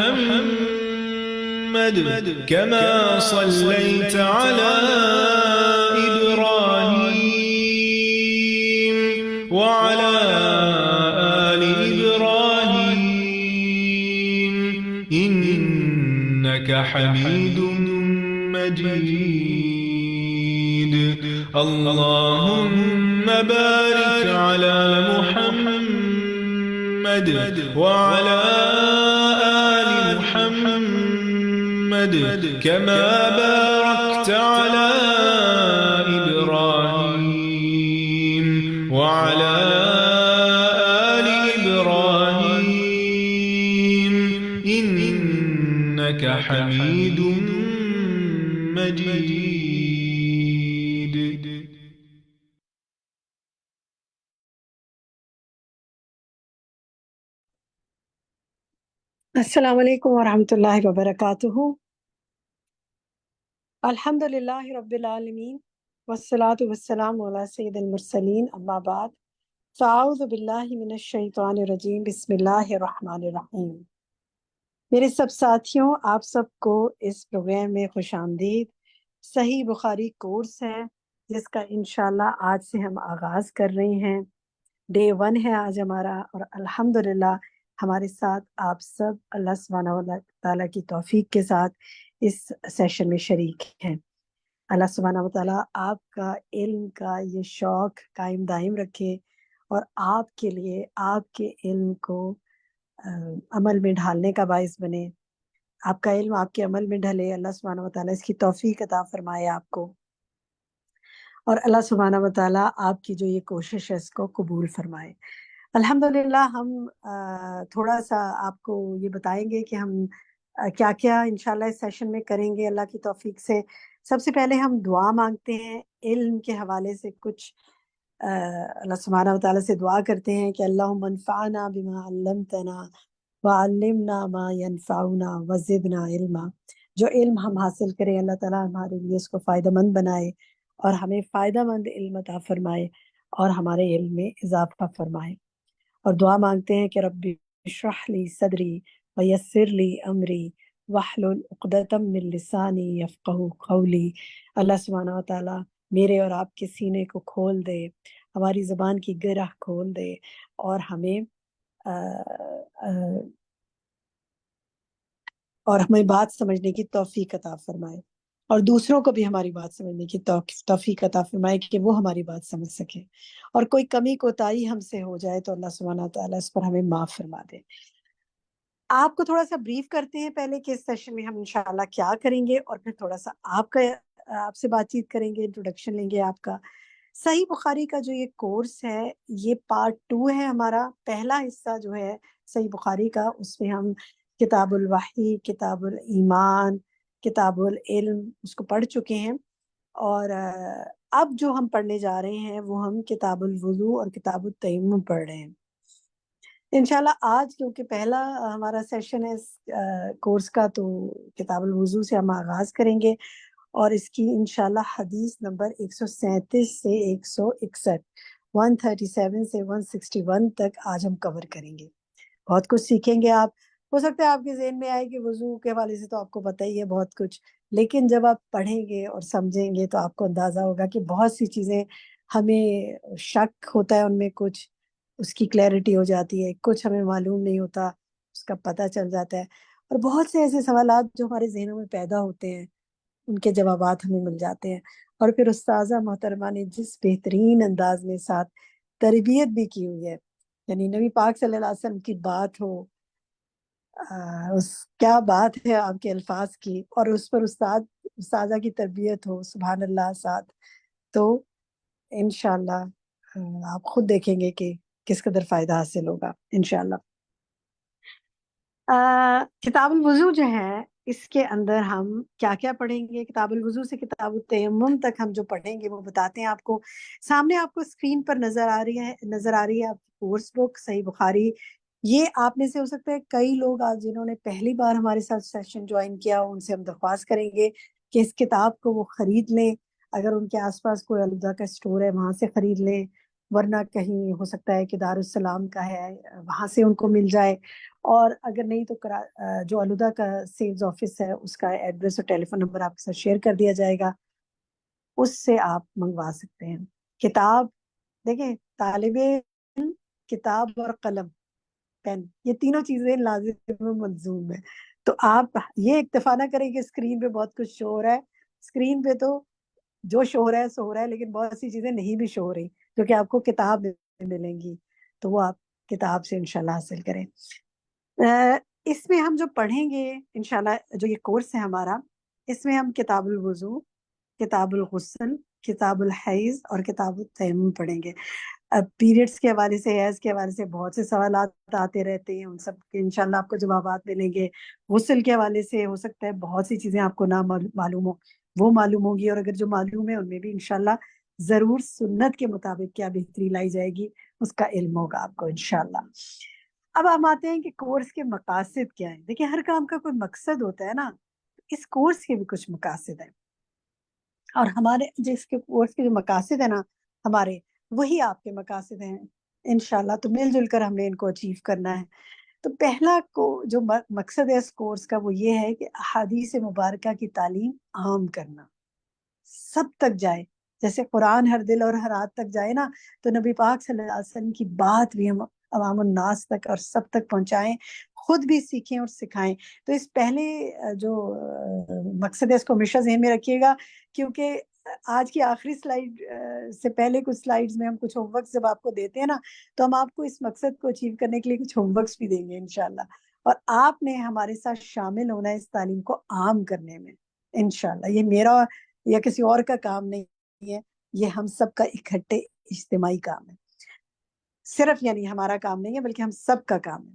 محمد كما صليت على إبراهيم وعلى آل إبراهيم إنك حميد مجيد. اللهم بارك على محمد وعلى آل محمد كما باركت على إبراهيم وعلى آل إبراهيم إنك حميد مجيد. السلام علیکم ورحمۃ اللہ وبرکاتہ. الحمد للہ رب العالمین والصلاة والسلام علی سید المرسلین اما بعد فاعوذ باللہ من الشیطان الرجیم بسم اللہ الرحمن الرحیم. میرے سب ساتھیوں، آپ سب کو اس پروگرام میں خوش آمدید. صحیح بخاری کورس ہے جس کا انشاءاللہ آج سے ہم آغاز کر رہے ہیں. ڈے 1 ہے آج ہمارا، اور الحمدللہ ہمارے ساتھ آپ سب اللہ سبحانہ و تعالیٰ کی توفیق کے ساتھ اس سیشن میں شریک ہیں. اللہ سبحانہ و تعالیٰ آپ کا علم کا یہ شوق قائم دائم رکھے اور آپ کے لیے آپ کے علم کو عمل میں ڈھالنے کا باعث بنے. آپ کا علم آپ کے عمل میں ڈھلے. اللہ سبحانہ و تعالیٰ اس کی توفیق عطا فرمائے آپ کو، اور اللہ سبحانہ و تعالیٰ آپ کی جو یہ کوشش ہے اس کو قبول فرمائے. الحمدللہ ہم تھوڑا سا آپ کو یہ بتائیں گے کہ ہم کیا کیا انشاءاللہ اس سیشن میں کریں گے اللہ کی توفیق سے. سب سے پہلے ہم دعا مانگتے ہیں علم کے حوالے سے. کچھ اللہ سبحانہ و تعالیٰ سے دعا کرتے ہیں کہ اللہم انفعنا بما علمتنا وعلمنا ما ینفعنا وزدنا علما. جو علم ہم حاصل کریں اللہ تعالیٰ ہمارے لیے اس کو فائدہ مند بنائے اور ہمیں فائدہ مند علم عطا فرمائے اور ہمارے علم میں اضافہ فرمائے. اور دعا مانگتے ہیں کہ رب اشرح لی صدری ویسر لی امری واحلل عقدۃ من لسانی یفقہوا قولی. اللہ سبحانہ و تعالیٰ میرے اور آپ کے سینے کو کھول دے، ہماری زبان کی گرہ کھول دے، اور ہمیں بات سمجھنے کی توفیق عطا فرمائے، اور دوسروں کو بھی ہماری بات سمجھنے کی توفیق عطا فرمائے کہ وہ ہماری بات سمجھ سکیں. اور کوئی کمی کوتاہی ہم سے ہو جائے تو اللہ سبحانہ تعالیٰ اس پر ہمیں معاف فرما دے. آپ کو تھوڑا سا بریف کرتے ہیں پہلے کہ اس سیشن میں ہم انشاءاللہ کیا کریں گے، اور پھر تھوڑا سا آپ سے بات چیت کریں گے، انٹروڈکشن لیں گے آپ کا. صحیح بخاری کا جو یہ کورس ہے یہ پارٹ 2 ہے ہمارا. پہلا حصہ جو ہے صحیح بخاری کا، اس میں ہم کتاب الوحی، کتاب الایمان، کتاب العلم اس کو پڑھ چکے ہیں. اور اب جو ہم پڑھنے جا رہے ہیں وہ ہم کتاب الوضو اور کتاب التیمم پڑھ رہے ہیں انشاءاللہ. آج کیونکہ پہلا ہمارا سیشن ہے اس کورس کا، تو کتاب الوضو سے ہم آغاز کریں گے، اور اس کی انشاءاللہ حدیث نمبر 137 سے 161، 137 سے 161 تک آج ہم کور کریں گے. بہت کچھ سیکھیں گے آپ. ہو سکتا ہے آپ کے ذہن میں آئے کہ وضو کے حوالے سے تو آپ کو پتہ ہی ہے بہت کچھ، لیکن جب آپ پڑھیں گے اور سمجھیں گے تو آپ کو اندازہ ہوگا کہ بہت سی چیزیں ہمیں شک ہوتا ہے ان میں، کچھ اس کی کلیئرٹی ہو جاتی ہے، کچھ ہمیں معلوم نہیں ہوتا اس کا پتہ چل جاتا ہے، اور بہت سے ایسے سوالات جو ہمارے ذہنوں میں پیدا ہوتے ہیں ان کے جوابات ہمیں مل جاتے ہیں. اور پھر استاذہ محترمہ نے جس بہترین انداز میں ساتھ تربیت بھی کی ہوئی ہے، یعنی نبی پاک صلی اللہ علیہ وسلم کی بات ہو، کیا بات ہے آپ کے الفاظ کی، اور اس پر استاذہ کی تربیت ہو، سبحان اللہ ساتھ، تو انشاءاللہ آپ خود دیکھیں گے کہ کس قدر فائدہ حاصل ہوگا انشاءاللہ. کتاب الوضو جو ہے اس کے اندر ہم کیا کیا پڑھیں گے. کتاب الوضو سے کتاب التیمم تک ہم جو پڑھیں گے وہ بتاتے ہیں آپ کو. سامنے آپ کو اسکرین پر نظر آ رہی ہے آپ کی کورس بک صحیح بخاری. یہ آپ میں سے ہو سکتا ہے کئی لوگ آج جنہوں نے پہلی بار ہمارے ساتھ سیشن جوائن کیا، ان سے ہم درخواست کریں گے کہ اس کتاب کو وہ خرید لیں. اگر ان کے آس پاس کوئی الوداع کا اسٹور ہے وہاں سے خرید لیں، ورنہ کہیں ہو سکتا ہے کہ دارالسلام کا ہے وہاں سے ان کو مل جائے، اور اگر نہیں تو جو الہدیٰ کا سیلز آفس ہے اس کا ایڈریس اور ٹیلی فون نمبر آپ کے ساتھ شیئر کر دیا جائے گا، اس سے آپ منگوا سکتے ہیں۔ کتاب دیکھیں، طالب علم کتاب اور قلم پین یہ تینوں چیزیں لازم و ملزوم ہے۔ تو آپ یہ اکتفا نہ کریں کہ اسکرین پہ بہت کچھ شو ہو رہا ہے، اسکرین پہ تو جو شو ہو رہا ہے سو ہو رہا ہے، لیکن بہت سی چیزیں نہیں بھی شو ہو رہی جو کہ آپ کو کتاب میں ملیں گی، تو وہ آپ کتاب سے انشاءاللہ حاصل کریں۔ اس میں ہم جو پڑھیں گے انشاءاللہ، جو یہ کورس ہے ہمارا، اس میں ہم کتاب الوضو، کتاب الغسل، کتاب الحیض اور کتاب التیمم پڑھیں گے۔ پیریڈس کے حوالے سے، حیض کے حوالے سے بہت سے سوالات آتے رہتے ہیں، ان سب کے انشاءاللہ آپ کو جوابات ملیں گے۔ غسل کے حوالے سے ہو سکتا ہے بہت سی چیزیں آپ کو نہ معلوم ہو، وہ معلوم ہوگی، اور اگر جو معلوم ہے ان میں بھی انشاءاللہ ضرور سنت کے مطابق کیا بہتری لائی جائے گی اس کا علم ہوگا آپ کو انشاءاللہ۔ اب ہم آتے ہیں کہ کورس کے مقاصد کیا ہیں۔ دیکھیں، ہر کام کا کوئی مقصد ہوتا ہے نا، اس کورس کے بھی کچھ مقاصد ہیں، اور ہمارے جس کے کورس کے جو مقاصد ہیں نا ہمارے، وہی آپ کے مقاصد ہیں انشاءاللہ، تو مل جل کر ہم نے ان کو اچیو کرنا ہے۔ تو پہلا جو مقصد ہے اس کورس کا وہ یہ ہے کہ احادیث مبارکہ کی تعلیم عام کرنا، سب تک جائے، جیسے قرآن ہر دل اور ہر ہاتھ تک جائے نا، تو نبی پاک صلی اللہ علیہ وسلم کی بات بھی ہم عوام الناس تک اور سب تک پہنچائیں، خود بھی سیکھیں اور سکھائیں۔ تو اس پہلے جو مقصد ہے اس کو ہمیشہ ذہن میں رکھیے گا، کیونکہ آج کی آخری سلائیڈ سے پہلے کچھ سلائیڈز میں ہم کچھ ہوم ورکس جب آپ کو دیتے ہیں نا، تو ہم آپ کو اس مقصد کو اچیو کرنے کے لیے کچھ ہوم ورکس بھی دیں گے انشاءاللہ، اور آپ نے ہمارے ساتھ شامل ہونا ہے اس تعلیم کو عام کرنے میں انشاءاللہ۔ یہ میرا یا کسی اور کا کام نہیں ہے، یہ ہم سب کا اکٹھے اجتماعی کام ہے، صرف یعنی ہمارا کام نہیں ہے بلکہ ہم سب کا کام ہے۔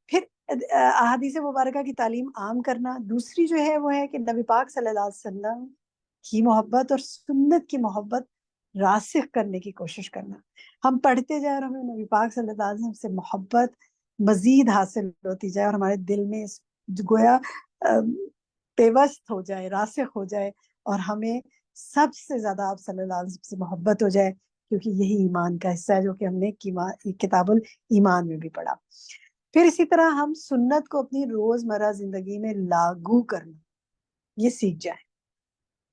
پھر احادیث مبارکہ کی تعلیم عام کرنا، دوسری جو ہے وہ ہے کہ نبی پاک صلی اللہ علیہ وسلم کی محبت اور سنت کی محبت راسخ کرنے کی کوشش کرنا۔ ہم پڑھتے جائیں اور ہمیں نبی پاک صلی اللہ علیہ وسلم سے محبت مزید حاصل ہوتی جائے، اور ہمارے دل میں گویا پیوست ہو جائے، راسخ ہو جائے، اور ہمیں سب سے زیادہ آپ صلی اللہ علیہ وسلم سے محبت ہو جائے، کیونکہ یہی ایمان کا حصہ ہے جو کہ ہم نے کتاب الایمان میں بھی پڑھا۔ پھر اسی طرح ہم سنت کو اپنی روزمرہ زندگی میں لاگو کرنا، یہ سیکھ جائیں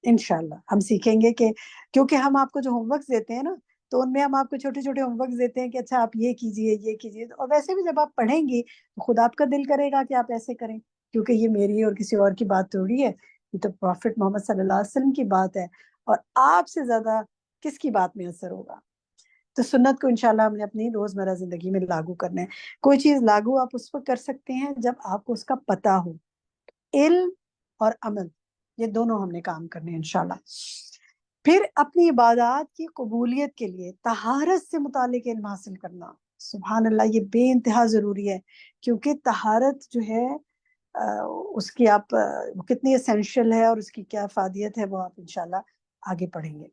انشاءاللہ۔ ہم سیکھیں گے کہ کیونکہ ہم آپ کو جو ہوم ورکس دیتے ہیں نا، تو ان میں ہم آپ کو چھوٹے چھوٹے ہوم ورکس دیتے ہیں کہ اچھا آپ یہ کیجئے، یہ کیجئے، اور ویسے بھی جب آپ پڑھیں گی تو خود آپ کا دل کرے گا کہ آپ ایسے کریں، کیونکہ یہ میری اور کسی اور کی بات تھوڑی ہے، یہ تو پروفٹ محمد صلی اللہ علیہ وسلم کی بات ہے، اور آپ سے زیادہ کس کی بات میں اثر ہوگا؟ تو سنت کو انشاءاللہ ہم نے اپنی روزمرہ زندگی میں لاگو کرنا ہے۔ کوئی چیز لاگو آپ اس وقت کر سکتے ہیں جب آپ کو اس کا پتہ ہو، علم اور عمل یہ دونوں ہم نے کام کرنے ہیں انشاءاللہ۔ پھر اپنی عبادات کی قبولیت کے لیے طہارت سے متعلق علم حاصل کرنا، سبحان اللہ، یہ بے انتہا ضروری ہے، کیونکہ طہارت جو ہے اس کی آپ کتنی اسینشیل ہے اور اس کی کیا افادیت ہے وہ آپ انشاءاللہ آگے پڑھیں گے۔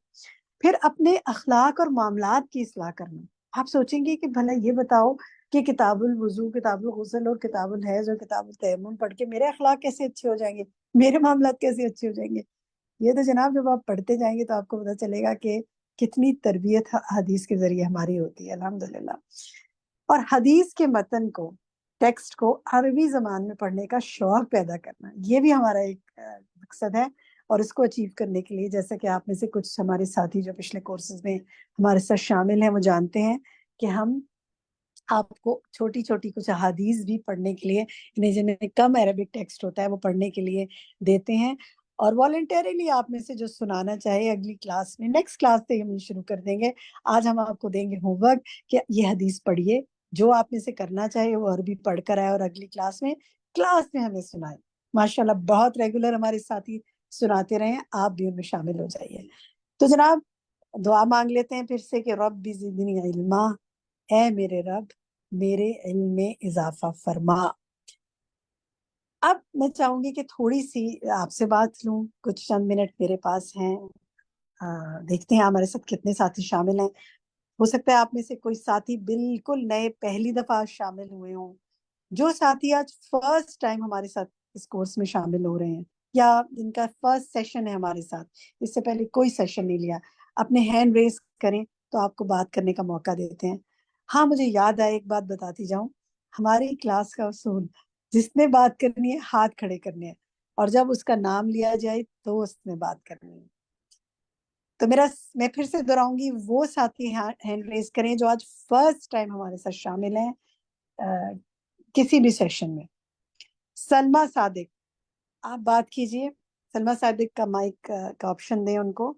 پھر اپنے اخلاق اور معاملات کی اصلاح کرنا۔ آپ سوچیں گے کہ بھلا یہ بتاؤ کہ کتاب الوضو، کتاب الغسل اور کتاب الحیض اور کتاب التیمم پڑھ کے میرے اخلاق کیسے اچھے ہو جائیں گے، میرے معاملات کیسے اچھے ہو جائیں گے؟ یہ تو جناب جب آپ پڑھتے جائیں گے تو آپ کو پتہ چلے گا کہ کتنی تربیت حدیث کے ذریعے ہماری ہوتی ہے الحمدللہ۔ اور حدیث کے متن کو، ٹیکسٹ کو عربی زبان میں پڑھنے کا شوق پیدا کرنا، یہ بھی ہمارا ایک مقصد ہے، اور اس کو اچیو کرنے کے لیے جیسا کہ آپ میں سے کچھ ہمارے ساتھی جو پچھلے کورسز میں ہمارے ساتھ شامل ہیں وہ جانتے ہیں کہ ہم آپ کو چھوٹی چھوٹی کچھ احادیث بھی پڑھنے کے لیے، انہیں جن میں کم عربک ٹیکسٹ ہوتا ہے وہ پڑھنے کے لیے دیتے ہیں، اور والنٹیرلی آپ میں سے جو سنانا چاہے اگلی کلاس میں، نیکسٹ کلاس سے ہم شروع کر دیں گے۔ آج ہم آپ کو دیں گے ہوم ورک کہ یہ حدیث پڑھیے، جو آپ میں سے کرنا چاہے وہ عربی پڑھ کر آئے اور اگلی کلاس میں ہمیں سنائے۔ ماشاءاللہ بہت ریگولر ہمارے ساتھی سناتے رہے ہیں، آپ بھی ان میں شامل ہو جائیے۔ تو جناب دعا مانگ لیتے ہیں پھر سے کہ رب زدنی علما، اے میرے رب میرے علم میں اضافہ فرما۔ اب میں چاہوں گی کہ تھوڑی سی آپ سے بات لوں، کچھ چند منٹ میرے پاس ہیں، دیکھتے ہیں ہمارے ساتھ کتنے ساتھی شامل ہیں۔ ہو سکتا ہے آپ میں سے کوئی ساتھی بالکل نئے پہلی دفعہ شامل ہوئے ہوں، جو ساتھی آج فرسٹ ٹائم ہمارے ساتھ اس کورس میں شامل ہو رہے ہیں، یا جن کا فرسٹ سیشن ہے ہمارے ساتھ، اس سے پہلے کوئی سیشن نہیں لیا، اپنے ہینڈ ریز کریں تو آپ کو بات کرنے کا موقع دیتے ہیں۔ ہاں مجھے یاد آئے ایک بات بتاتی جاؤں، ہماری کلاس کا اصول جس نے بات کرنی ہے ہاتھ کھڑے کرنے ہیں، اور جب اس کا نام لیا جائے تو اس نے بات کرنی ہے۔ تو میں پھر سے دہراؤں گی، وہ ساتھی ہینڈ ریز کریں جو آج فرسٹ ٹائم ہمارے ساتھ شامل ہیں کسی بھی سیشن میں۔ سلمہ صادق، آپ بات کیجئے۔ سلمہ صادق کا مائک کا آپشن دیں ان کو۔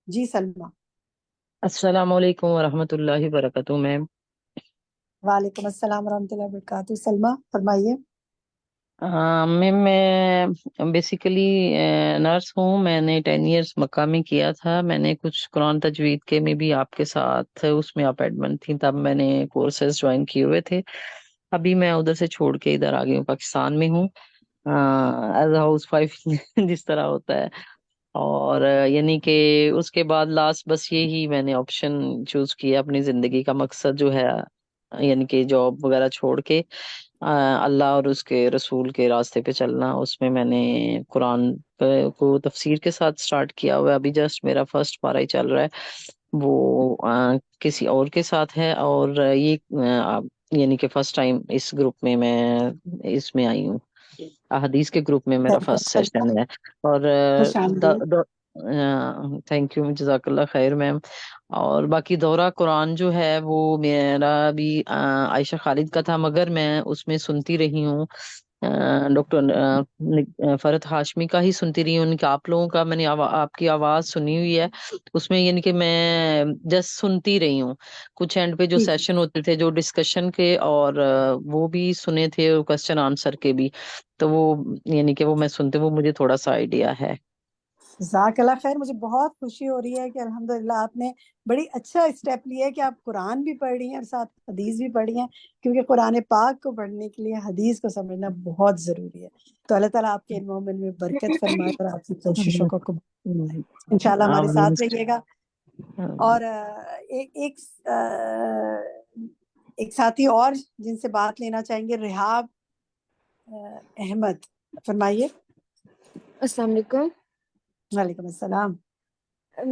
جی سلمہ۔ السلام علیکم ورحمۃ اللہ وبرکاتہ میم۔ وعلیکم السلام ورحمۃ اللہ وبرکاتہ۔ سلمہ فرمائیے۔ میم میں بیسیکلی نرس ہوں، میں نے 10 ایئرس مکہ میں کیا تھا، میں نے کچھ قرآن تجوید کے میں بھی آپ کے ساتھ اس میں اپائنٹمنٹ تھی، تب میں نے کورسز جوائن کیے ہوئے تھے۔ ابھی میں ادھر سے چھوڑ کے ادھر آ گئی ہوں، پاکستان میں ہوں ایز اے ہاؤس وائف جس طرح ہوتا ہے، اور یعنی کہ اس کے بعد لاسٹ بس یہی میں نے آپشن چوز کیا، اپنی زندگی کا مقصد جو ہے یعنی کہ جاب وغیرہ چھوڑ کے اللہ اور اس کے رسول کے راستے پہ چلنا، اس میں میں نے قرآن کو تفسیر کے ساتھ سٹارٹ کیا ہوا ہے۔ ابھی جسٹ میرا فرسٹ پارہ ہی چل رہا ہے، وہ کسی اور کے ساتھ ہے، اور یہ یعنی کہ فرسٹ ٹائم اس گروپ میں اس میں آئی ہوں، احادیث کے گروپ میں میرا فرسٹ سیشن ہے۔ اور خوش آمدید۔ تھینک یو، جزاک اللہ خیر میم۔ اور باقی دورہ قرآن جو ہے وہ میرا بھی عائشہ خالد کا تھا، مگر میں اس میں سنتی رہی ہوں ڈاکٹر فرحت ہاشمی کا ہی سنتی رہی ہوں، ان کا آپ لوگوں کا میں نے آپ کی آواز سنی ہوئی ہے اس میں، یعنی کہ میں جسٹ سنتی رہی ہوں۔ کچھ اینڈ پہ جو ٹھیک ہے، سیشن ہوتے تھے جو ڈسکشن کے، اور وہ بھی سنے تھے، کوسچن آنسر کے بھی، تو وہ یعنی کہ وہ میں سنتے، وہ مجھے تھوڑا سا آئیڈیا ہے۔ جزاک اللہ خیر۔ مجھے بہت خوشی ہو رہی ہے کہ الحمدللہ آپ نے بڑی اچھا اسٹیپ لیا ہے کہ آپ قرآن بھی پڑھ رہی ہیں اور ساتھ حدیث بھی پڑھ رہی ہیں، کیونکہ قرآن پاک کو پڑھنے کے لیے حدیث کو سمجھنا بہت ضروری ہے۔ تو اللہ تعالیٰ آپ کے علم و عمل میں برکت فرمائے اور آپ کی کوششوں کو قبول فرمائے۔ انشاءاللہ ہمارے ساتھ رہیے گا۔ اور ایک ساتھی اور جن سے بات لینا چاہیں گے، رحاب احمد، فرمائیے۔ السلام علیکم۔ وعلیکم السلام۔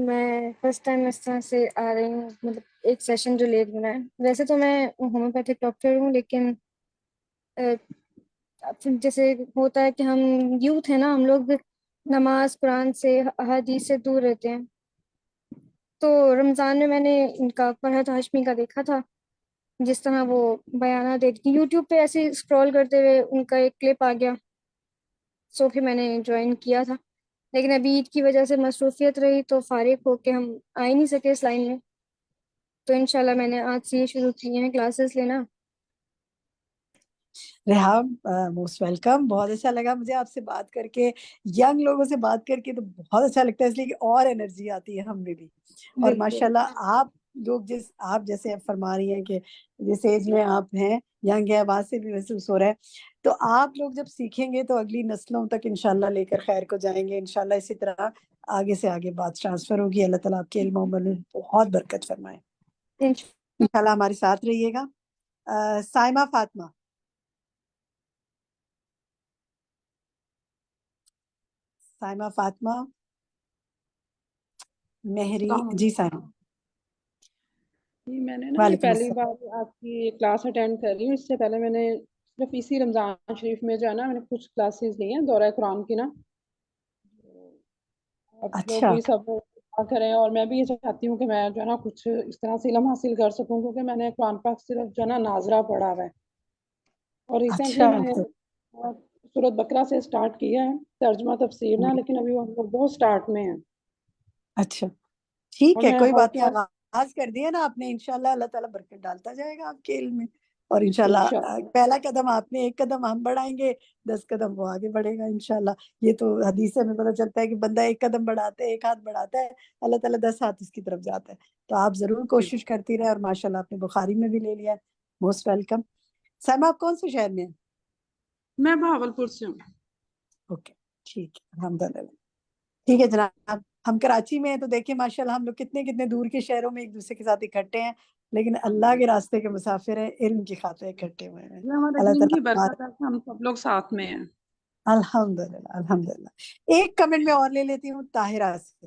میں فرسٹ ٹائم اس طرح سے آ رہی ہوں، مطلب ایک سیشن جو لیٹ ملا ہے۔ ویسے تو میں ہومیوپیتھک ڈاکٹر ہوں، لیکن جیسے ہوتا ہے کہ ہم یوتھ ہیں نا، ہم لوگ نماز قرآن سے احادیث سے دور رہتے ہیں۔ تو رمضان میں نے ان کا فرحت ہاشمی کا دیکھا تھا، جس طرح وہ بیانات دیتی یوٹیوب پہ، ایسے اسکرول کرتے ہوئے ان کا ایک کلپ آ گیا، سو پھر میں نے جوائن کیا تھا، لیکن ابھی عید کی وجہ سے مصروفیت رہی تو فارغ ہو کے ہم آ ہی نہیں سکے اس لائن میں۔ تو انشاءاللہ میں نے آج سے یہ شروع کی ہیں کلاسز لینا۔ Reham most welcome. بہت اچھا لگا مجھے آپ سے بات کر کے، ینگ لوگوں سے بات کر کے تو بہت اچھا لگتا ہے، اس لیے کہ اور انرجی آتی ہے ہم میں بھی۔ اور بالکل ماشاءاللہ آپ لوگ آپ جیسے فرما رہی ہیں کہ جس ایج میں آپ ہیں، ینگ ہے، آواز سے بھی محسوس ہو رہا ہے، تو آپ لوگ جب سیکھیں گے تو اگلی نسلوں تک انشاءاللہ لے کر خیر کو جائیں گے۔ انشاءاللہ اسی طرح آگے سے آگے بات ٹرانسفر ہوگی۔ اللہ تعالیٰ آپ کے علم و عمل میں بہت برکت فرمائے۔ انشاءاللہ ہمارے ساتھ رہیے گا۔ سائمہ فاطمہ، سائمہ فاطمہ مہری، السلام جی علیکم سائمہ۔ جی، میں نے نا یہ وعلیکم پہلی السلام۔ بار آپ کی کلاس اٹینڈ کر رہی ہوں۔ اس سے پہلے میں نے صرف اسی رمضان شریف میں جو ہے نا میں نے کچھ کلاسز لی ہیں دورہ قرآن کی نا، آپ لوگ اچھا، بھی سب کریں، اور میں بھی یہ چاہتی ہوں کہ میں جو ہے نا کچھ اس طرح سے علم حاصل کر سکوں، کیونکہ میں نے قرآن پاک صرف جو ہے نا ناظرہ پڑھا ہوا ہے، اور ریسنٹلی اچھا، میں نے سورۃ بقرہ سے سٹارٹ کیا ہے ترجمہ تفسیر نا، لیکن ابھی ہم لوگ بہت سٹارٹ میں ہیں، اچھا ٹھیک اور ہے، میں کوئی ہر بات نہیں، کلاس آغاز کر دیا نا آپ نے، انشاءاللہ اللہ تعالیٰ برکت ڈالتا جائے گا آپ کے علم میں، اور انشاءاللہ انشاءاللہ پہلا قدم آپ نے، ایک قدم ہم بڑھائیں گے، 10 قدم وہ آگے بڑھے گا انشاءاللہ۔ یہ تو حدیث میں پتہ چلتا ہے کہ بندہ ایک قدم بڑھاتا ہے، ایک ہاتھ بڑھاتا ہے، اللہ تعالیٰ 10 ہاتھ اس کی طرف جاتا ہے۔ تو آپ ضرور جی، کوشش کرتی رہے، اور ماشاءاللہ آپ نے بخاری میں بھی لے لیا ہے، موسٹ ویلکم۔ سائمہ آپ کون سے شہر میں ہیں؟ میں بہاولپور سے ہوں۔ اوکے، ٹھیک ہے، الحمدللہ، ٹھیک ہے جناب۔ ہم کراچی میں ہیں تو دیکھیں ماشاءاللہ ہم لوگ کتنے کتنے دور کے شہروں میں ایک دوسرے کے ساتھ اکٹھے ہیں، لیکن اللہ کے راستے کے مسافر ہیں، علم کی خاطر اکٹھے ہوئے ہیں۔ یہ ہمارے اللہ دین کی تعالیٰ، برکت ہے کہ ہم سب لوگ ساتھ میں ہیں۔ الحمدللہ الحمدللہ۔ ایک کمنٹ میں اور لے لیتی ہوں طاہرہ سے۔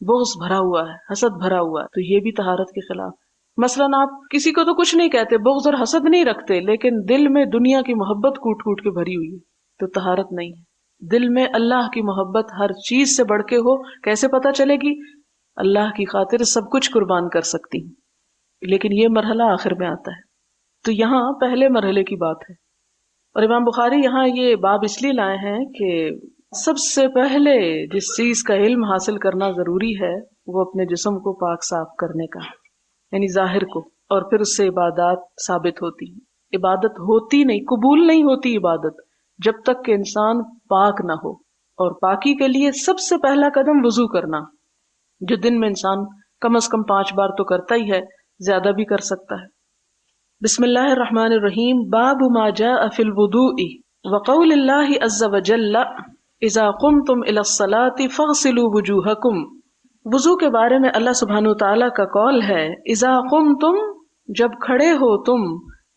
بغض بھرا ہوا ہے، حسد بھرا ہوا ہے، تو یہ بھی طہارت کے خلاف۔ مثلاً آپ کسی کو تو کچھ نہیں کہتے، بغض اور حسد نہیں رکھتے، لیکن دل میں دنیا کی محبت کوٹ کوٹ کے بھری ہوئی ہے، تو طہارت نہیں ہے۔ دل میں اللہ کی محبت ہر چیز سے بڑھ کے ہو، کیسے پتہ چلے گی؟ اللہ کی خاطر سب کچھ قربان کر سکتی ہوں، لیکن یہ مرحلہ آخر میں آتا ہے۔ تو یہاں پہلے مرحلے کی بات ہے، اور امام بخاری یہاں یہ باب اس لیے لائے ہیں کہ سب سے پہلے جس چیز کا علم حاصل کرنا ضروری ہے وہ اپنے جسم کو پاک صاف کرنے کا، یعنی ظاہر کو، اور پھر اس سے عبادات ثابت ہوتی ہیں۔ عبادت ہوتی نہیں، قبول نہیں ہوتی عبادت جب تک کہ انسان پاک نہ ہو، اور پاکی کے لیے سب سے پہلا قدم وضو کرنا، جو دن میں انسان کم از کم 5 بار تو کرتا ہی ہے، زیادہ بھی کر سکتا ہے۔ بسم اللہ الرحمن الرحیم، باب ما جاء فی الوضوء وقول اللہ عز وجل اذا قمتم الى الصلاة فاغسلوا وجوہکم۔ وضو کے بارے میں اللہ سبحانہ وتعالیٰ کا قول ہے، اذا قمتم، جب کھڑے ہو تم،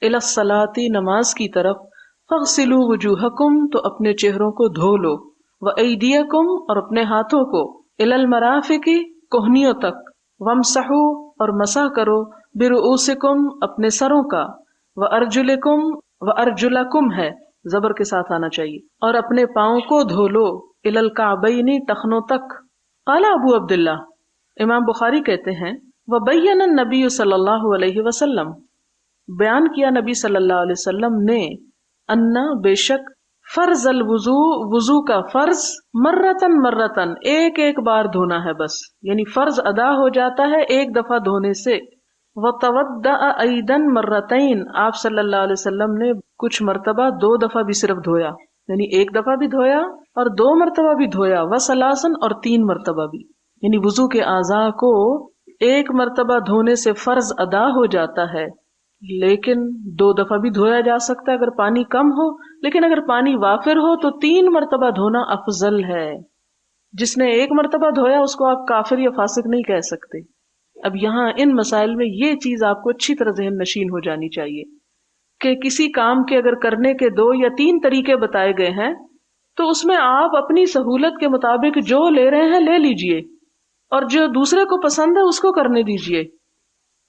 الى الصلاة، نماز کی طرف، فاغسلوا وجوہکم، تو اپنے چہروں کو دھو لو، وایدیکم، اور اپنے ہاتھوں کو، الى المرافق، کوہنیوں تک، وامسحوا، اور مسح کرو، برؤوسکم، اپنے سروں کا، وارجلکم، وارجلکم ہے، زبر کے ساتھ آنا چاہیے، اور اپنے پاؤں کو دھو لو، الی الکعبین، ٹخنوں تک۔ قال ابو عبداللہ، امام بخاری کہتے ہیں، وبین النبی صلی اللہ علیہ وسلم، بیان کیا نبی صلی اللہ علیہ وسلم نے، انا، بے شک، فرض الوضو، وضو کا فرض، مرتن مرتن، ایک ایک بار دھونا ہے بس، یعنی فرض ادا ہو جاتا ہے ایک دفعہ دھونے سے۔ وتودع ایضا مرتین، آپ صلی اللہ علیہ وسلم نے کچھ مرتبہ 2 دفعہ بھی صرف دھویا، یعنی ایک دفعہ بھی دھویا اور 2 مرتبہ بھی دھویا، وثلاثن، اور 3 مرتبہ بھی، یعنی وضو کے اعضاء کو ایک مرتبہ دھونے سے فرض ادا ہو جاتا ہے، لیکن 2 دفعہ بھی دھویا جا سکتا ہے اگر پانی کم ہو، لیکن اگر پانی وافر ہو تو 3 مرتبہ دھونا افضل ہے۔ جس نے ایک مرتبہ دھویا اس کو آپ کافر یا فاسق نہیں کہہ سکتے۔ اب یہاں ان مسائل میں یہ چیز آپ کو اچھی طرح ذہن نشین ہو جانی چاہیے کہ کسی کام کے اگر کرنے کے 2 یا 3 طریقے بتائے گئے ہیں تو اس میں آپ اپنی سہولت کے مطابق جو لے رہے ہیں لے لیجئے، اور جو دوسرے کو پسند ہے اس کو کرنے دیجئے،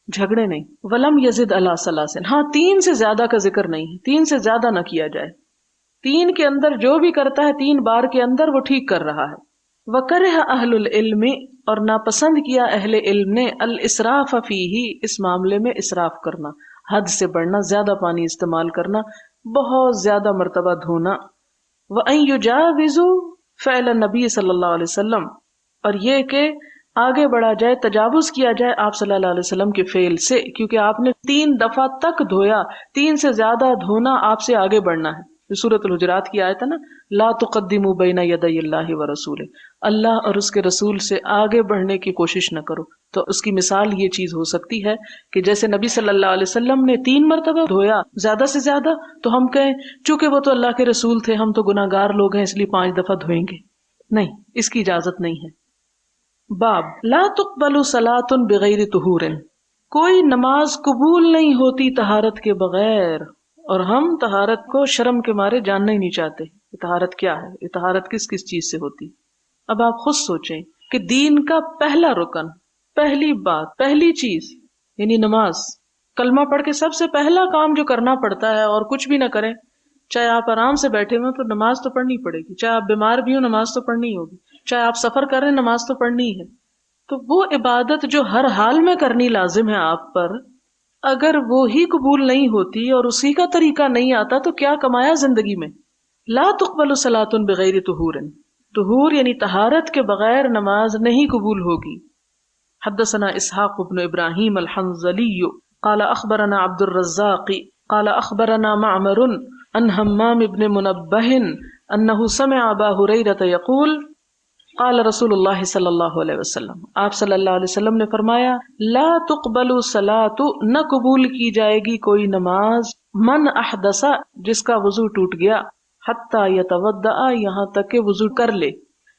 جھگڑے نہیں۔ ولم یزد علی ثلاث، ہاں 3 سے زیادہ کا ذکر نہیں ہے، 3 سے زیادہ نہ کیا جائے، 3 کے اندر جو بھی کرتا ہے 3 بار کے اندر وہ ٹھیک کر رہا ہے۔ وَكَرِهَ أَهْلُ الْعِلْمِ، اور ناپسند کیا اہل علم نے، الاسراف فیہ، اس معاملے میں اسراف کرنا، حد سے بڑھنا، زیادہ پانی استعمال کرنا، بہت زیادہ مرتبہ دھونا۔ وَأَن يُجَاوِزُوا فعل النبی صلی اللہ علیہ وسلم، اور یہ کہ آگے بڑھا جائے، تجاوز کیا جائے آپ صلی اللہ علیہ وسلم کے فعل سے، کیونکہ آپ نے 3 دفعہ تک دھویا، 3 سے زیادہ دھونا آپ سے آگے بڑھنا ہے۔ سورۃ الحجرات کی آیت ہے نا، لا تقدموا بین یدی اللہ ورسولہ، اللہ اور اس کے رسول سے آگے بڑھنے کی کوشش نہ کرو۔ تو اس کی مثال یہ چیز ہو سکتی ہے کہ جیسے نبی صلی اللہ علیہ وسلم نے 3 مرتبہ دھویا زیادہ سے زیادہ، تو ہم کہیں چونکہ وہ تو اللہ کے رسول تھے، ہم تو گناہ گار لوگ ہیں اس لیے 5 دفعہ دھوئیں گے، نہیں، اس کی اجازت نہیں ہے۔ باب لا تقبل صلاۃ بغیر طہور، کوئی نماز قبول نہیں ہوتی طہارت کے بغیر، اور ہم طہارت کو شرم کے مارے جاننا ہی نہیں چاہتے، یہ طہارت کیا ہے، یہ طہارت کس کس چیز سے ہوتی۔ اب آپ خود سوچیں کہ دین کا پہلا رکن، پہلی بات، پہلی چیز یعنی نماز، کلمہ پڑھ کے سب سے پہلا کام جو کرنا پڑتا ہے، اور کچھ بھی نہ کریں، چاہے آپ آرام سے بیٹھے ہوئے تو نماز تو پڑھنی پڑے گی، چاہے آپ بیمار بھی ہو نماز تو پڑھنی ہوگی، چاہے آپ سفر کر رہے ہیں نماز تو پڑھنی ہے۔ تو وہ عبادت جو ہر حال میں کرنی لازم ہے آپ پر، اگر وہی قبول نہیں ہوتی اور اسی کا طریقہ نہیں آتا تو کیا کمایا زندگی میں۔ لا تقبل صلاۃ بغیر طہور، طہور یعنی طہارت کے بغیر نماز نہیں قبول ہوگی۔ حدثنا اسحاق بن ابراہیم الحنظلی قال اخبرنا عبد الرزاق قال اخبرنا معمر عن حمام بن منبہ انہ سمع ابا ہریرہ یقول قال رسول اللہ صلی اللہ علیہ وسلم، آپ صلی اللہ علیہ وسلم نے فرمایا، لا تقبل صلاۃ، نہ قبول کی جائے گی کوئی نماز، من احدث، جس کا وضو ٹوٹ گیا، حتی یتودع، یہاں تک کہ وضو کر لے،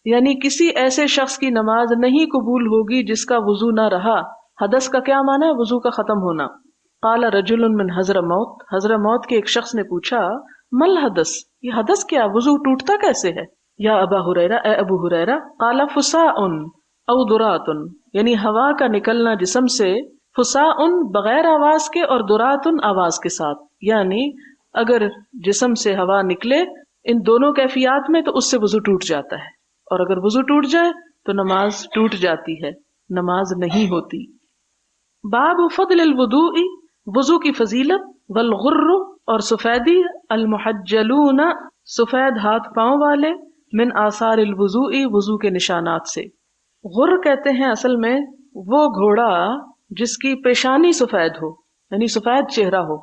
یعنی کسی ایسے شخص کی نماز نہیں قبول ہوگی جس کا وضو نہ رہا۔ حدث کا کیا معنی ہے؟ وضو کا ختم ہونا۔ قال رجل من حضرموت، حضرموت کے ایک شخص نے پوچھا، مل حدث، یہ حدث کیا، وضو ٹوٹتا کیسے ہے؟ یا ابا ہریرہ، اے ابو ہریرہ، قال فساء، او دراتن یعنی ہوا کا نکلنا جسم سے، فساءن بغیر آواز کے اور دراتن آواز کے ساتھ، یعنی اگر جسم سے ہوا نکلے ان دونوں کیفیات میں تو اس سے وضو ٹوٹ جاتا ہے، اور اگر وضو ٹوٹ جائے تو نماز ٹوٹ جاتی ہے، نماز نہیں ہوتی۔ باب فضل الوضوء، وضو کی فضیلت، والغر اور سفیدی، المحجلون سفید ہاتھ پاؤں والے، من آثار الوضوء وضو کے نشانات سے۔ غر کہتے ہیں اصل میں وہ گھوڑا جس کی پیشانی سفید ہو، یعنی سفید چہرہ ہو،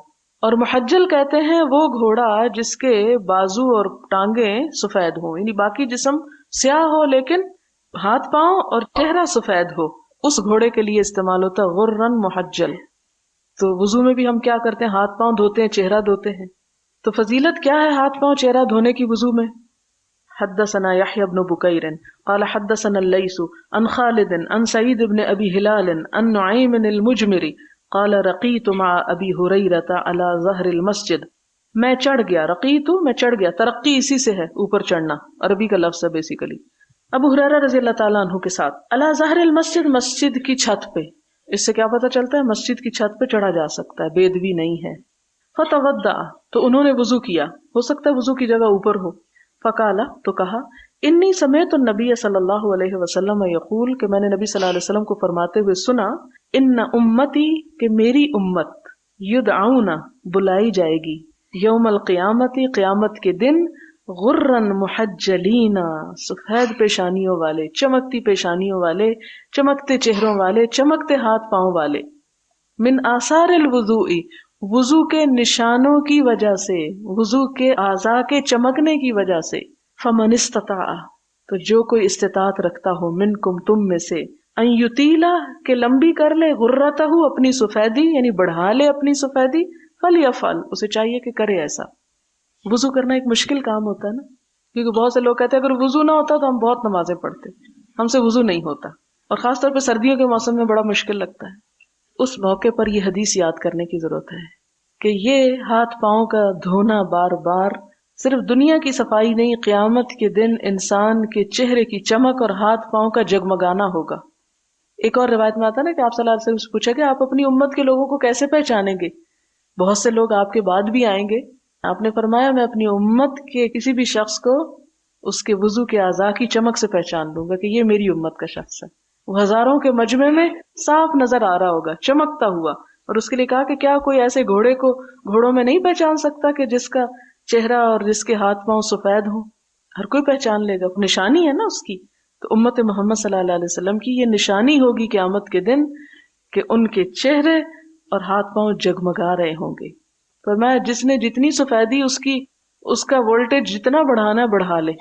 اور محجل کہتے ہیں وہ گھوڑا جس کے بازو اور ٹانگیں سفید ہوں، یعنی باقی جسم سیاہ ہو لیکن ہاتھ پاؤں اور چہرہ سفید ہو، اس گھوڑے کے لیے استعمال ہوتا ہے غرن محجل۔ تو وضو میں بھی ہم کیا کرتے ہیں؟ ہاتھ پاؤں دھوتے ہیں، چہرہ دھوتے ہیں۔ تو فضیلت کیا ہے ہاتھ پاؤں چہرہ دھونے کی وضو میں؟ حدثنا يحيى بن بكير قال حدثنا الليث عن خالد عن سعيد بن ابي هلال عن نعيم المجمري قال رقيت مع ابي هريره على ظهر المسجد، میں چڑھ گیا، رقیت میں چڑھ گیا، ترقی اسی سے ہے اوپر چڑھنا، عربی کا لفظ ہے بیسیکلی، ابو ہریرہ رضی اللہ تعالیٰ عنہ کے ساتھ، علی ظہر المسجد مسجد کی چھت پہ۔ اس سے کیا پتہ چلتا ہے؟ مسجد کی چھت پہ چڑھا جا سکتا ہے، بےدبی نہیں ہے۔ فتوضأ تو انہوں نے وضو کیا، ہو سکتا ہے وضو کی جگہ اوپر ہو، فقالا تو کہا، انی سمعت النبی صلی اللہ علیہ وسلم یقول کہ میں نے نبی صلی اللہ علیہ وسلم کو فرماتے ہوئے سنا، ان امتی کہ میری امت، یدعون بلائی جائے گی، یوم القیامتی قیامت کے دن، غرن محجلین سفید پیشانیوں والے، چمکتی پیشانیوں والے، چمکتے چہروں والے، چمکتے ہاتھ پاؤں والے، من آثار الوضوء وضو کے نشانوں کی وجہ سے، وضو کے اعضاء کے چمکنے کی وجہ سے، فمن استطاع تو جو کوئی استطاعت رکھتا ہو، منکم تم میں سے، ان یطیلا کہ لمبی کر لے، غرتہ اپنی سفیدی یعنی بڑھا لے اپنی سفیدی، فلیفعل اسے چاہیے کہ کرے ایسا۔ وضو کرنا ایک مشکل کام ہوتا ہے نا، کیونکہ بہت سے لوگ کہتے ہیں اگر وضو نہ ہوتا تو ہم بہت نمازیں پڑھتے، ہم سے وضو نہیں ہوتا، اور خاص طور پہ سردیوں کے موسم میں بڑا مشکل لگتا ہے۔ اس موقع پر یہ حدیث یاد کرنے کی ضرورت ہے کہ یہ ہاتھ پاؤں کا دھونا بار بار صرف دنیا کی صفائی نہیں، قیامت کے دن انسان کے چہرے کی چمک اور ہاتھ پاؤں کا جگمگانا ہوگا۔ ایک اور روایت میں آتا ہے نا کہ آپ صلی اللہ علیہ وسلم سے پوچھا کہ آپ اپنی امت کے لوگوں کو کیسے پہچانیں گے؟ بہت سے لوگ آپ کے بعد بھی آئیں گے، آپ نے فرمایا میں اپنی امت کے کسی بھی شخص کو اس کے وضو کے اعضاء کی چمک سے پہچان لوں گا کہ یہ میری امت کا شخص ہے۔ وہ ہزاروں کے مجمع میں صاف نظر آ رہا ہوگا، چمکتا ہوا، اور اس کے لیے کہا کہ کیا کوئی ایسے گھوڑے کو گھوڑوں میں نہیں پہچان سکتا کہ جس کا چہرہ اور جس کے ہاتھ پاؤں سفید ہوں؟ ہر کوئی پہچان لے گا، نشانی ہے نا اس کی۔ تو امت محمد صلی اللہ علیہ وسلم کی یہ نشانی ہوگی قیامت کے دن کہ ان کے چہرے اور ہاتھ پاؤں جگمگا رہے ہوں گے۔ فرمایا جس نے جتنی سفیدی اس کا وولٹیج جتنا بڑھانا بڑھا لے،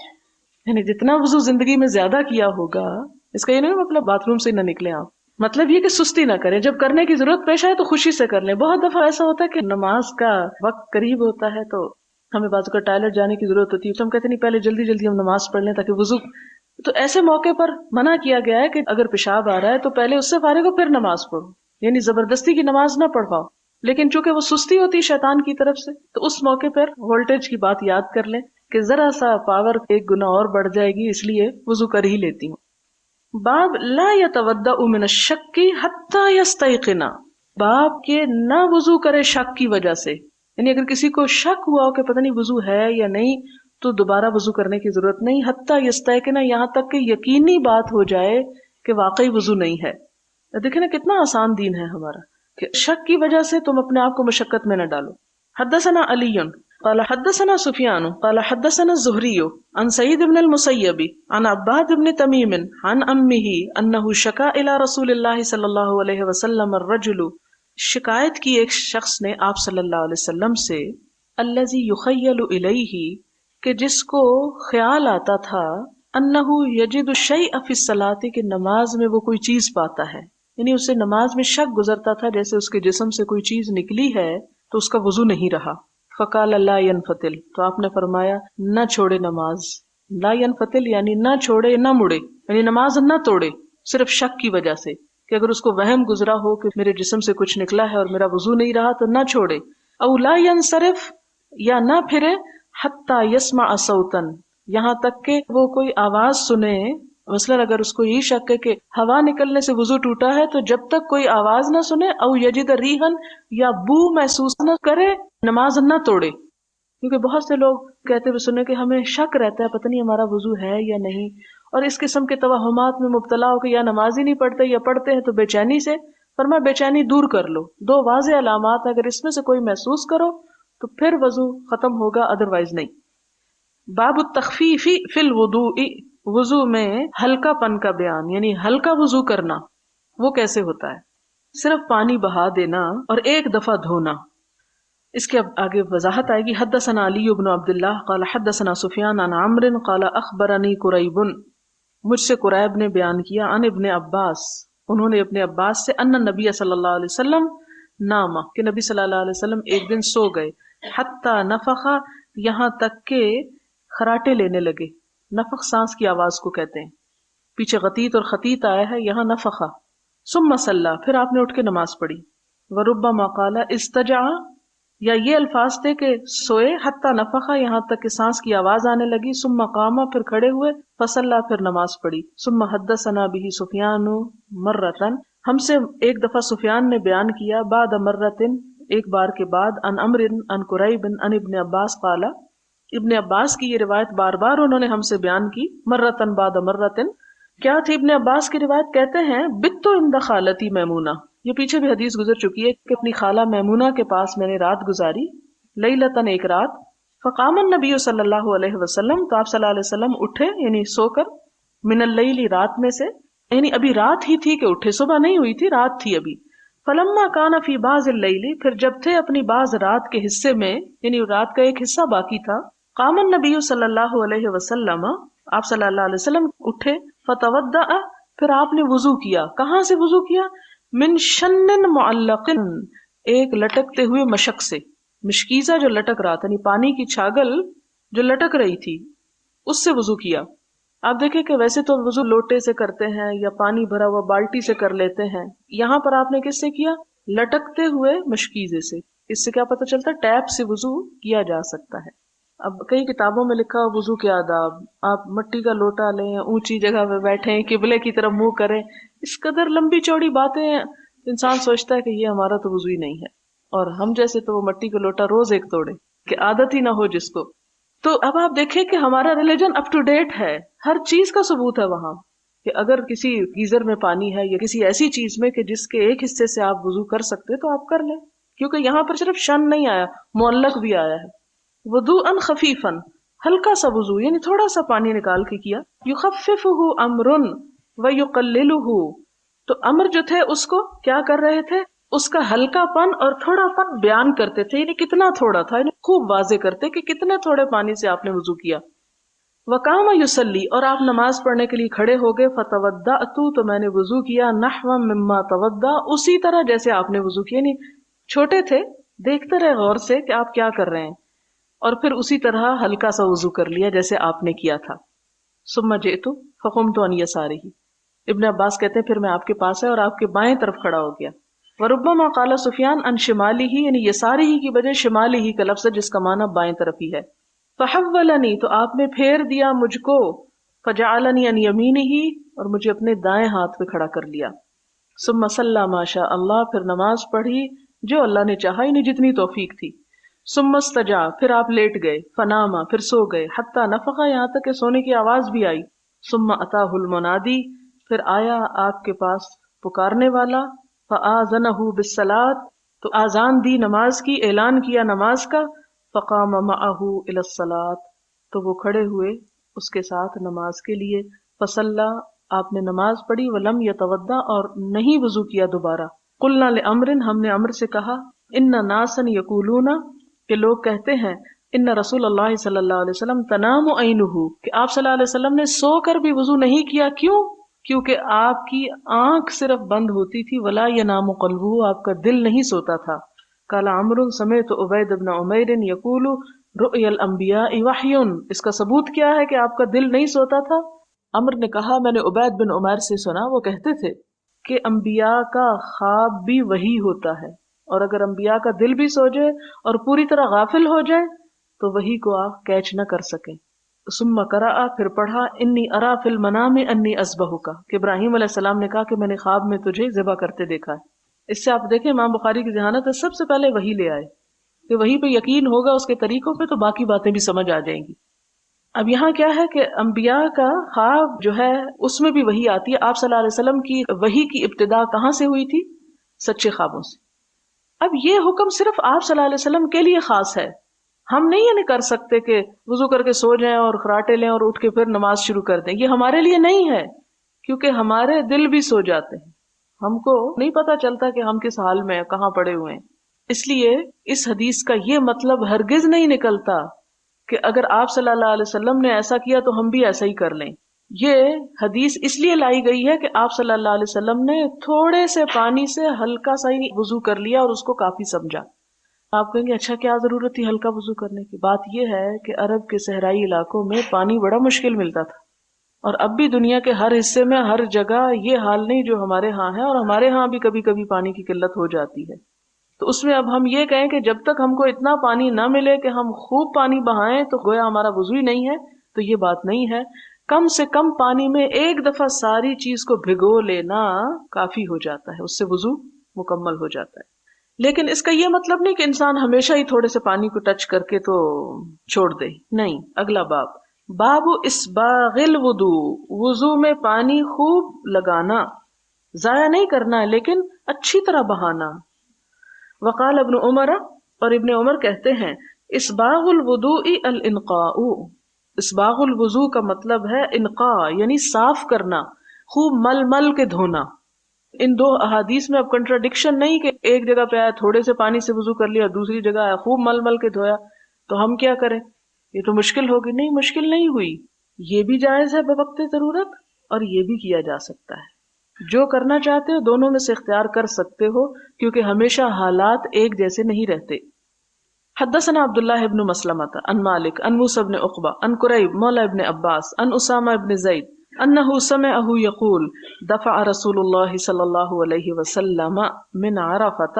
یعنی جتنا وضو زندگی میں زیادہ کیا ہوگا، اس کا یہ نہیں مطلب باتھ روم سے نہ نکلے آپ، مطلب یہ کہ سستی نہ کریں، جب کرنے کی ضرورت پیش آئے تو خوشی سے کر لیں۔ بہت دفعہ ایسا ہوتا ہے کہ نماز کا وقت قریب ہوتا ہے تو ہمیں بازو کا ٹائلٹ جانے کی ضرورت ہوتی ہے تو ہم کہتے ہیں نہیں پہلے جلدی جلدی ہم نماز پڑھ لیں تاکہ وضو، تو ایسے موقع پر منع کیا گیا ہے کہ اگر پیشاب آ رہا ہے تو پہلے اس سے فارغ ہو پھر نماز پڑھو، یعنی زبردستی کی نماز نہ پڑھواؤ۔ لیکن چونکہ وہ سستی ہوتی ہے شیطان کی طرف سے تو اس موقع پر وولٹیج کی بات یاد کر لیں کہ ذرا سا پاور ایک گنا اور بڑھ جائے گی، اس لیے وضو کر ہی لیتی ہوں۔ باب لا یتوضأ من الشک حتی یستیقن، باب کے نہ وضو کرے شک کی وجہ سے، یعنی اگر کسی کو شک ہوا ہو کہ پتہ نہیں وضو ہے یا نہیں تو دوبارہ وضو کرنے کی ضرورت نہیں، حتی یستیقن یہاں تک کہ یقینی بات ہو جائے کہ واقعی وضو نہیں ہے۔ دیکھیں نا کتنا آسان دین ہے ہمارا کہ شک کی وجہ سے تم اپنے آپ کو مشقت میں نہ ڈالو۔ حدثنا علی قال حدثنا سفیان قال حدثنا الزہری عن سعید بن المسیب عن عباد بن تمیم عن امہ انہ شکا الی رسول اللہ صلی اللہ علیہ وسلم الرجل، شکایت کی ایک شخص نے آپ صلی اللہ علیہ وسلم سے، الذی یخیل الیہ کہ جس کو خیال آتا تھا، انہ یجد الشیء فی الصلاۃ کہ نماز میں وہ کوئی چیز پاتا ہے، یعنی اسے نماز میں شک گزرتا تھا جیسے اس کے جسم سے کوئی چیز نکلی ہے تو اس کا وضو نہیں رہا۔ فقال لا ينفتل، تو آپ نے فرمایا نہ چھوڑے نماز، لا ينفتل یعنی نہ چھوڑے نہ مڑے، یعنی نماز نہ توڑے صرف شک کی وجہ سے کہ اگر اس کو وہم گزرا ہو کہ میرے جسم سے کچھ نکلا ہے اور میرا وضو نہیں رہا تو نہ چھوڑے۔ او لا ينصرف یا نہ پھرے، حتی يسمع صوتا یہاں تک کہ وہ کوئی آواز سنے مثلاً اگر اس کو یہی شک ہے کہ ہوا نکلنے سے وضو ٹوٹا ہے تو جب تک کوئی آواز نہ سنے او یجد ریحن یا بو محسوس نہ کرے نماز نہ توڑے. کیونکہ بہت سے لوگ کہتے ہوئے سنے کہ ہمیں شک رہتا ہے پتہ نہیں ہمارا وضو ہے یا نہیں، اور اس قسم کے توہمات میں مبتلا ہو کہ یا نماز ہی نہیں پڑھتے یا پڑھتے ہیں تو بے چینی سے. فرمایا بے چینی دور کر لو. دو واضح علامات اگر اس میں سے کوئی محسوس کرو تو پھر وضو ختم ہوگا، ادروائز نہیں. باب التخفیف فی الوضوء، وضو میں ہلکا پن کا بیان، یعنی ہلکا وضو کرنا وہ کیسے ہوتا ہے؟ صرف پانی بہا دینا اور ایک دفعہ دھونا. اس کے اب آگے وضاحت آئے گی. حدثنا علی بن عبداللہ قال حدثنا سفیان عن عمرو قال اخبرنی قریب، مجھ سے قریب نے بیان کیا، عن ابن عباس، انہوں نے اپنے عباس سے، ان نبی صلی اللہ علیہ وسلم نام، کہ نبی صلی اللہ علیہ وسلم ایک دن سو گئے، حتی نفخ، یہاں تک کہ خراٹے لینے لگے. نفخ سانس کی آواز کو کہتے ہیں، پیچھے غتیت اور خطیت آیا ہے، یہاں نفخ. ثم صلی، پھر آپ نے اٹھ کے نماز پڑھی. وربما قال استجع، یا یہ الفاظ تھے کہ سوئے، حتی نفخ، یہاں تک کہ سانس کی آواز آنے لگی. ثم قام، پھر کھڑے ہوئے. فصلی، پھر نماز پڑھی. ثم حدثنا به سفیان مرتن، ہم سے ایک دفعہ سفیان نے بیان کیا، بعد مرتن، ایک بار کے بعد، عن عمرو عن قریب عن ابن عباس قال، ابن عباس کی یہ روایت بار بار انہوں نے ہم سے بیان کی، مرتن بعد مرتن. کیا تھی ابن عباس کی روایت؟ کہتے ہیں بت عند خالتی میمونہ، یہ پیچھے بھی حدیث گزر چکی ہے کہ اپنی خالہ میمونہ کے پاس میں نے رات گزاری، لیلتن، ایک رات. فقام النبی صلی اللہ علیہ وسلم، تو آپ صلی اللہ علیہ وسلم اٹھے، یعنی سو کر، من اللیل، رات میں سے، یعنی ابھی رات ہی تھی کہ اٹھے، صبح نہیں ہوئی تھی، رات تھی ابھی. فلما کان فی بعض اللیل، پھر جب تھے اپنی بعض رات کے حصے میں، یعنی رات کا ایک حصہ باقی تھا. قام النبی صلی اللہ علیہ وسلم، آپ صلی اللہ علیہ وسلم اٹھے. فتودع، پھر آپ نے وضو کیا. کہاں سے وضو کیا؟ من شن معلق، ایک لٹکتے ہوئے مشک سے، مشکیزہ جو لٹک رہا تھا، یعنی پانی کی چھاگل جو لٹک رہی تھی، اس سے وضو کیا. آپ دیکھیں کہ ویسے تو وضو لوٹے سے کرتے ہیں یا پانی بھرا ہوا بالٹی سے کر لیتے ہیں، یہاں پر آپ نے کس سے کیا؟ لٹکتے ہوئے مشکیزے سے. اس سے کیا پتہ چلتا ہے؟ ٹیپ سے وضو کیا جا سکتا ہے. اب کئی کتابوں میں لکھا وضو کے آداب، آپ مٹی کا لوٹا لیں، اونچی جگہ پہ بیٹھیں، قبلے کی طرف منہ کریں، اس قدر لمبی چوڑی باتیں انسان سوچتا ہے کہ یہ ہمارا تو وضو ہی نہیں ہے، اور ہم جیسے تو وہ مٹی کا لوٹا روز ایک توڑے کہ عادت ہی نہ ہو جس کو. تو اب آپ دیکھیں کہ ہمارا ریلیجن اپ ٹو ڈیٹ ہے، ہر چیز کا ثبوت ہے وہاں، کہ اگر کسی گیزر میں پانی ہے یا کسی ایسی چیز میں کہ جس کے ایک حصے سے آپ وضو کر سکتے تو آپ کر لیں، کیونکہ یہاں پر صرف شن نہیں آیا، معلق بھی آیا ہے. وضوءا خفیفا، ہلکا سا وضو، یعنی تھوڑا سا پانی نکال کے کیا. یخففہ امر ویقللہ، تو امر جو تھے اس کو کیا کر رہے تھے؟ اس کا ہلکا پن اور تھوڑا پن بیان کرتے تھے، یعنی کتنا تھوڑا تھا، یعنی خوب واضح کرتے کہ کتنے تھوڑے پانی سے آپ نے وضو کیا. وقام یصلی، اور آپ نماز پڑھنے کے لیے کھڑے ہو گئے. فتودعت، تو میں نے وضو کیا، نحو مما تودع، اسی طرح جیسے آپ نے وضو کیا، یعنی چھوٹے تھے، دیکھتے رہے غور سے کہ آپ کیا کر رہے ہیں، اور پھر اسی طرح ہلکا سا وضو کر لیا جیسے آپ نے کیا تھا. ثم جئت فقمت عن یسارہ، ابن عباس کہتے ہیں پھر میں آپ کے پاس ہے اور آپ کے بائیں طرف کھڑا ہو گیا. وربما قال سفیان عن شمالہ، یعنی یسارہ کی بجائے شمالہ کا لفظ ہے جس کا معنی بائیں طرف ہی ہے. فحولنی، تو آپ نے پھیر دیا مجھ کو، فجعلنی عن یمینہ، اور مجھے اپنے دائیں ہاتھ پہ کھڑا کر لیا. ثم صلی ما شاء اللہ، پھر نماز پڑھی جو اللہ نے چاہا، یعنی جتنی توفیق تھی. ثم استجع، پھر آپ لیٹ گئے. فناما، پھر سو گئے. حتی نفخ، یہاں تک کہ سونے کی آواز بھی آئی. ثم اتاہ المنادی، پھر آیا آپ کے پاس پکارنے والا. فآذنہ بالصلاۃ، تو آذان دی نماز کی، اعلان کیا نماز کا. فقام معہ الی الصلاۃ، تو وہ کھڑے ہوئے اس کے ساتھ نماز کے لیے. فصلی، آپ نے نماز پڑھی. ولم یتودع، اور نہیں وضو کیا دوبارہ. قلنا لعمر، ہم نے عمر سے کہا، ان ناسا یقولون، کہ لوگ کہتے ہیں، ان رسول اللہ صلی اللہ علیہ وسلم تنام عینہ، کہ آپ صلی اللہ علیہ وسلم نے سو کر بھی وضو نہیں کیا. کیوں؟ کیونکہ آپ کی آنکھ صرف بند ہوتی تھی. ولا ینام قلبہ، آپ کا دل نہیں سوتا تھا. قال عمرو سمعت عبید بن عمیر یقول رؤیا الانبیاء وحی، اس کا ثبوت کیا ہے کہ آپ کا دل نہیں سوتا تھا؟ عمر نے کہا میں نے عبید بن عمیر سے سنا، وہ کہتے تھے کہ انبیاء کا خواب بھی وحی ہوتا ہے، اور اگر انبیاء کا دل بھی سو جائے اور پوری طرح غافل ہو جائے تو وحی کو آپ کیچ نہ کر سکیں. ثم قرأ پھر پڑھا انی ارا فی المنام انی اذبحک کہ ابراہیم علیہ السلام نے کہا کہ میں نے خواب میں تجھے ذبح کرتے دیکھا ہے۔ اس سے آپ دیکھیں امام بخاری کی ذہانت ہے، سب سے پہلے وحی لے آئے کہ وہی پہ یقین ہوگا اس کے طریقوں پہ تو باقی باتیں بھی سمجھ آ جائیں گی۔ اب یہاں کیا ہے کہ انبیاء کا خواب جو ہے اس میں بھی وحی آتی ہے۔ آپ صلی اللہ علیہ وسلم کی وحی کی ابتدا کہاں سے ہوئی تھی؟ سچے خوابوں سے۔ اب یہ حکم صرف آپ صلی اللہ علیہ وسلم کے لیے خاص ہے، ہم نہیں یہ نہیں کر سکتے کہ وضو کر کے سو جائیں اور خراٹے لیں اور اٹھ کے پھر نماز شروع کر دیں، یہ ہمارے لیے نہیں ہے، کیونکہ ہمارے دل بھی سو جاتے ہیں، ہم کو نہیں پتا چلتا کہ ہم کس حال میں کہاں پڑے ہوئے ہیں۔ اس لیے اس حدیث کا یہ مطلب ہرگز نہیں نکلتا کہ اگر آپ صلی اللہ علیہ وسلم نے ایسا کیا تو ہم بھی ایسا ہی کر لیں۔ یہ حدیث اس لیے لائی گئی ہے کہ آپ صلی اللہ علیہ وسلم نے تھوڑے سے پانی سے ہلکا سا ہی وضو کر لیا اور اس کو کافی سمجھا۔ آپ کہیں گے اچھا کیا ضرورت تھی ہلکا وضو کرنے کی؟ بات یہ ہے کہ عرب کے صحرائی علاقوں میں پانی بڑا مشکل ملتا تھا، اور اب بھی دنیا کے ہر حصے میں ہر جگہ یہ حال نہیں جو ہمارے ہاں ہے، اور ہمارے ہاں بھی کبھی کبھی پانی کی قلت ہو جاتی ہے۔ تو اس میں اب ہم یہ کہیں کہ جب تک ہم کو اتنا پانی نہ ملے کہ ہم خوب پانی بہائیں تو گویا ہمارا وضو ہی نہیں ہے، تو یہ بات نہیں ہے۔ کم سے کم پانی میں ایک دفعہ ساری چیز کو بھگو لینا کافی ہو جاتا ہے، اس سے وضو مکمل ہو جاتا ہے۔ لیکن اس کا یہ مطلب نہیں کہ انسان ہمیشہ ہی تھوڑے سے پانی کو ٹچ کر کے تو چھوڑ دے، نہیں۔ اگلا باب اسباغ الوضو، وضو میں پانی خوب لگانا، ضائع نہیں کرنا ہے لیکن اچھی طرح بہانا۔ وقال ابن عمر، اور ابن عمر کہتے ہیں اسباغ الوضوء الانقاء، اسباغ الوضو کا مطلب ہے انقاء، یعنی صاف کرنا، خوب مل مل کے دھونا۔ ان دو احادیث میں اب کنٹراڈکشن نہیں کہ ایک جگہ پہ آیا تھوڑے سے پانی سے وضو کر لیا، دوسری جگہ آیا خوب مل مل کے دھویا، تو ہم کیا کریں؟ یہ تو مشکل ہوگی۔ نہیں، مشکل نہیں ہوئی، یہ بھی جائز ہے بوقت ضرورت، اور یہ بھی کیا جا سکتا ہے۔ جو کرنا چاہتے ہو دونوں میں سے اختیار کر سکتے ہو، کیونکہ ہمیشہ حالات ایک جیسے نہیں رہتے۔ حدثنا عبداللہ ابن مسلمۃ عن مالک عن موسیٰ بن عقبہ عن قریب مولا ابن عباس عن اسامہ ابن زید انہ سمعہ یقول دفع رسول اللہ صلی اللہ علیہ وسلم من عرفۃ،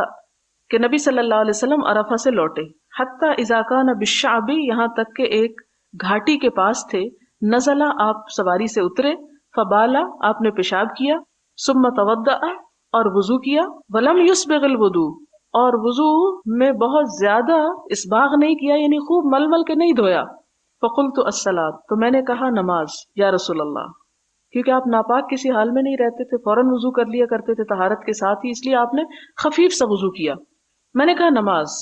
کہ نبی صلی اللہ علیہ وسلم عرفہ سے لوٹے، حتی اذا کان بالشعب، یہاں تک کہ ایک گھاٹی کے پاس تھے، نزلہ، آپ سواری سے اترے، فبالا، آپ نے پیشاب کیا، ثم توضأ، اور وضو کیا، ولم یسبغ الوضو، اور وضو میں بہت زیادہ اسباغ نہیں کیا، یعنی خوب مل مل کے نہیں دھویا۔ فقلت الصلاۃ، تو میں نے کہا نماز یا رسول اللہ، کیونکہ آپ ناپاک کسی حال میں نہیں رہتے تھے، فوراً وضو کر لیا کرتے تھے طہارت کے ساتھ ہی، اس لیے آپ نے خفیف سا وضو کیا۔ میں نے کہا نماز،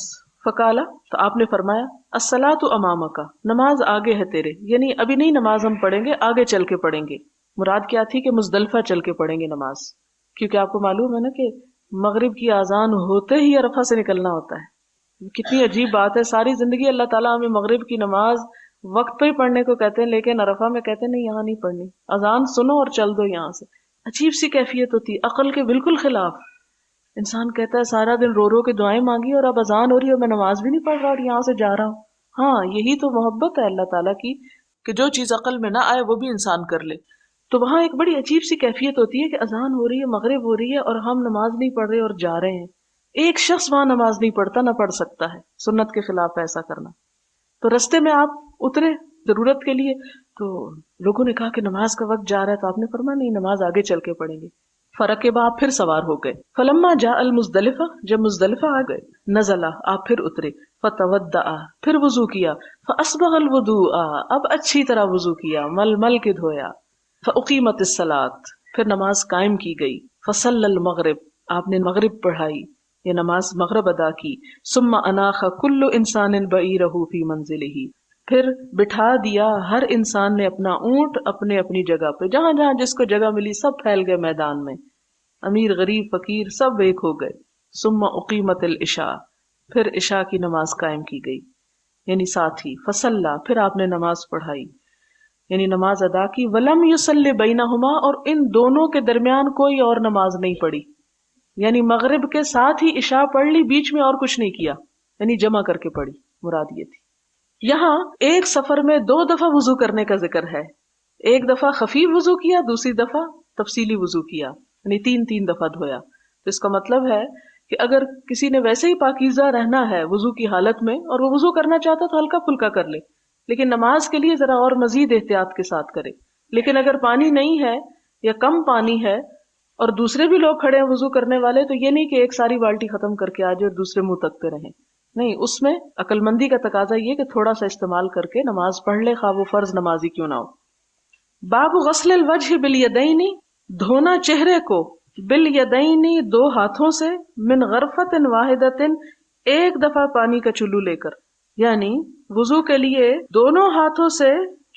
فقالا، تو آپ نے فرمایا الصلاۃ امامک، نماز آگے ہے تیرے، یعنی ابھی نہیں نماز ہم پڑھیں گے، آگے چل کے پڑھیں گے۔ مراد کیا تھی کہ مزدلفہ چل کے پڑھیں گے نماز، کیونکہ آپ کو معلوم ہے نا کہ مغرب کی اذان ہوتے ہی عرفہ سے نکلنا ہوتا ہے۔ کتنی عجیب بات ہے، ساری زندگی اللہ تعالیٰ ہمیں مغرب کی نماز وقت پہ ہی پڑھنے کو کہتے ہیں، لیکن عرفہ میں کہتے ہیں نہیں، یہاں نہیں پڑھنی، اذان سنو اور چل دو یہاں سے۔ عجیب سی کیفیت ہوتی ہے، عقل کے بالکل خلاف۔ انسان کہتا ہے سارا دن رو رو کے دعائیں مانگی اور اب اذان ہو رہی ہے اور میں نماز بھی نہیں پڑھ رہا اور یہاں سے جا رہا ہوں۔ ہاں، یہی تو محبت ہے اللہ تعالیٰ کی کہ جو چیز عقل میں نہ آئے وہ بھی انسان کر لے۔ تو وہاں ایک بڑی عجیب سی کیفیت ہوتی ہے کہ اذان ہو رہی ہے، مغرب ہو رہی ہے، اور ہم نماز نہیں پڑھ رہے اور جا رہے ہیں۔ ایک شخص وہاں نماز نہیں پڑھتا، نہ پڑھ سکتا ہے، سنت کے خلاف ایسا کرنا۔ تو رستے میں آپ اترے ضرورت کے لیے، تو لوگوں نے کہا کہ نماز کا وقت جا رہا ہے، تو آپ نے فرمایا نہیں، نماز آگے چل کے پڑھیں گے۔ فرکب، آپ پھر سوار ہو گئے۔ فلما جاء المزدلفہ، جب مزدلفہ آ گئے، نزلہ، آپ پھر اترے، فتودع، پھر وضو کیا، فاسبغ الوضوء، اب اچھی طرح وضو کیا، مل مل کے دھویا، فاقیمت الصلاۃ، پھر نماز قائم کی گئی، فصلی المغرب، آپ نے مغرب پڑھائی، یہ نماز مغرب ادا کی، ثم اناخ کل انسان بعیرہ فی منزلہ، پھر بٹھا دیا ہر انسان نے اپنا اونٹ اپنے اپنی جگہ پہ، جہاں جہاں جس کو جگہ ملی سب پھیل گئے میدان میں، امیر غریب فقیر سب ایک ہو گئے۔ ثم اقیمت العشاء، پھر عشاء کی نماز قائم کی گئی، یعنی ساتھ ہی، فصلی، پھر آپ نے نماز پڑھائی، یعنی نماز ادا کی، ولم یصلی بینہما، اور ان دونوں کے درمیان کوئی اور نماز نہیں پڑھی، یعنی مغرب کے ساتھ ہی عشاء پڑھ لی، بیچ میں اور کچھ نہیں کیا، یعنی جمع کر کے پڑھی، مراد یہ تھی۔ یہاں ایک سفر میں 2 دفعہ وضو کرنے کا ذکر ہے، ایک دفعہ خفیف وضو کیا، دوسری دفعہ تفصیلی وضو کیا، یعنی 3 دفعہ دھویا۔ تو اس کا مطلب ہے کہ اگر کسی نے ویسے ہی پاکیزہ رہنا ہے وضو کی حالت میں، اور وہ وضو کرنا چاہتا تو ہلکا پھلکا کر لے، لیکن نماز کے لیے ذرا اور مزید احتیاط کے ساتھ کرے. لیکن اگر پانی نہیں ہے یا کم پانی ہے اور دوسرے بھی لوگ کھڑے ہیں وضو کرنے والے، تو یہ نہیں کہ ایک ساری بالٹی ختم کر کے آ جائے اور دوسرے منہ تکتے رہیں. نہیں، اس میں عقل مندی کا تقاضا یہ کہ تھوڑا سا استعمال کر کے نماز پڑھ لے، خواہ وہ فرض نمازی کیوں نہ ہو. باب غسل الوجہ بالیدین، دھونا چہرے کو، بالیدین دو ہاتھوں سے، من غرفۃ واحدۃ ایک دفعہ پانی کا چلو لے کر. یعنی وضو کے لیے دونوں ہاتھوں سے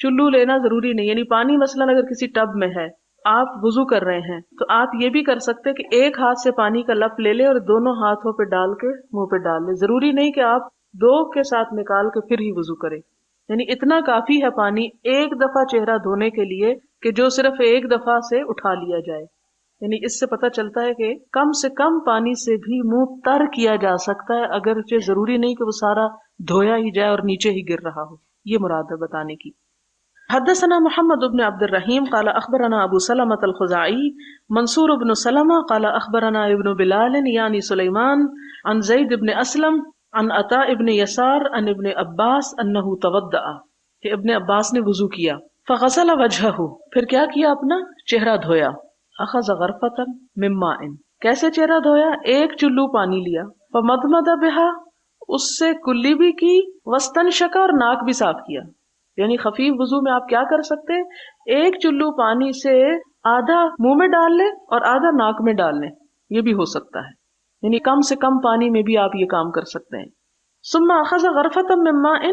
چلو لینا ضروری نہیں. یعنی پانی مثلا اگر کسی ٹب میں ہے، آپ وضو کر رہے ہیں، تو آپ یہ بھی کر سکتے کہ ایک ہاتھ سے پانی کا لپ لے لے اور دونوں ہاتھوں پہ ڈال کے منہ پہ ڈال لے. ضروری نہیں کہ آپ دو کے ساتھ نکال کے پھر ہی وضو کریں. یعنی اتنا کافی ہے پانی ایک دفعہ چہرہ دھونے کے لیے کہ جو صرف ایک دفعہ سے اٹھا لیا جائے. یعنی اس سے پتہ چلتا ہے کہ کم سے کم پانی سے بھی منہ تر کیا جا سکتا ہے، اگرچہ ضروری نہیں کہ وہ سارا دھویا ہی جائے اور نیچے ہی گر رہا ہو. یہ مراد ہے بتانے کی. حدثنا محمد بن عبد الرحیم قال اخبرنا ابو سلمة الخزاعی منصور بن سلمہ قال اخبرنا ابن بلال یعنی سلیمان عن زید بن اسلم عن عطاء ابن یسار عن ابن عباس انہ توضأ، کہ ابن عباس نے وضو کیا. فغسل وجہہ، پھر کیا کیا؟ اپنا چہرہ دھویا. اخذ غرفۃ من ماء، کیسے چہرہ دھویا؟ ایک چلو پانی لیا. فمضمض بها، اس سے کلی بھی کی، واستنشق، اور ناک بھی صاف کیا. یعنی خفیف وضو میں آپ کیا کر سکتے؟ ایک چلو پانی سے آدھا منہ میں ڈال لیں اور آدھا ناک میں ڈال لیں، یہ بھی ہو سکتا ہے. یعنی کم سے کم پانی میں بھی آپ یہ کام کر سکتے ہیں. ثم اخذ غرفۃ من ماء،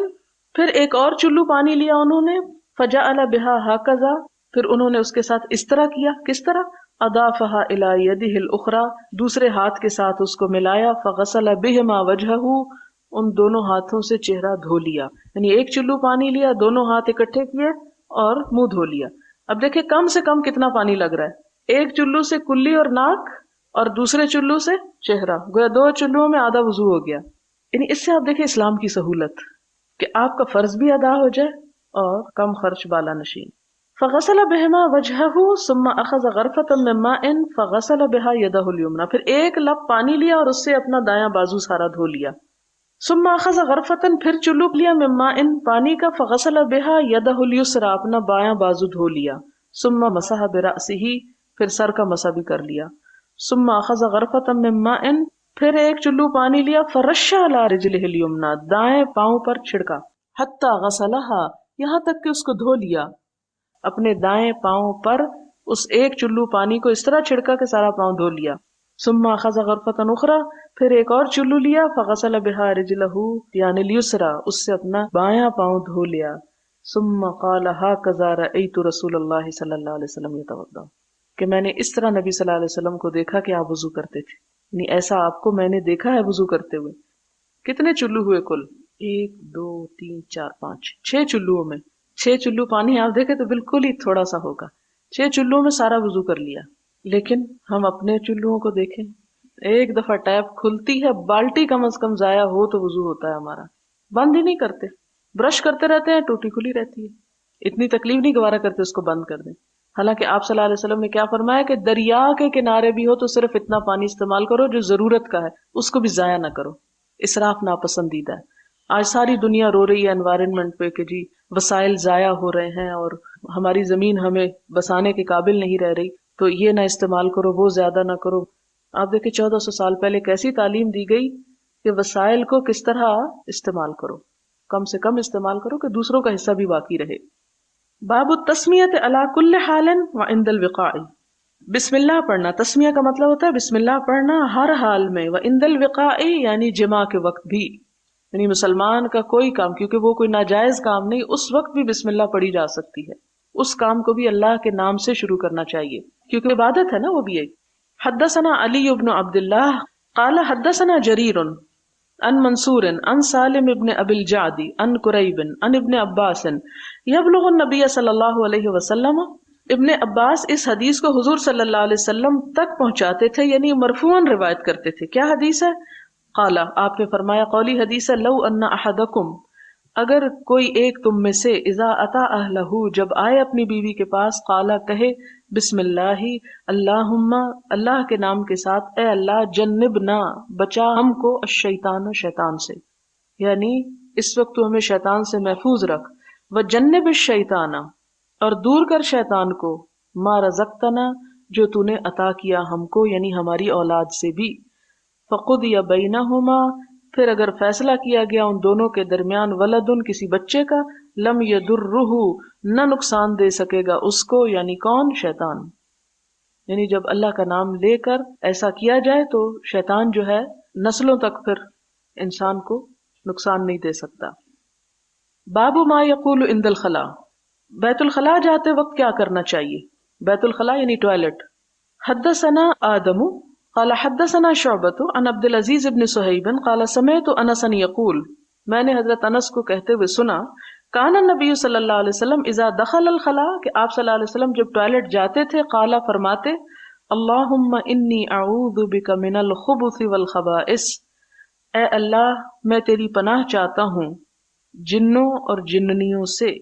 پھر ایک اور چلو پانی لیا انہوں نے. فجعل بها هكذا، پھر انہوں نے اس کے ساتھ اس طرح کیا. کس طرح؟ اضافها الى يده الاخرى، دوسرے ہاتھ کے ساتھ اس کو ملایا. فغسل بهما وجهه، ان دونوں ہاتھوں سے چہرہ دھو لیا. یعنی ایک چلو پانی لیا، دونوں ہاتھ اکٹھے کیے اور منہ دھو لیا. اب دیکھیں کم سے کم کتنا پانی لگ رہا ہے. ایک چلو سے کلی اور ناک، اور دوسرے چلو سے چہرہ، گویا دو چلوؤں میں آدھا وضو ہو گیا. یعنی اس سے آپ دیکھیں اسلام کی سہولت کہ آپ کا فرض بھی ادا ہو جائے اور کم خرچ بالا نشین. فغسل بهما وجهه ثم اخذ غرفۃ من ماء فغسل بها يده اليمنى، پھر ایک لپ پانی لیا اور اس سے اپنا دایاں بازو سارا دھو لیا. ثم اخذ غرفۃ، پھر چلو لیا، من ماء، پانی کا، فغسل بها يده اليسرى، اپنا بایاں بازو دھو لیا. ثم مسح برأسه، پھر سر کا مسح بھی کر لیا. ثم اخذ غرفۃ من ماء، پھر ایک چلو پانی لیا. فرش على رجله اليمنى، دائیں پاؤں پر چھڑکا. حتى غسلها، یہاں تک کہ اس کو دھو لیا. اپنے دائیں پاؤں پر اس ایک چلو پانی کو اس طرح چھڑکا کہ سارا پاؤں دھو لیا. ثم اخذ غرفۃ اخرى، پھر ایک اور چلو لیا. فغسل بها رجله یعنی اليسرى، اس سے اپنا بایاں پاؤں دھو لیا. ثم قال هكذا رأيت رسول اللہ صلی اللہ علیہ وسلم يتوضا، کہ میں نے اس طرح نبی صلی اللہ علیہ وسلم کو دیکھا کہ آپ وضو کرتے تھے. یعنی ایسا آپ کو میں نے دیکھا ہے وضو کرتے ہوئے. کتنے چلو ہوئے کل؟ 1 2 3 4 5 6 چلوؤں میں 6 چلو پانی آپ دیکھیں تو بالکل ہی تھوڑا سا ہوگا. 6 چلوؤں میں سارا وضو کر لیا. لیکن ہم اپنے چلوؤں کو دیکھیں، ایک دفعہ ٹیپ کھلتی ہے، بالٹی کم از کم ضائع ہو تو وضو ہوتا ہے ہمارا. بند ہی نہیں کرتے، برش کرتے رہتے ہیں، ٹوٹی کھلی رہتی ہے. اتنی تکلیف نہیں گوارا کرتے اس کو بند کر دیں. حالانکہ آپ صلی اللہ علیہ وسلم نے کیا فرمایا کہ دریا کے کنارے بھی ہو تو صرف اتنا پانی استعمال کرو جو ضرورت کا ہے، اس کو بھی ضائع نہ کرو. اسراف ناپسندیدہ ہے. آج ساری دنیا رو رہی ہے انوائرمنٹ پہ کہ جی وسائل ضائع ہو رہے ہیں اور ہماری زمین ہمیں بسانے کے قابل نہیں رہ رہی، تو یہ نہ استعمال کرو، وہ زیادہ نہ کرو. آپ دیکھیں 1400 سال پہلے کیسی تعلیم دی گئی کہ وسائل کو کس طرح استعمال کرو، کم سے کم استعمال کرو کہ دوسروں کا حصہ بھی باقی رہے. باب التسمیۃ علی کل حال وعند الوقاء، بسم اللہ پڑھنا. تسمیہ کا مطلب ہوتا ہے بسم اللہ پڑھنا ہر حال میں، وعند الوقاء یعنی جماع کے وقت بھی. یعنی مسلمان کا کوئی کام، کیونکہ وہ کوئی ناجائز کام نہیں، اس وقت بھی بسم اللہ پڑھی جا سکتی ہے. اس کام کو بھی اللہ کے نام سے شروع کرنا چاہیے کیونکہ عبادت ہے نا وہ بھی ایک. حدثنا علی بن عبد اللہ قال حدثنا جریر عن منصور عن سالم ابن ابی الجعد عن قریب عن ابن عباس یبلغ النبی صلی اللہ علیہ وسلم. ابن عباس اس حدیث کو حضور صلی اللہ علیہ وسلم تک پہنچاتے تھے، یعنی مرفوعاً روایت کرتے تھے. کیا حدیث ہے؟ قال، آپ نے فرمایا، قولی حدیث ہے، لو ان احدکم، اگر کوئی ایک تم میں سے، اذا اتا اہلہ، جب آئے اپنی بیوی کے پاس، قالا، کہے، بسم اللہ، اللہم، اللہ کے نام کے ساتھ، اے اللہ، جنبنا، بچا ہم کو، الشیطان، شیطان سے، یعنی اس وقت تو ہمیں شیطان سے محفوظ رکھ. وجنب الشیطان، اور دور کر شیطان کو، ما رزقتنا، جو تو نے عطا کیا ہم کو یعنی ہماری اولاد سے بھی، فقضی بینہما، پھر اگر فیصلہ کیا گیا ان دونوں کے درمیان، ولدن، کسی بچے کا، لم یضرہ، نہ نقصان دے سکے گا اس کو، یعنی کون؟ شیطان. یعنی جب اللہ کا نام لے کر ایسا کیا جائے تو شیطان جو ہے نسلوں تک پھر انسان کو نقصان نہیں دے سکتا. باب ما یقول عند الخلاء، بیت الخلاء جاتے وقت کیا کرنا چاہیے؟ بیت الخلاء یعنی ٹوائلٹ. حدثنا آدم قال حدثنا شعبۃ عن عبد العزیز بن صہیب قال سمعت انسا یقول، میں نے حضرت انس کو کہتے ہوئے سنا، کان النبی صلی اللہ علیہ وسلم اذا دخل الخلاء، کہ آپ صلی اللہ علیہ وسلم جب ٹوائلٹ جاتے تھے، قال فرماتے، اللہم انی اعوذ بک من الخبث والخبائث، اے اللہ میں تیری پناہ چاہتا ہوں جنوں اور جننیوں سے،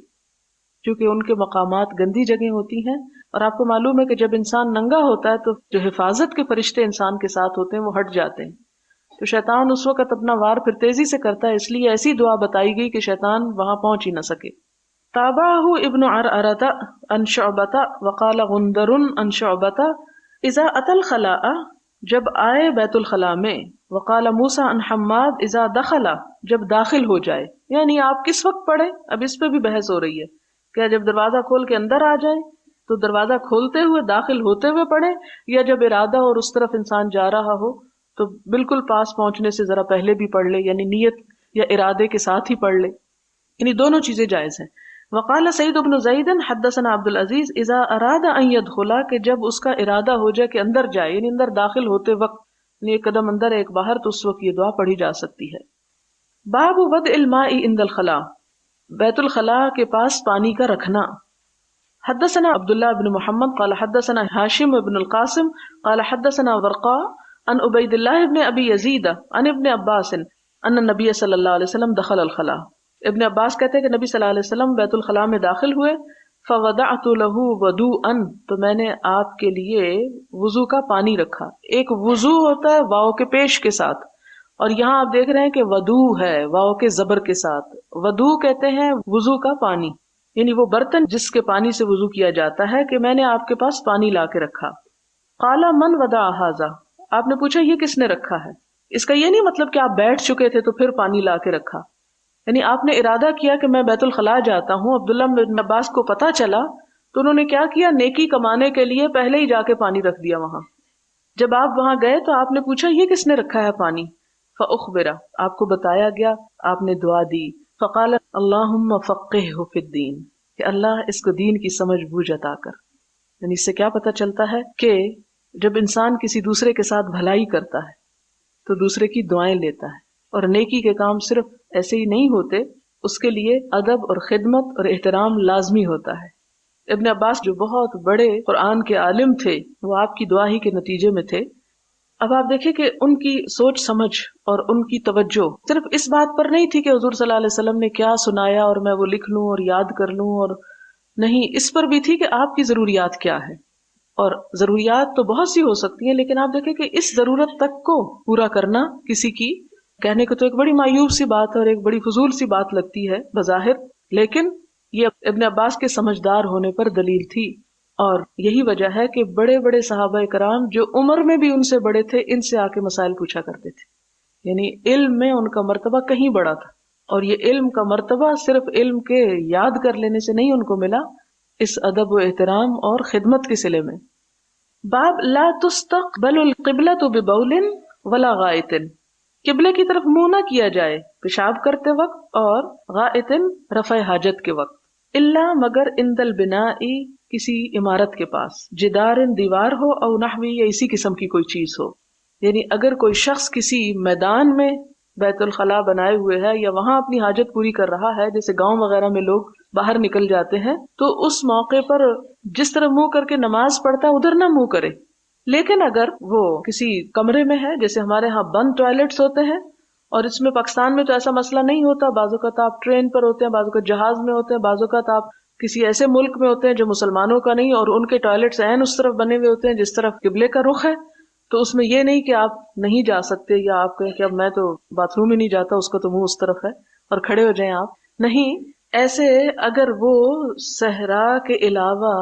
کیونکہ ان کے مقامات گندی جگہ ہوتی ہیں، اور آپ کو معلوم ہے کہ جب انسان ننگا ہوتا ہے تو جو حفاظت کے فرشتے انسان کے ساتھ ہوتے ہیں وہ ہٹ جاتے ہیں، تو شیطان اس وقت اپنا وار پھر تیزی سے کرتا ہے، اس لیے ایسی دعا بتائی گئی کہ شیطان وہاں پہنچ ہی نہ سکے. تابعہ ابن عرعرۃ عن شعبۃ وقال غندر عن شعبۃ اذا اتى الخلاء، جب آئے بیت الخلاء میں، وقال موسیٰ عن حماد اذا دخل، جب داخل ہو جائے. یعنی آپ کس وقت پڑھیں، اب اس پہ بھی بحث ہو رہی ہے، کیا جب دروازہ کھول کے اندر آ جائے تو دروازہ کھولتے ہوئے داخل ہوتے ہوئے پڑھیں، یا جب ارادہ اور اس طرف انسان جا رہا ہو تو بالکل پاس پہنچنے سے ذرا پہلے بھی پڑھ لے، یعنی نیت یا ارادے کے ساتھ ہی پڑھ لے، یعنی دونوں چیزیں جائز ہیں. وقال سعید بن زید حدثنا عبد العزیز اذا اراد ان يدخل، کہ جب اس کا ارادہ ہو جائے کہ اندر جائے، یعنی اندر داخل ہوتے وقت، یعنی ایک قدم اندر ایک باہر، تو اس وقت یہ دعا پڑھی جا سکتی ہے. باب وضع الماء عند الخلاء، بیت الخلاء کے پاس پانی کا رکھنا. حدثنا عبداللہ بن محمد قال حدثنا ہاشم بن القاسم قال حدثنا ورقاء عن عبید اللہ بن ابی یزید عن ابن عباس ان النبی صلی اللہ علیہ وسلم دخل الخلاء. ابن عباس کہتے ہیں کہ نبی صلی اللہ علیہ وسلم بیت الخلاء میں داخل ہوئے، فوضعت له وضوءا، تو میں نے آپ کے لیے وضو کا پانی رکھا. ایک وضو ہوتا ہے واو کے پیش کے ساتھ، اور یہاں آپ دیکھ رہے ہیں کہ ودو ہے واو کے زبر کے ساتھ. ودو کہتے ہیں وضو کا پانی، یعنی وہ برتن جس کے پانی سے وضو کیا جاتا ہے، کہ میں نے آپ کے پاس پانی لا کے رکھا. قال من وضع ھذا، آپ نے پوچھا یہ کس نے رکھا ہے. اس کا یہ نہیں مطلب کہ آپ بیٹھ چکے تھے تو پھر پانی لا کے رکھا، یعنی آپ نے ارادہ کیا کہ میں بیت الخلاء جاتا ہوں. عبداللہ بن عباس کو پتا چلا تو انہوں نے کیا کیا، نیکی کمانے کے لیے پہلے ہی جا کے پانی رکھ دیا وہاں. جب آپ وہاں گئے تو آپ نے پوچھا یہ کس نے رکھا ہے پانی، فاخبر، آپ کو بتایا گیا، آپ نے دعا دی. فقال اللہم فقہہ فی الدین، کہ اللہ اس کو دین کی سمجھ بوجھ عطا کر. یعنی اس سے کیا پتہ چلتا ہے کہ جب انسان کسی دوسرے کے ساتھ بھلائی کرتا ہے تو دوسرے کی دعائیں لیتا ہے، اور نیکی کے کام صرف ایسے ہی نہیں ہوتے، اس کے لیے ادب اور خدمت اور احترام لازمی ہوتا ہے. ابن عباس جو بہت بڑے قرآن کے عالم تھے، وہ آپ کی دعا ہی کے نتیجے میں تھے. اب آپ دیکھیں کہ ان کی سوچ سمجھ اور ان کی توجہ صرف اس بات پر نہیں تھی کہ حضور صلی اللہ علیہ وسلم نے کیا سنایا اور میں وہ لکھ لوں اور یاد کر لوں، اور نہیں، اس پر بھی تھی کہ آپ کی ضروریات کیا ہے. اور ضروریات تو بہت سی ہو سکتی ہیں، لیکن آپ دیکھیں کہ اس ضرورت تک کو پورا کرنا کسی کی، کہنے کو تو ایک بڑی مایوب سی بات ہے اور ایک بڑی فضول سی بات لگتی ہے بظاہر، لیکن یہ ابن عباس کے سمجھدار ہونے پر دلیل تھی. اور یہی وجہ ہے کہ بڑے بڑے صحابہ کرام جو عمر میں بھی ان سے بڑے تھے، ان سے آ کے مسائل پوچھا کرتے تھے. یعنی علم میں ان کا مرتبہ کہیں بڑا تھا، اور یہ علم کا مرتبہ صرف علم کے یاد کر لینے سے نہیں ان کو ملا، اس ادب و احترام اور خدمت کے صلے میں. باب لا تستقبل القبلۃ ببول ولا غائط، قبلے کی طرف منہ نہ کیا جائے پیشاب کرتے وقت اور غائط رفع حاجت کے وقت، الا مگر عند البناء، کسی عمارت کے پاس، جدار دیوار ہو، او نحوی یا اسی قسم کی کوئی چیز ہو. یعنی اگر کوئی شخص کسی میدان میں بیت الخلاء بنائے ہوئے ہے یا وہاں اپنی حاجت پوری کر رہا ہے، جیسے گاؤں وغیرہ میں لوگ باہر نکل جاتے ہیں، تو اس موقع پر جس طرح منہ کر کے نماز پڑھتا ہے ادھر نہ منہ کرے. لیکن اگر وہ کسی کمرے میں ہے، جیسے ہمارے ہاں بند ٹوائلٹس ہوتے ہیں، اور اس میں پاکستان میں تو ایسا مسئلہ نہیں ہوتا، بعض اوقات آپ ٹرین پر ہوتے ہیں، بعض اوقات جہاز میں ہوتے ہیں، بعض اوقات آپ کسی ایسے ملک میں ہوتے ہیں جو مسلمانوں کا نہیں، اور ان کے ٹوائلٹس عین اس طرف بنے ہوئے ہوتے ہیں جس طرف قبلے کا رخ ہے، تو اس میں یہ نہیں کہ آپ نہیں جا سکتے، یا آپ کہیں کہ اب میں تو باتھ روم ہی نہیں جاتا، اس کو تو منہ اس طرف ہے اور کھڑے ہو جائیں آپ. نہیں، ایسے اگر وہ صحرا کے علاوہ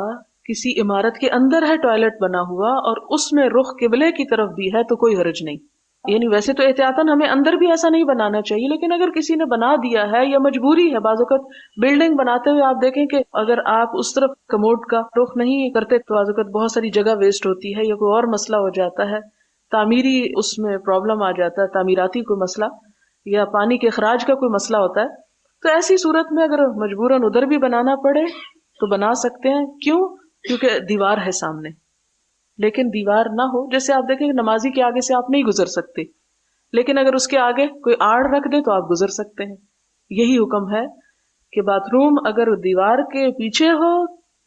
کسی عمارت کے اندر ہے ٹوائلٹ بنا ہوا اور اس میں رخ قبلے کی طرف بھی ہے تو کوئی حرج نہیں. یعنی ویسے تو احتیاطاً ہمیں اندر بھی ایسا نہیں بنانا چاہیے، لیکن اگر کسی نے بنا دیا ہے یا مجبوری ہے، بعض اوقات بلڈنگ بناتے ہوئے آپ دیکھیں کہ اگر آپ اس طرف کموڈ کا رخ نہیں کرتے تو بعض اوقات بہت ساری جگہ ویسٹ ہوتی ہے یا کوئی اور مسئلہ ہو جاتا ہے، تعمیری اس میں پرابلم آ جاتا ہے، تعمیراتی کوئی مسئلہ یا پانی کے اخراج کا کوئی مسئلہ ہوتا ہے. تو ایسی صورت میں اگر مجبوراً ادھر بھی بنانا پڑے تو بنا سکتے ہیں. کیوں؟ کیونکہ دیوار ہے سامنے. لیکن دیوار نہ ہو، جیسے آپ دیکھیں کہ نمازی کے آگے سے آپ نہیں گزر سکتے، لیکن اگر اس کے آگے کوئی آڑ رکھ دے تو آپ گزر سکتے ہیں. یہی حکم ہے کہ باتھ روم اگر دیوار کے پیچھے ہو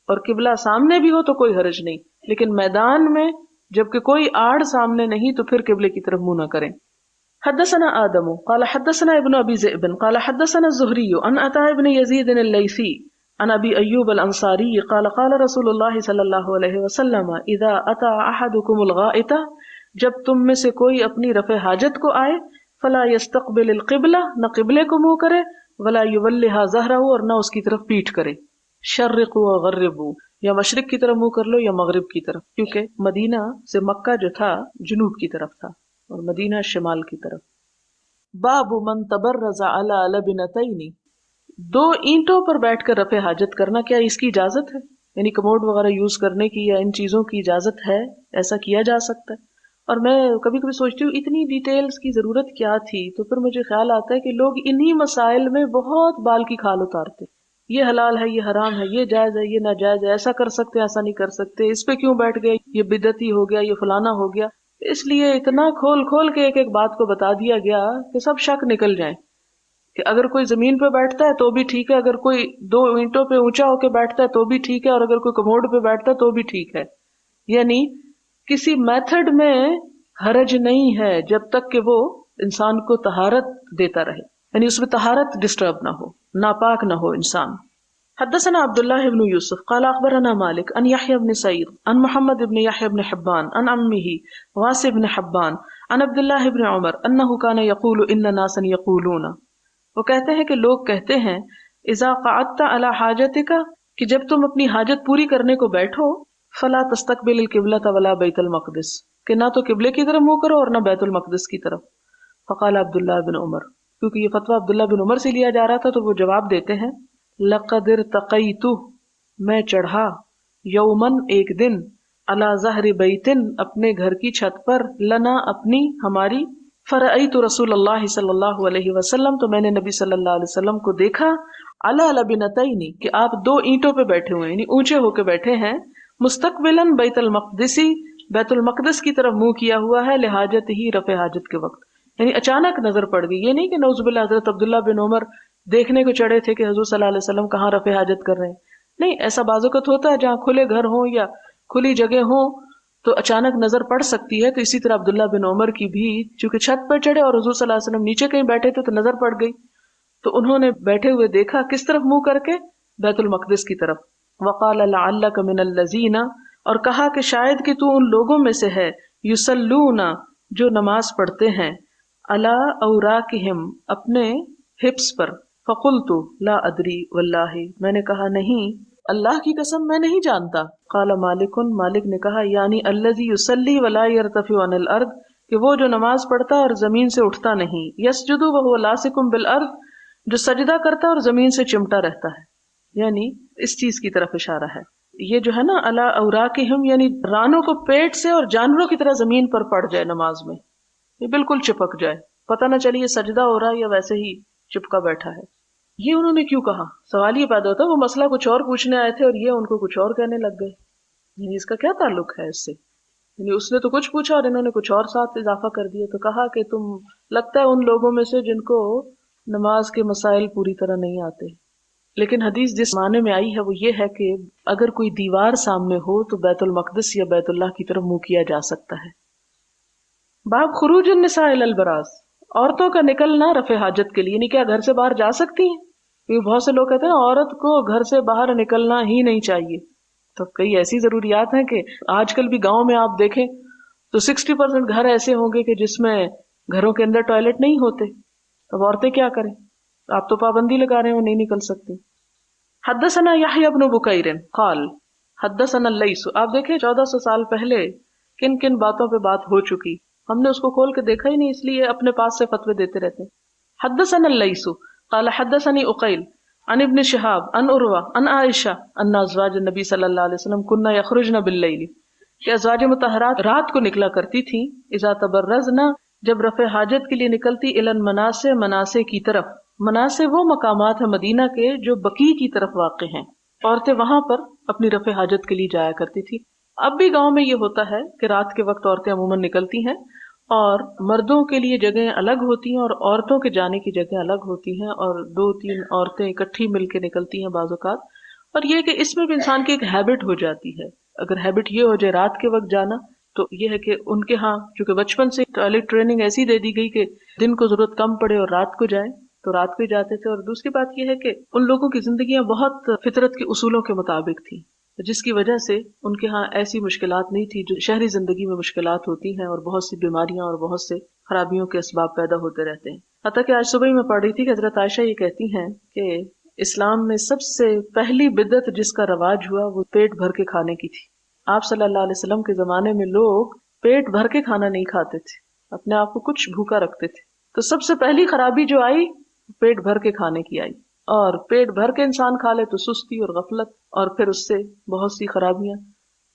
اور قبلہ سامنے بھی ہو تو کوئی حرج نہیں، لیکن میدان میں جبکہ کوئی آڑ سامنے نہیں تو پھر قبلے کی طرف منہ نہ کریں. حدثنا آدم قال حدثنا ابن ابي ذئب قال حدثنا الزهري عن عطاء بن يزيد الليثي عن ابي ايوب الانصاري قال قال رسول الله صلى الله عليه وسلم اذا اتى احدكم الغائط، جب تم میں سے کوئی اپنی رفع حاجت کو آئے، فلا يستقبل القبلہ، نہ قبلے کو منہ کرے، ولا يولها ظهره، اور نہ اس کی طرف پیٹھ کرے. شرقوا وغربوا، یا مشرق کی طرف منہ کر لو یا مغرب کی طرف، کیونکہ مدینہ سے مکہ جو تھا جنوب کی طرف تھا اور مدینہ شمال کی طرف. باب من تبرز علی لبنتین، دو اینٹوں پر بیٹھ کر رفع حاجت کرنا، کیا اس کی اجازت ہے؟ یعنی کموڈ وغیرہ یوز کرنے کی یا ان چیزوں کی اجازت ہے؟ ایسا کیا جا سکتا ہے؟ اور میں کبھی کبھی سوچتی ہوں اتنی ڈیٹیلز کی ضرورت کیا تھی، تو پھر مجھے خیال آتا ہے کہ لوگ انہی مسائل میں بہت بال کی کھال اتارتے، یہ حلال ہے، یہ حرام ہے، یہ جائز ہے، یہ ناجائز ہے، ایسا کر سکتے ایسا نہیں کر سکتے، اس پہ کیوں بیٹھ گئے، یہ بدعتی ہو گیا، یہ فلانا ہو گیا. اس لیے اتنا کھول کھول کے ایک ایک بات کو بتا دیا گیا کہ سب شک نکل جائیں کہ اگر کوئی زمین پہ بیٹھتا ہے تو بھی ٹھیک ہے، اگر کوئی دو اینٹوں پہ اونچا ہو کے بیٹھتا ہے تو بھی ٹھیک ہے، اور اگر کوئی کموڈ پہ بیٹھتا ہے تو بھی ٹھیک ہے. یعنی کسی میتھڈ میں حرج نہیں ہے جب تک کہ وہ انسان کو طہارت دیتا رہے، یعنی اس میں طہارت ڈسٹرب نہ ہو، ناپاک نہ ہو انسان. حدثنا عبد الله بن يوسف قال اخبرنا مالك عن يحيى بن سعيد عن محمد بن يحيى بن حبان عن عمه واسع بن حبان عن عبد الله بن عمر انه كان يقول ان ناسا يقولون، وہ کہتے ہیں کہ لوگ کہتے ہیں اذا قعدت على حاجتك، کہ جب تم اپنی حاجت پوری کرنے کو بیٹھو، فلا تستقبل القبلة ولا بیت المقدس، کہ نہ تو قبلے کی طرف منہ کرو اور نہ بیت المقدس کی طرف. فقال عبد الله بن عمر، کیونکہ یہ فتویٰ عبداللہ بن عمر سے لیا جا رہا تھا تو وہ جواب دیتے ہیں لقد ارتقیت، میں چڑھا، یومن ایک دن، علی ظہر بیتن اپنے گھر کی چھت پر، لنا اپنی ہماری، فرأیت رسول اللہ صلی اللہ علیہ وسلم، تو میں نے نبی صلی اللہ علیہ وسلم کو دیکھا، علی لبنتین، کہ آپ دو اینٹوں پہ بیٹھے ہوئے ہیں، یعنی اونچے ہو کے بیٹھے ہیں، مستقبلا بیت المقدسی، بیت المقدس کی طرف منہ کیا ہوا ہے، لحاجت ہی رفع حاجت کے وقت. یعنی اچانک نظر پڑ گئی، یہ نہیں کہ نعوذ باللہ حضرت عبداللہ بن عمر دیکھنے کو چڑھے تھے کہ حضور صلی اللہ علیہ وسلم کہاں رفع حاجت کر رہے ہیں. نہیں، ایسا بعض اوقات ہوتا ہے جہاں کھلے گھر ہوں یا کھلی جگہ ہوں تو اچانک نظر پڑ سکتی ہے. تو اسی طرح عبداللہ بن عمر کی بھی چونکہ چھت پر چڑھے اور حضور صلی اللہ علیہ وسلم نیچے کہیں بیٹھے تھے تو نظر پڑ گئی، تو انہوں نے بیٹھے ہوئے دیکھا کس طرف منہ کر کے، بیت المقدس کی طرف. وقال لعلک من الذین، اور کہا کہ شاید کہ تو ان لوگوں میں سے ہے، یصلون، جو نماز پڑھتے ہیں، علی اوراقہم، اپنے ہپس پر. فقلت لا ادری واللہ، میں نے کہا نہیں، اللہ کی قسم میں نہیں جانتا. قال مالک، مالک نے کہا یعنی الذی یصلی ولا یرتفع عن الارض، کہ وہ جو نماز پڑھتا اور زمین سے اٹھتا نہیں، یسجد وهو لاصق بالارض، جو سجدہ کرتا اور زمین سے چمٹا رہتا ہے. یعنی اس چیز کی طرف اشارہ ہے. یہ جو ہے نا علی اوراقہم، یعنی رانوں کو پیٹ سے اور جانوروں کی طرح زمین پر پڑ جائے نماز میں، یہ بالکل چپک جائے، پتہ نہ چلیے سجدہ ہو رہا ہے یا ویسے ہی چپکا بیٹھا ہے. یہ انہوں نے کیوں کہا؟ سوال یہ پیدا ہوتا ہے وہ مسئلہ کچھ اور پوچھنے آئے تھے اور یہ ان کو کچھ اور کہنے لگ گئے، یعنی اس کا کیا تعلق ہے اس سے؟ یعنی اس نے تو کچھ پوچھا اور انہوں نے کچھ اور ساتھ اضافہ کر دیا. تو کہا کہ تم لگتا ہے ان لوگوں میں سے جن کو نماز کے مسائل پوری طرح نہیں آتے. لیکن حدیث جس معنی میں آئی ہے وہ یہ ہے کہ اگر کوئی دیوار سامنے ہو تو بیت المقدس یا بیت اللہ کی طرف منہ کیا جا سکتا ہے. باب خروج النساء الی البراز، عورتوں کا نکلنا رفع حاجت کے لیے، یعنی کیا گھر سے باہر جا سکتی ہیں؟ کیونکہ بہت سے لوگ کہتے ہیں عورت کو گھر سے باہر نکلنا ہی نہیں چاہیے. تو کئی ایسی ضروریات ہیں کہ آج کل بھی گاؤں میں آپ دیکھیں تو 60% گھر ایسے ہوں گے کہ جس میں گھروں کے اندر ٹوائلٹ نہیں ہوتے. اب عورتیں کیا کریں؟ آپ تو پابندی لگا رہے ہیں وہ نہیں نکل سکتی. حدثنا یحییٰ بن بکیر قال حدثنا اللیث. آپ دیکھیں 1400 سال پہلے کن کن باتوں پہ بات ہو چکی، ہم نے اس کو کھول کے دیکھا ہی نہیں، اس لیے اپنے پاس سے فتوے دیتے رہتے ہیں. حدثنا اللیث قال حدثني عقیل عن ابن شہاب عن عروہ عن عائشہ ان ازواج النبی صلی اللہ علیہ وسلم كن یخرجن باللیل، کہ ازواج مطہرات رات کو نکلا کرتی تھیں، اذا تبرزن، جب رفع حاجت کے لیے نکلتی، الی المناصع، مناصع کی طرف. مناصع وہ مقامات ہیں مدینہ کے جو بقیع کی طرف واقع ہیں، عورتیں وہاں پر اپنی رفع حاجت کے لیے جایا کرتی تھی. اب بھی گاؤں میں یہ ہوتا ہے کہ رات کے وقت عورتیں عموماً نکلتی ہیں، اور مردوں کے لیے جگہیں الگ ہوتی ہیں اور عورتوں کے جانے کی جگہیں الگ ہوتی ہیں، اور 2-3 عورتیں اکٹھی مل کے نکلتی ہیں بعض اوقات. اور یہ کہ اس میں بھی انسان کی ایک ہیبٹ ہو جاتی ہے. اگر ہیبٹ یہ ہو جائے رات کے وقت جانا، تو یہ ہے کہ ان کے ہاں چونکہ بچپن سے ٹوائلٹ ٹریننگ ایسی دے دی گئی کہ دن کو ضرورت کم پڑے اور رات کو جائیں تو رات کو ہی جاتے تھے. اور دوسری بات یہ ہے کہ ان لوگوں کی زندگیاں بہت فطرت کے اصولوں کے مطابق تھیں، جس کی وجہ سے ان کے ہاں ایسی مشکلات نہیں تھی جو شہری زندگی میں مشکلات ہوتی ہیں، اور بہت سی بیماریاں اور بہت سے خرابیوں کے اسباب پیدا ہوتے رہتے ہیں. حتیٰ کہ آج صبح ہی میں پڑھ رہی تھی کہ حضرت عائشہ یہ کہتی ہیں کہ اسلام میں سب سے پہلی بدعت جس کا رواج ہوا وہ پیٹ بھر کے کھانے کی تھی. آپ صلی اللہ علیہ وسلم کے زمانے میں لوگ پیٹ بھر کے کھانا نہیں کھاتے تھے، اپنے آپ کو کچھ بھوکا رکھتے تھے. تو سب سے پہلی خرابی جو آئی پیٹ بھر کے کھانے کی آئی، اور پیٹ بھر کے انسان کھا لے تو سستی اور غفلت، اور پھر اس سے بہت سی خرابیاں،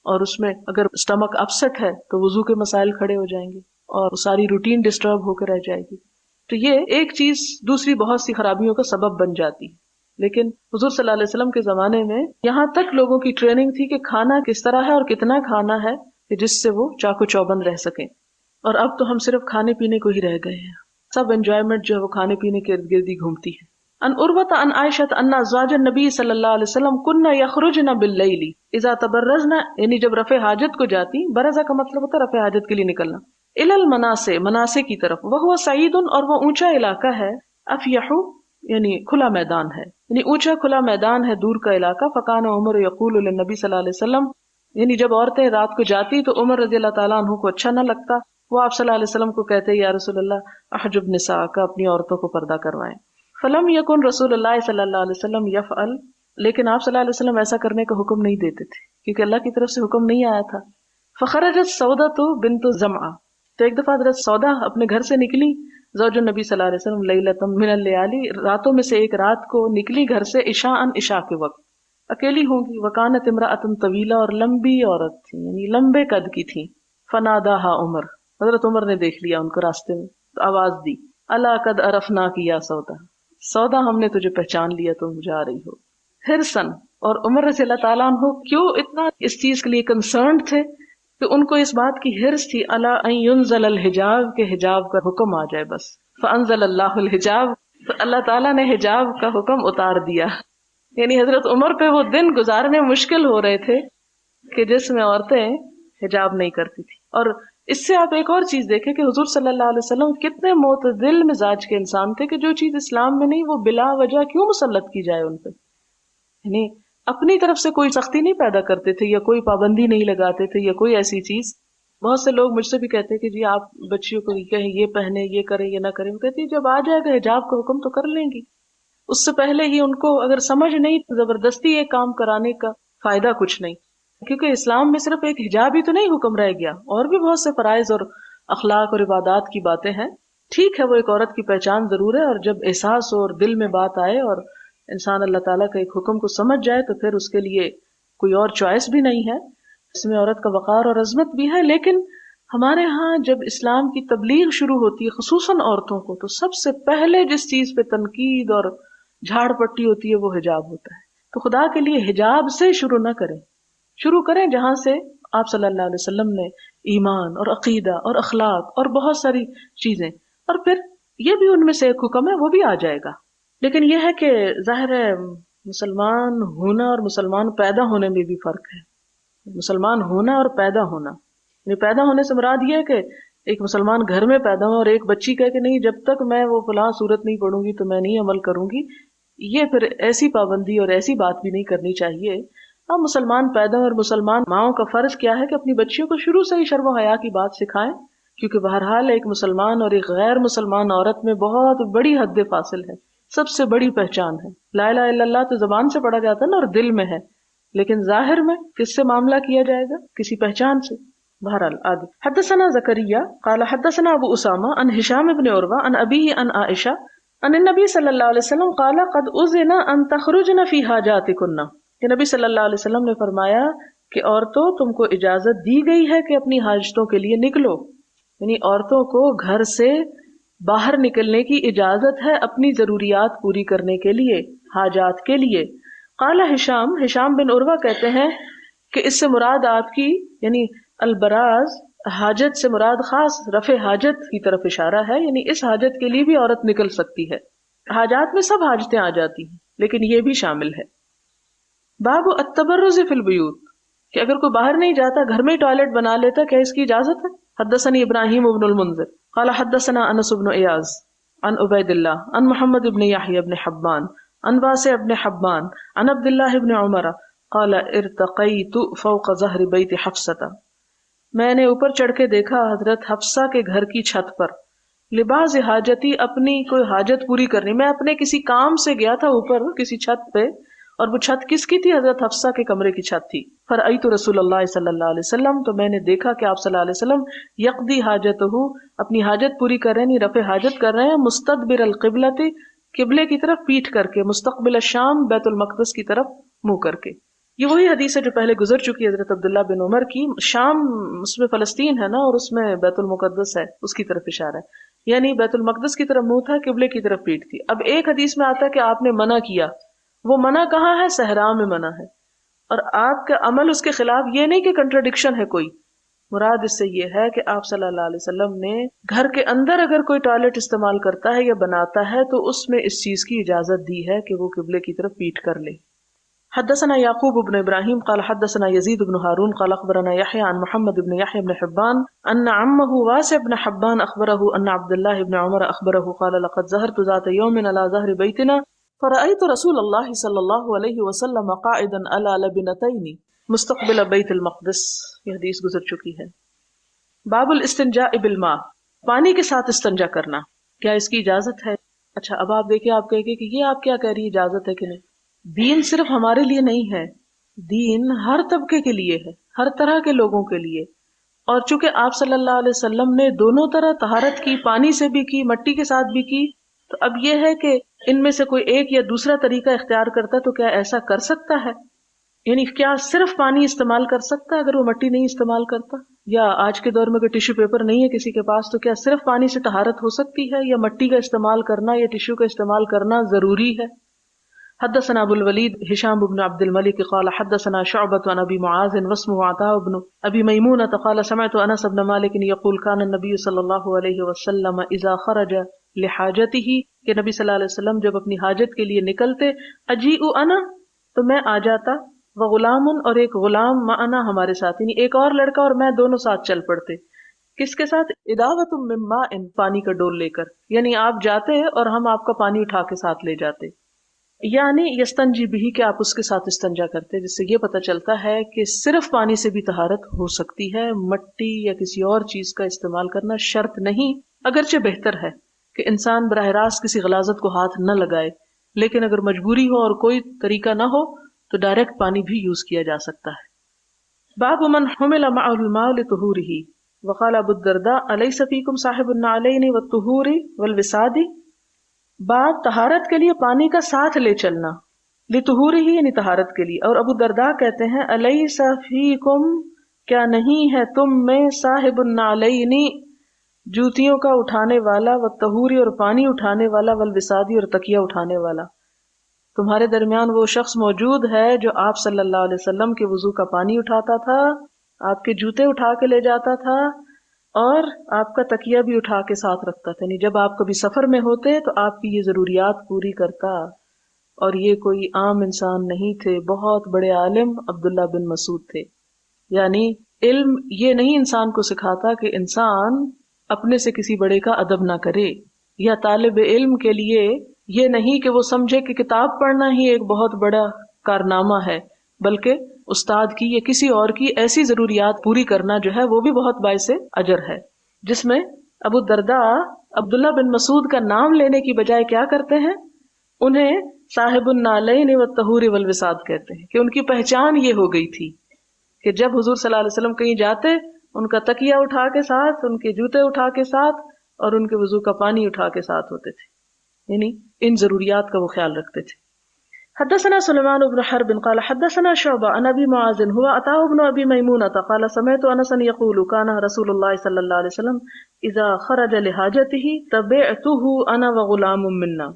اور اس میں اگر اسٹمک اپسٹ ہے تو وضو کے مسائل کھڑے ہو جائیں گے اور ساری روٹین ڈسٹرب ہو کے رہ جائے گی. تو یہ ایک چیز دوسری بہت سی خرابیوں کا سبب بن جاتی ہے. لیکن حضور صلی اللہ علیہ وسلم کے زمانے میں یہاں تک لوگوں کی ٹریننگ تھی کہ کھانا کس طرح ہے اور کتنا کھانا ہے کہ جس سے وہ چاقو چوبند رہ سکیں. اور اب تو ہم صرف کھانے پینے کو ہی رہ گئے ہیں، سب انجوائمنٹ جو ہے وہ کھانے پینے کے ارد گرد ہی گھومتی ہے. ان عروۃ عن عائشہ ان ازواج النبی صلی اللہ علیہ وسلم کن یخرجن باللیل اذا تبرزن، یعنی جب رفع حاجت کو جاتی، برزہ کا مطلب ہوتا ہے رفع حاجت کے لیے نکلنا، الی المناصع، مناصع کی طرف، وہو سعید، اور وہ اونچا علاقہ ہے، افیح یعنی کھلا میدان ہے، یعنی اونچا کھلا میدان ہے، دور کا علاقہ. فکان عمر یقول للنبی صلی اللہ علیہ وسلم، یعنی جب عورتیں رات کو جاتی تو عمر رضی اللہ تعالیٰ عنہ کو اچھا نہ لگتا، وہ آپ صلی اللہ علیہ وسلم کو کہتے یا رسول اللہ احجب نساءک، اپنی عورتوں کو پردہ کروائیں. فلم یکن رسول اللہ صلی اللہ علیہ وسلم یفعل، لیکن آپ صلی اللہ علیہ وسلم ایسا کرنے کا حکم نہیں دیتے تھے کیونکہ اللہ کی طرف سے حکم نہیں آیا تھا. فخرجت سودہ بنت زمعہ، تو ایک دفعہ حضرت سودا اپنے گھر سے نکلی، زوج النبی صلی اللہ علیہ وسلم، لیلۃ من اللیالی، راتوں میں سے ایک رات کو نکلی گھر سے، عشاء عشاء کے وقت، اکیلی ہوں گی. وکانت امرأۃ طویلہ، اور لمبی عورت تھی، یعنی لمبے قد کی تھی. فناداہا عمر، حضرت عمر نے دیکھ لیا ان کو راستے میں تو آواز دی، الا قد عرفناک یا سودا، سودا ہم نے تجھے پہچان لیا، تم جا رہی ہو. حرصاً، اور عمر رضی اللہ تعالیٰ عنہ کیوں اتنا اس چیز کے لیے کنسرنڈ تھے کہ ان کو اس بات کی حرص تھی، الا ان ينزل الحجاب، کہ حجاب کا حکم آ جائے بس. فانزل اللہ الحجاب، تو اللہ تعالیٰ نے حجاب کا حکم اتار دیا. یعنی حضرت عمر پہ وہ دن گزارنے مشکل ہو رہے تھے کہ جس میں عورتیں حجاب نہیں کرتی تھی. اور اس سے آپ ایک اور چیز دیکھیں کہ حضور صلی اللہ علیہ وسلم کتنے معتدل مزاج کے انسان تھے کہ جو چیز اسلام میں نہیں وہ بلا وجہ کیوں مسلط کی جائے ان پہ. یعنی اپنی طرف سے کوئی سختی نہیں پیدا کرتے تھے یا کوئی پابندی نہیں لگاتے تھے یا کوئی ایسی چیز. بہت سے لوگ مجھ سے بھی کہتے ہیں کہ جی آپ بچیوں کو کہیں یہ پہنے، یہ کریں، یہ نہ کریں. وہ کہتی ہے جب آ جائے گا حجاب کا حکم تو کر لیں گی. اس سے پہلے ہی ان کو اگر سمجھ نہیں، زبردستی یہ کام کرانے کا فائدہ کچھ نہیں، کیونکہ اسلام میں صرف ایک حجاب ہی تو نہیں حکم رہ گیا، اور بھی بہت سے فرائض اور اخلاق اور عبادات کی باتیں ہیں. ٹھیک ہے وہ ایک عورت کی پہچان ضرور ہے، اور جب احساس ہو اور دل میں بات آئے اور انسان اللہ تعالیٰ کا ایک حکم کو سمجھ جائے تو پھر اس کے لیے کوئی اور چوائس بھی نہیں ہے. اس میں عورت کا وقار اور عظمت بھی ہے. لیکن ہمارے ہاں جب اسلام کی تبلیغ شروع ہوتی ہے خصوصاً عورتوں کو، تو سب سے پہلے جس چیز پہ تنقید اور جھاڑ پٹی ہوتی ہے وہ حجاب ہوتا ہے. تو خدا کے لیے حجاب سے شروع نہ کریں، شروع کریں جہاں سے آپ صلی اللہ علیہ وسلم نے ایمان اور عقیدہ اور اخلاق اور بہت ساری چیزیں، اور پھر یہ بھی ان میں سے ایک حکم ہے وہ بھی آ جائے گا. لیکن یہ ہے کہ ظاہر ہے مسلمان ہونا اور مسلمان پیدا ہونے میں بھی فرق ہے. مسلمان ہونا اور پیدا ہونا، یعنی پیدا ہونے سے مراد یہ ہے کہ ایک مسلمان گھر میں پیدا ہو اور ایک بچی کہے کہ نہیں جب تک میں وہ فلاں صورت نہیں پڑھوں گی تو میں نہیں عمل کروں گی، یہ پھر ایسی پابندی اور ایسی بات بھی نہیں کرنی چاہیے. اب مسلمان پیدا ہو، اور مسلمان ماؤں کا فرض کیا ہے کہ اپنی بچیوں کو شروع سے ہی شرم و حیا کی بات سکھائیں، کیونکہ بہرحال ایک مسلمان اور ایک غیر مسلمان عورت میں بہت بڑی حد فاصل ہے. سب سے بڑی پہچان ہے. لا الہ الا اللہ تو زبان سے پڑھا جاتا ہے نا اور دل میں ہے، لیکن ظاہر میں کس سے معاملہ کیا جائے گا؟ کسی پہچان سے. بہرحال آگے. حدثنا زکریا قال حدثنا ابو اسامہ عن ہشام بن عروہ عن ابیہ عن عائشہ ان النبی صلی اللہ علیہ وسلم قال قد اذن ان تخرجن فی حاجاتکن، کہ نبی صلی اللہ علیہ وسلم نے فرمایا کہ عورتوں تم کو اجازت دی گئی ہے کہ اپنی حاجتوں کے لیے نکلو، یعنی عورتوں کو گھر سے باہر نکلنے کی اجازت ہے اپنی ضروریات پوری کرنے کے لیے، حاجات کے لیے. قال ہشام بن عروہ کہتے ہیں کہ اس سے مراد آپ کی یعنی البراز حاجت سے مراد خاص رفع حاجت کی طرف اشارہ ہے، یعنی اس حاجت کے لیے بھی عورت نکل سکتی ہے. حاجات میں سب حاجتیں آ جاتی ہیں لیکن یہ بھی شامل ہے. باب التبرز فی البیوت، کہ اگر کوئی باہر نہیں جاتا گھر میں ہی ٹوائلٹ بنا لیتا، کیا اس کی اجازت ہے؟ حدثنی ابراہیم بن المنذر قال حدثنا انس بن ایاز عن عبید اللہ عن محمد بن یحیی بن حبان عن واسع بن حبان عن عبد اللہ بن عمر قال ارتقیت فوق ظہر بیت حفصہ، میں نے اوپر چڑھ کے دیکھا حضرت حفصہ کے گھر کی چھت پر، لباس حاجتی، اپنی کوئی حاجت پوری کرنی، میں اپنے کسی کام سے گیا تھا اوپر کسی چھت پہ، اور وہ چھت کس کی تھی؟ حضرت حفصہ کے کمرے کی چھت تھی. فرأیت رسول اللہ صلی اللہ علیہ وسلم، تو میں نے دیکھا کہ آپ صلی اللہ علیہ وسلم یقضی حاجتہ، اپنی حاجت پوری کر رہے ہیں، رفع حاجت کر رہے ہیں، مستدبر القبلۃ، قبلے کی طرف پیٹھ کر کے، مستقبل الشام، بیت المقدس کی طرف منہ کر کے. یہ وہی حدیث ہے جو پہلے گزر چکی حضرت عبداللہ بن عمر کی. شام اس میں فلسطین ہے نا، اور اس میں بیت المقدس ہے، اس کی طرف اشارہ ہے، یعنی بیت المقدس کی طرف منہ تھا، قبلے کی طرف پیٹھ تھی. اب ایک حدیث میں آتا ہے کہ آپ نے منع کیا، وہ منع کہاں ہے؟ صحرا میں منع ہے، اور آپ کا عمل اس کے خلاف. یہ نہیں کہ کنٹراڈکشن ہے کوئی، مراد اس سے یہ ہے کہ آپ صلی اللہ علیہ وسلم نے گھر کے اندر اگر کوئی ٹوائلٹ استعمال کرتا ہے یا بناتا ہے تو اس میں اس چیز کی اجازت دی ہے کہ وہ قبلے کی طرف پیٹھ کر لے. حدثنا یعقوب بن ابراہیم قال حدثنا یزید بن ہارون قال اخبرنا یحیی عن محمد بن یحیی بن حبان ان عمه واسع بن حبان اخبره ان عبد الله بن عمر اخبره قال لقد ظهرت ذات يوم على ظهر بيتنا فرأيت رسول الله صلی اللہ علیہ وسلم قاعدا على لبنتين مستقبل بیت المقدس. یہ حدیث گزر چکی ہے. باب الاستنجاء بالماء، پانی کے ساتھ استنجا کرنا، کیا اس کی اجازت ہے؟ اچھا اب آپ دیکھیں، آپ کہیں گے کہ یہ آپ کیا کہہ رہی اجازت ہے کہ نہیں. دین صرف ہمارے لیے نہیں ہے، دین ہر طبقے کے لیے ہے، ہر طرح کے لوگوں کے لیے. اور چونکہ آپ صلی اللہ علیہ وسلم نے دونوں طرح طہارت کی، پانی سے بھی کی، مٹی کے ساتھ بھی کی، تو اب یہ ہے کہ ان میں سے کوئی ایک یا دوسرا طریقہ اختیار کرتا تو کیا ایسا کر سکتا ہے؟ یعنی کیا صرف پانی استعمال کر سکتا ہے اگر وہ مٹی نہیں استعمال کرتا؟ یا آج کے دور میں اگر ٹیشو پیپر نہیں ہے کسی کے پاس تو کیا صرف پانی سے طہارت ہو سکتی ہے، یا مٹی کا استعمال کرنا یا ٹیشو کا استعمال کرنا ضروری ہے؟ حدثنا ابو الولید ہشام بن عبد الملک قال حدثنا شعبۃ عن ابی معاذ واسمه عطاء بن ابی میمونۃ قال سمعت انس بن مالک یقول كان النبي صلی اللہ علیہ وسلم اذا خرج لحاجته، کہ نبی صلی اللہ علیہ وسلم جب اپنی حاجت کے لیے نکلتے، اجیء انا، تو میں آ جاتا، وغلام، اور ایک غلام، معنا، ہمارے ساتھ، یعنی ایک اور لڑکا اور میں دونوں ساتھ چل پڑتے. کس کے ساتھ؟ اداوۃ من ماء، پانی کا ڈول لے کر، یعنی آپ جاتے اور ہم آپ کا پانی اٹھا کے ساتھ لے جاتے. یعنی یستنجی بھی، کہ آپ اس کے ساتھ استنجا کرتے، جس سے یہ پتہ چلتا ہے کہ صرف پانی سے بھی طہارت ہو سکتی ہے، مٹی یا کسی اور چیز کا استعمال کرنا شرط نہیں. اگرچہ بہتر ہے کہ انسان براہ راست کسی غلاظت کو ہاتھ نہ لگائے، لیکن اگر مجبوری ہو اور کوئی طریقہ نہ ہو تو ڈائریکٹ پانی بھی یوز کیا جا سکتا ہے. باب من حمل معه الماء لطهوره، وقال ابو الدرداء الیس فیکم صاحب النعلین والطہور والوساد. باب طہارت کے لیے پانی کا ساتھ لے چلنا، لطہورہ یعنی طہارت کے لیے. اور ابو الدرداء کہتے ہیں الیس فیکم، کیا نہیں ہے تم میں، صاحب النعلین، جوتیوں کا اٹھانے والا، والطہور اور پانی اٹھانے والا، والوساد اور تکیہ اٹھانے والا. تمہارے درمیان وہ شخص موجود ہے جو آپ صلی اللہ علیہ وسلم کے وضو کا پانی اٹھاتا تھا، آپ کے جوتے اٹھا کے لے جاتا تھا، اور آپ کا تکیہ بھی اٹھا کے ساتھ رکھتا تھا. یعنی جب آپ کبھی سفر میں ہوتے تو آپ کی یہ ضروریات پوری کرتا. اور یہ کوئی عام انسان نہیں تھے، بہت بڑے عالم عبداللہ بن مسعود تھے. یعنی علم یہ نہیں انسان کو سکھاتا کہ انسان اپنے سے کسی بڑے کا ادب نہ کرے، یا طالب علم کے لیے یہ نہیں کہ وہ سمجھے کہ کتاب پڑھنا ہی ایک بہت بڑا کارنامہ ہے، بلکہ استاد کی یا کسی اور کی ایسی ضروریات پوری کرنا جو ہے وہ بھی بہت باعث اجر ہے. جس میں ابو الدرداء عبداللہ بن مسعود کا نام لینے کی بجائے کیا کرتے ہیں؟ انہیں صاحب النالین والطہور والوساد کہتے ہیں کہ ان کی پہچان یہ ہو گئی تھی کہ جب حضور صلی اللہ علیہ وسلم کہیں جاتے ان کا تکیہ اٹھا کے ساتھ، ان کے جوتے اٹھا کے ساتھ، اور ان کے وضو کا پانی اٹھا کے ساتھ ہوتے تھے، یعنی ان ضروریات کا وہ خیال رکھتے تھے. حدثنا سليمان بن حرب قال حدثنا شعبة عن ابي معاذ هو عطاء بن ابي ميمونة قال سمعت انسا يقول كان رسول الله صلى الله عليه وسلم اذا خرج لحاجته تبعته انا وغلام منا.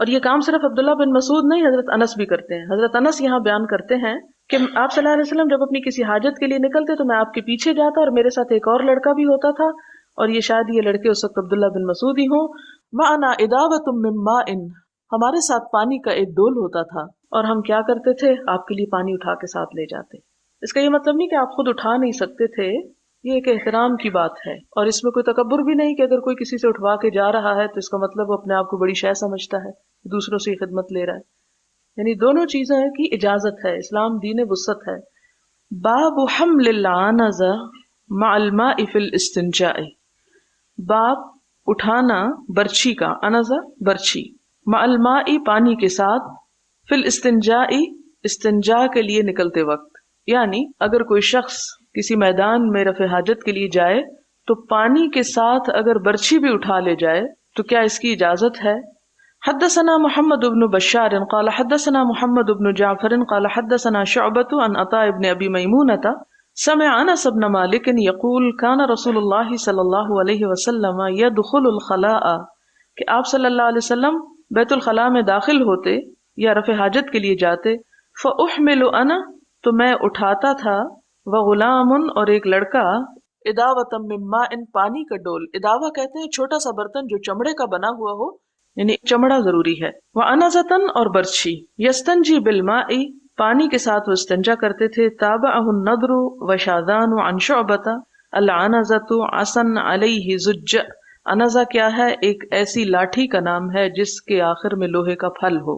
اور یہ کام صرف عبداللہ بن مسعود نہیں، حضرت انس بھی کرتے ہیں. حضرت انس یہاں بیان کرتے ہیں کہ آپ صلی اللہ علیہ وسلم جب اپنی کسی حاجت کے لیے نکلتے تو میں آپ کے پیچھے جاتا، اور میرے ساتھ ایک اور لڑکا بھی ہوتا تھا، اور یہ شاید یہ لڑکے اس وقت عبداللہ بن مسعود ہی ہوں. معنا اداوۃ من ماء، ہمارے ساتھ پانی کا ایک ڈول ہوتا تھا، اور ہم کیا کرتے تھے، آپ کے لیے پانی اٹھا کے ساتھ لے جاتے. اس کا یہ مطلب نہیں کہ آپ خود اٹھا نہیں سکتے تھے، یہ ایک احترام کی بات ہے، اور اس میں کوئی تکبر بھی نہیں کہ اگر کوئی کسی سے اٹھوا کے جا رہا ہے تو اس کا مطلب وہ اپنے آپ کو بڑی شے سمجھتا ہے، دوسروں سے خدمت لے رہا ہے. یعنی دونوں چیزیں کی اجازت ہے، اسلام دین وسعت ہے. باب حمل العنزہ مع الماء فی الاستنجاء، باب اٹھانا برچھی کا، عنزہ برچھی، مع الماء پانی کے ساتھ، فی الاستنجاء استنجا کے لیے نکلتے وقت. یعنی اگر کوئی شخص کسی میدان میں رفع حاجت کے لیے جائے تو پانی کے ساتھ اگر برچھی بھی اٹھا لے جائے تو کیا اس کی اجازت ہے؟ حدثنا محمد بن بشار قال حدثنا محمد بن جعفر قال حدثنا شعبة عن عطاء بن ابي ميمونة سمع انس بن مالك يقول كان رسول الله صلی اللہ علیہ وسلم يدخل الخلاء، کہ آپ صلی اللہ علیہ وسلم بیت الخلاء میں داخل ہوتے یا رفع حاجت کے لیے جاتے. فاحمل انا، تو میں اٹھاتا تھا، وغلام، اور ایک لڑکا، اداوۃ من ماء، پانی کا ڈول. اداوہ کہتے ہیں چھوٹا سا برتن جو چمڑے کا بنا ہوا ہو، یعنی چمڑا ضروری ہے. وعنزۃ، اور برچھی. یستنجی بالماء، پانی کے ساتھ وہ استنجا کرتے تھے. تابعہ النضر وشاذان عن شعبۃ العنزۃ عصا علیہ زج. عنزہ کیا ہے؟ ایک ایسی لاٹھی کا نام ہے جس کے آخر میں لوہے کا پھل ہو،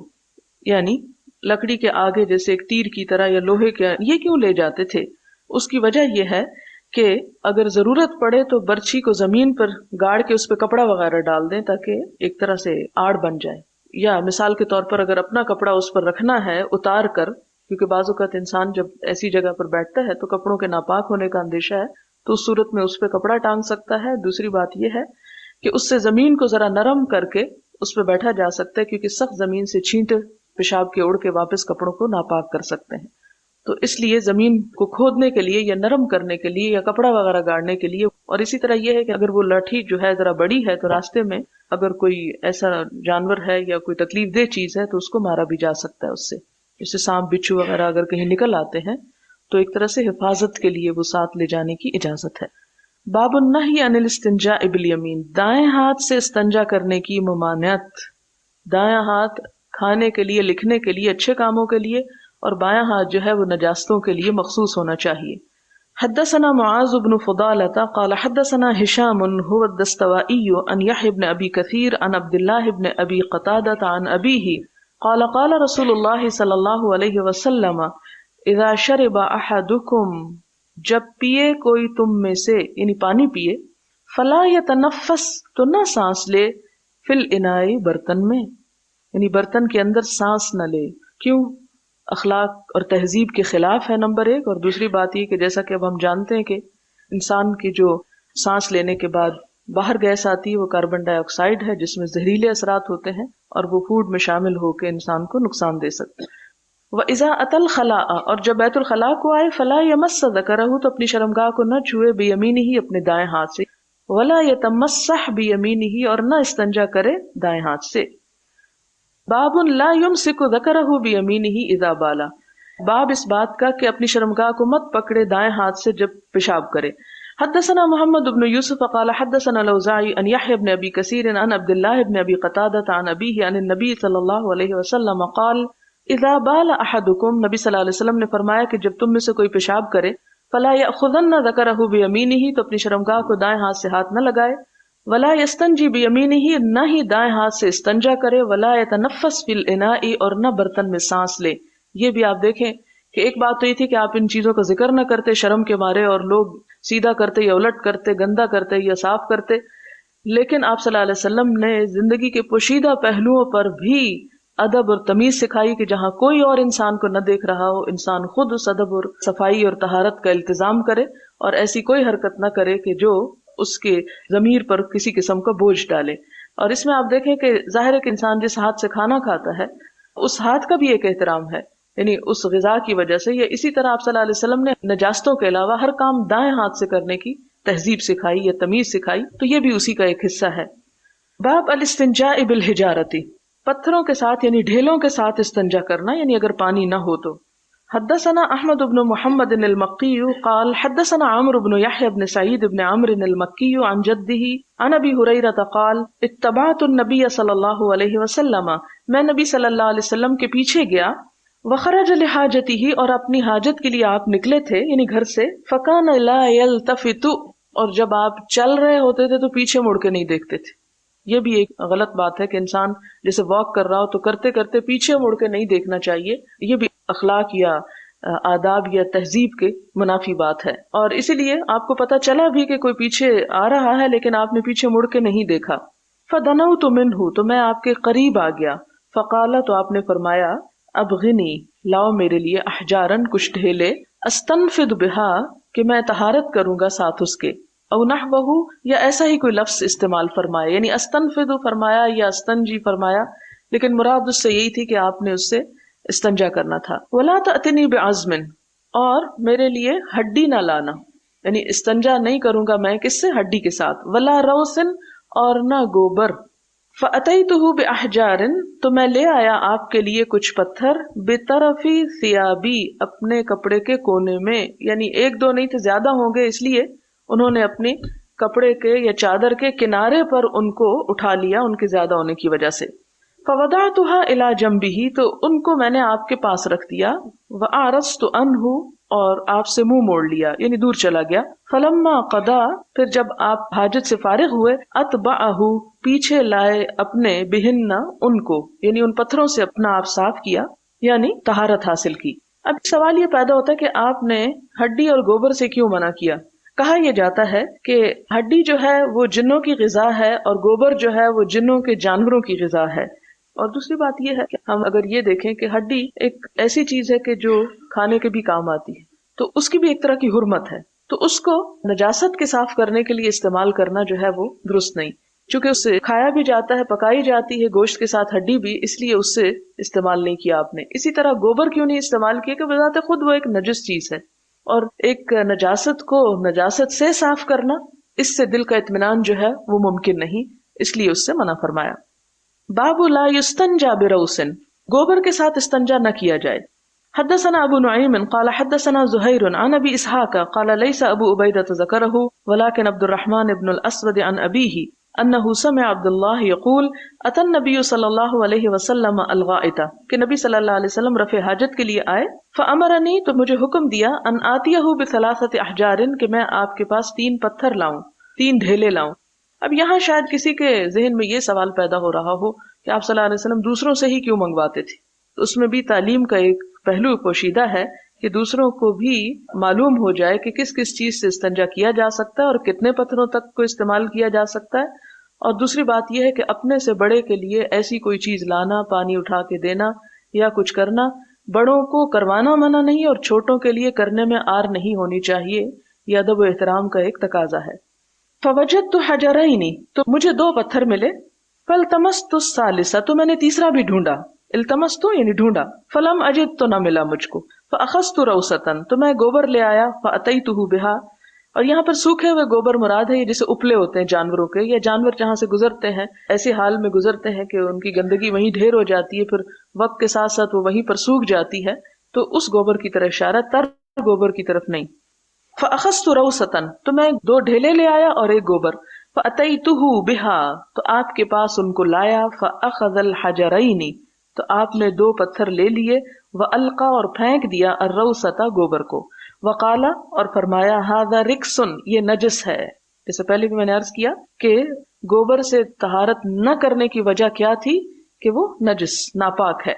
یعنی لکڑی کے آگے جیسے ایک تیر کی طرح یا لوہے کے. یہ کیوں لے جاتے تھے؟ اس کی وجہ یہ ہے کہ اگر ضرورت پڑے تو برچھی کو زمین پر گاڑ کے اس پہ کپڑا وغیرہ ڈال دیں تاکہ ایک طرح سے آڑ بن جائے. یا مثال کے طور پر اگر اپنا کپڑا اس پر رکھنا ہے اتار کر، کیونکہ بعض اوقات انسان جب ایسی جگہ پر بیٹھتا ہے تو کپڑوں کے ناپاک ہونے کا اندیشہ ہے، تو اس صورت میں اس پہ کپڑا ٹانگ سکتا ہے. دوسری بات یہ ہے کہ اس سے زمین کو ذرا نرم کر کے اس پہ بیٹھا جا سکتا ہے، کیونکہ سخت زمین سے چھینٹ پیشاب کے اڑ کے واپس کپڑوں کو ناپاک کر سکتے ہیں. تو اس لیے زمین کو کھودنے کے لیے یا نرم کرنے کے لیے یا کپڑا وغیرہ گاڑنے کے لیے. اور اسی طرح یہ ہے کہ اگر وہ لاٹھی جو ہے ذرا بڑی ہے تو راستے میں اگر کوئی ایسا جانور ہے یا کوئی تکلیف دہ چیز ہے تو اس کو مارا بھی جا سکتا ہے اس سے. جیسے سانپ بچھو وغیرہ اگر کہیں نکل آتے ہیں تو ایک طرح سے حفاظت کے لیے وہ ساتھ لے جانے کی اجازت ہے. باب النہی عن الاستنجاء بالیمین، دائیں ہاتھ سے استنجا کرنے کی ممانعت. دایاں ہاتھ کھانے کے لیے، لکھنے کے لیے، اچھے کاموں کے لیے، اور بایاں ہاتھ جو ہے وہ نجاستوں کے لیے مخصوص ہونا چاہیے. حدثنا معاذ بن فضالة قال حدثنا هشام هو الدستوائي عن يحيى بن ابي كثير عن عبد الله بن ابي قتادة عن ابيه قال قال رسول الله صلی اللہ علیہ وسلم اذا شرب احدكم، جب پیے کوئی تم میں سے، یعنی پانی پیے، فلا يتنفس، تو نہ سانس لے، فی الاناء، برتن میں، یعنی برتن کے اندر سانس نہ لے. کیوں؟ اخلاق اور تہذیب کے خلاف ہے نمبر ایک، اور دوسری بات یہ کہ جیسا کہ اب ہم جانتے ہیں کہ انسان کی جو سانس لینے کے بعد باہر گیس آتی ہے وہ کاربن ڈائی آکسائڈ ہے جس میں زہریلے اثرات ہوتے ہیں اور وہ فوڈ میں شامل ہو کے انسان کو نقصان دے سکتے ہیں. وَإِذَا أَتَى الْخَلَاءَ، اور جب بیت الخلاء کو آئے، فَلَا يَمَسَّ ذَكَرَهُ، تو اپنی شرمگاہ کو نہ چھوئے، بِيَمِينِهِ، اپنے دائیں ہاتھ سے، وَلَا يَتَمَسَّحْ بِيَمِينِهِ، اور نہ استنجا کرے دائیں ہاتھ سے. باب لا يمسك ذكره بيمينه اذا بالا، باب اس بات کا کہ اپنی شرمگاہ کو مت پکڑے دائیں ہاتھ سے جب پیشاب کرے. حدثنا محمد بن يوسف قال حدثنا الاوزاعي عن يحيى بن ابي كثير عن عبد الله بن ابي قتادة عن ابيه عن النبي صلی اللہ علیہ وسلم قال اذا بال احدكم، نبی صلی اللہ علیہ وسلم نے فرمایا کہ جب تم میں سے کوئی پیشاب کرے، فلا يأخذن ذكره بيمينه، تو اپنی شرمگاہ کو دائیں ہاتھ سے ہاتھ نہ لگائے، ولا يستنجي بيمينه، نہ ہی دائیں ہاتھ سے استنجا کرے، ولا يتنفس في الاناء، اور نہ برتن میں سانس لے. یہ بھی آپ دیکھیں کہ ایک بات تو یہ تھی کہ آپ ان چیزوں کا ذکر نہ کرتے شرم کے مارے، اور لوگ سیدھا کرتے یا الٹ کرتے، گندا کرتے یا صاف کرتے، لیکن آپ صلی اللہ علیہ وسلم نے زندگی کے پوشیدہ پہلوؤں پر بھی ادب اور تمیز سکھائی کہ جہاں کوئی اور انسان کو نہ دیکھ رہا ہو انسان خود اس ادب اور صفائی اور طہارت کا التزام کرے اور ایسی کوئی حرکت نہ کرے کہ جو اس کے ضمیر پر کسی قسم کا بوجھ ڈالے. اور اس میں آپ دیکھیں کہ ظاہر ہے کہ انسان جس ہاتھ سے کھانا کھاتا ہے اس ہاتھ کا بھی ایک احترام ہے، یعنی اس غذا کی وجہ سے. یا اسی طرح آپ صلی اللہ علیہ وسلم نے نجاستوں کے علاوہ ہر کام دائیں ہاتھ سے کرنے کی تہذیب سکھائی یا تمیز سکھائی، تو یہ بھی اسی کا ایک حصہ ہے. باب الاستنجاء بالحجارتی، پتھروں کے ساتھ یعنی ڈھیلوں کے ساتھ استنجا کرنا، یعنی اگر پانی نہ ہو تو. حدثنا احمد بن محمد المقی قال حدثنا عمرو بن يحيى بن سعيد بن عمرو المكي عن جده عن ابي هريره قال اتبعت النبي صلی اللہ علیہ وسلم، میں نبی صلی اللہ علیہ وسلم کے پیچھے گیا. وخرج لحاجته، اور اپنی حاجت کے لیے آپ نکلے تھے یعنی گھر سے. فكان لا يلتفت، اور جب آپ چل رہے ہوتے تھے تو پیچھے مڑ کے نہیں دیکھتے تھے. یہ بھی ایک غلط بات ہے کہ انسان جیسے واک کر رہا ہو تو کرتے کرتے پیچھے مڑ کے نہیں دیکھنا چاہیے. یہ بھی اخلاق یا آداب یا تہذیب کے منافی بات ہے. اور اسی لیے آپ کو پتا چلا بھی کہ کوئی پیچھے آ رہا ہے لیکن آپ نے پیچھے مڑ کے نہیں دیکھا. فدنوت منہ، تو میں آپ کے قریب آ گیا. فقال، تو آپ نے فرمایا ابغنی، لاؤ میرے لیے احجارن، کچھ ڈھیلے، استنفد بہا، کہ میں طہارت کروں گا ساتھ اس کے. او نحوہ، یا ایسا ہی کوئی لفظ استعمال فرمایا، یعنی استنفد فرمایا یا استنجی فرمایا، لیکن مراد اس سے یہی تھی کہ آپ نے اس سے استنجا کرنا تھا. ولا تأتنی بعظم، اور میرے لیے ہڈی نہ لانا، یعنی استنجا نہیں کروں گا میں کس سے، ہڈی کے ساتھ. ولا روثن، اور نہ گوبر. فأتیتہ بأحجار، تو میں لے آیا آپ کے لیے کچھ پتھر. بطرفی ثیابی، اپنے کپڑے کے کونے میں، یعنی ایک دو نہیں تھے، زیادہ ہوں گے، اس لیے انہوں نے اپنے کپڑے کے یا چادر کے کنارے پر ان کو اٹھا لیا ان کے زیادہ ہونے کی وجہ سے. فوضعتها الى جنبه، تو ان کو میں نے آپ کے پاس رکھ دیا. واعرضت عنہ، اور آپ سے منہ موڑ لیا یعنی دور چلا گیا. فلما قضا، پھر جب آپ حاجت سے فارغ ہوئے، اتبعہ، پیچھے لائے اپنے، بہن، ان کو، یعنی ان پتھروں سے اپنا آپ صاف کیا، یعنی طہارت حاصل کی. اب سوال یہ پیدا ہوتا ہے کہ آپ نے ہڈی اور گوبر سے کیوں منع کیا؟ کہا یہ جاتا ہے کہ ہڈی جو ہے وہ جنوں کی غذا ہے اور گوبر جو ہے وہ جنوں کے جانوروں کی غذا ہے. اور دوسری بات یہ ہے کہ ہم اگر یہ دیکھیں کہ ہڈی ایک ایسی چیز ہے کہ جو کھانے کے بھی کام آتی ہے، تو اس کی بھی ایک طرح کی حرمت ہے، تو اس کو نجاست کے صاف کرنے کے لیے استعمال کرنا جو ہے وہ درست نہیں. چونکہ اس سے کھایا بھی جاتا ہے، پکائی جاتی ہے گوشت کے ساتھ ہڈی بھی، اس لیے اس سے استعمال نہیں کیا آپ نے. اسی طرح گوبر کیوں نہیں استعمال کیا کہ بذات خود وہ ایک نجس چیز ہے، اور ایک نجاست کو نجاست سے صاف کرنا، اس سے دل کا اطمینان جو ہے وہ ممکن نہیں، اس لیے اس سے منع فرمایا. باب لا یستنجا بروث، گوبر کے ساتھ استنجا نہ کیا جائے. حدثنا ابو نعیم قال حدثنا زہیر عن ابی اسحاق قال لیس ابو عبیدۃ ذکرہ ولکن عبد الرحمن بن الاسود عن ابیہ انہ سمع عبد اللہ یقول اتى النبی صلی اللہ علیہ وسلم الغائط، کہ نبی صلی اللہ علیہ وسلم رفع حاجت کے لیے آئے. فامرنی، تو مجھے حکم دیا، ان آتیہ بثلاثۃ احجار، کہ میں آپ کے پاس 3 پتھر لاؤں، 3 ڈھیلے لاؤں. اب یہاں شاید کسی کے ذہن میں یہ سوال پیدا ہو رہا ہو کہ آپ صلی اللہ علیہ وسلم دوسروں سے ہی کیوں منگواتے تھے. تو اس میں بھی تعلیم کا ایک پہلو پوشیدہ ہے کہ دوسروں کو بھی معلوم ہو جائے کہ کس کس چیز سے استنجا کیا جا سکتا ہے اور کتنے پتھروں تک کو استعمال کیا جا سکتا ہے. اور دوسری بات یہ ہے کہ اپنے سے بڑے کے لیے ایسی کوئی چیز لانا، پانی اٹھا کے دینا یا کچھ کرنا، بڑوں کو کروانا منع نہیں اور چھوٹوں کے لیے کرنے میں آر نہیں ہونی چاہیے. یہ ادب و احترام کا ایک تقاضا ہے. فوجدت حجرین، تو مجھے 2 پتھر ملے. فالتمست الثالث، تو میں نے تیسرا بھی ڈھونڈا. التمست یعنی ڈھونڈا. فلم اجد، تو نہ ملا مجھ کو. فاخذت روثۃ، تو میں گوبر لے آیا. فاتیتہ بہا، اور یہاں پر سوکھے ہوئے گوبر مراد ہے، یہ جیسے اپلے ہوتے ہیں جانوروں کے، یا جانور جہاں سے گزرتے ہیں ایسے حال میں گزرتے ہیں کہ ان کی گندگی وہیں ڈھیر ہو جاتی ہے، پھر وقت کے ساتھ ساتھ وہ وہیں پر سوکھ جاتی ہے، تو اس گوبر کی طرف اشارہ، تر گوبر کی طرف نہیں. فاخذت روثۃ، تو میں 2 ڈھیلے لے آیا اور 1 گوبر. فاتیتہ بہا، تو آپ کے پاس ان کو لایا. فاخذ الحجرین، تو آپ نے 2 پتھر لے لیے. والقا، اور پھینک دیا. الروثۃ، گوبر کو. وقال، اور فرمایا ھذا رکس، یہ نجس ہے. جیسے پہلے بھی میں نے عرض کیا کہ گوبر سے طہارت نہ کرنے کی وجہ کیا تھی کہ وہ نجس، ناپاک ہے.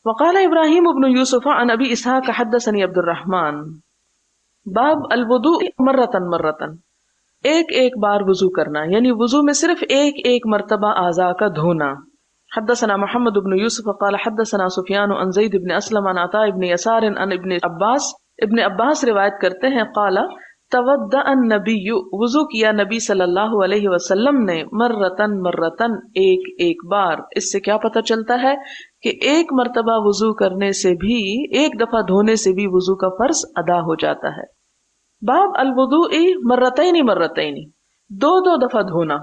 وقال ابراہیم ابن یوسف عن ابی اسحاق حدثنی عبد الرحمن. باب الوضوء مرتن مرتن، ایک بار وضو کرنا، یعنی وضو میں صرف ایک مرتبہ اعضاء کا دھونا. حدثنا محمد بن یوسف قال حدثنا سفیان عن زید بن اسلم عن عطاء بن یسار عن ابن عباس. ابن عباس روایت کرتے ہیں قال تودع النبی، وضو کیا نبی صلی اللہ علیہ وسلم نے، مرتن ایک بار. اس سے کیا پتہ چلتا ہے کہ ایک مرتبہ وضو کرنے سے بھی، ایک دفعہ دھونے سے بھی وضو کا فرض ادا ہو جاتا ہے. باب الوضوء مرتين، دو دفعہ دھونا.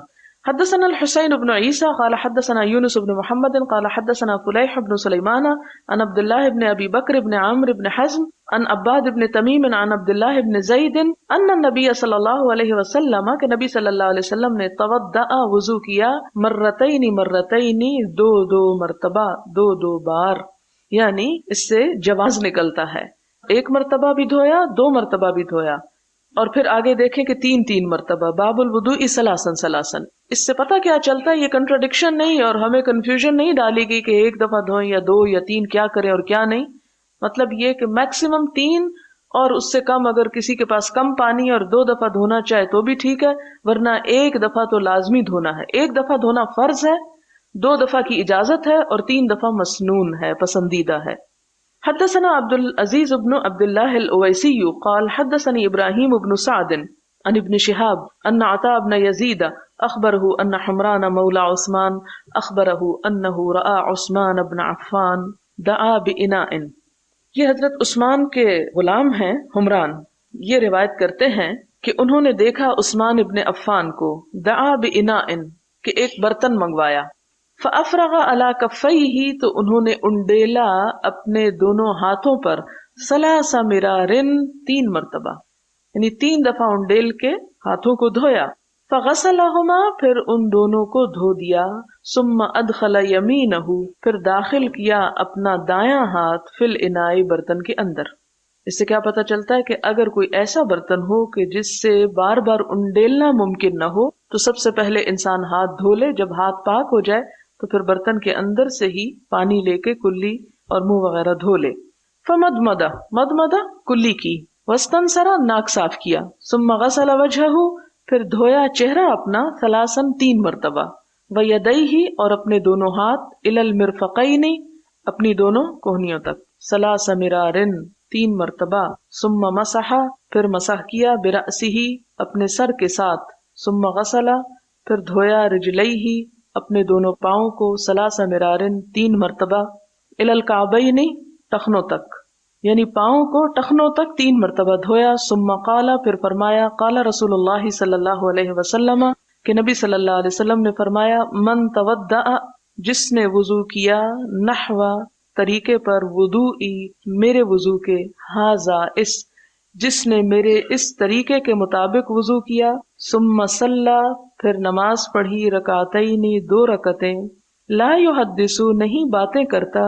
حدثنا الحسين بن عيسى قال حدثنا يونس بن محمد قال حدثنا فليح بن سليمان عن عبد الله بن ابي بكر بن عمرو بن حزم عن عباد بن تميم عن عبد الله بن زيد ان النبي صلى الله عليه وسلم کہ نبی صلی اللہ علیہ وسلم نے توضأ وضو کیا مرتين دو مرتبہ، دو بار. یعنی اس سے جواز نکلتا ہے، ایک مرتبہ بھی دھویا، دو مرتبہ بھی دھویا. اور پھر آگے دیکھیں کہ تین مرتبہ. باب الوضوء ثلاثا. اس سے پتہ کیا چلتا ہے، یہ کنٹراڈکشن نہیں اور ہمیں کنفیوژن نہیں ڈالی گئی کہ ایک دفعہ دھوئیں یا دو یا تین، کیا کریں اور کیا نہیں. مطلب یہ کہ میکسیمم 3 اور اس سے کم، اگر کسی کے پاس کم پانی اور 2 دفعہ دھونا چاہے تو بھی ٹھیک ہے، ورنہ ایک دفعہ تو لازمی دھونا ہے. ایک دفعہ دھونا فرض ہے، 2 دفعہ کی اجازت ہے اور 3 دفعہ مسنون ہے، پسندیدہ ہے. حدثنا عبد العزيز بن عبد الله الأويسي قال حدثني إبراهيم بن سعد عن ابن شهاب أن عطاء بن يزيد أخبره أن حمران مولى عثمان أخبره أنه رأى عثمان بن عفان دعا بإناء. یہ حضرت عثمان کے غلام ہیں حمران، یہ روایت کرتے ہیں کہ انہوں نے دیکھا عثمان ابن عفان کو، دعا بإناء کہ ایک برتن منگوایا. فافرغ علی کفیہ تو انہوں نے انڈیلا اپنے دونوں ہاتھوں پر، 3 مرارن 3 مرتبہ، یعنی 3 دفعہ انڈیل کے ہاتھوں کو دھویا. فغسلہما پھر ان دونوں کو دھو دیا. ثم ادخل یمینہ پھر داخل کیا اپنا دایاں ہاتھ فی الاناء برتن کے اندر. اس سے کیا پتہ چلتا ہے کہ اگر کوئی ایسا برتن ہو کہ جس سے بار بار انڈیلنا ممکن نہ ہو تو سب سے پہلے انسان ہاتھ دھو لے. جب ہاتھ پاک ہو جائے تو پھر برتن کے اندر سے ہی پانی لے کے کلی اور منہ وغیرہ دھو لے. فمدمدہ کلی کی، واستنثر ناک صاف کیا. ثم غسل وجہہ پھر دھویا چہرہ اپنا 3 مرتبہ. ویدیہ اور اپنے دونوں ہاتھ، الی المرفقین اپنی دونوں کوہنیوں تک، 3 مرارن 3 مرتبہ. ثم مسح پھر مسح کیا، برأسہ اپنے سر کے ساتھ. ثم غسل پھر دھویا، رجلیہ اپنے دونوں پاؤں کو، 3 مرارن 3 مرتبہ. الی الکعبین ٹخنوں تک، یعنی پاؤں کو ٹخنوں تک 3 مرتبہ دھویا. ثم قال پھر فرمایا، قال رسول اللہ صلی اللہ علیہ وسلم کہ نبی صلی اللہ علیہ وسلم نے فرمایا، من تودع جس نے وضو کیا، نحو طریقے پر، وضوئی میرے وضو کے، ھذا اس جس نے میرے اس طریقے کے مطابق وضو کیا. ثم صلی پھر نماز پڑھی، رکعتین 2 رکعتیں. لا یحدث نہیں باتیں کرتا،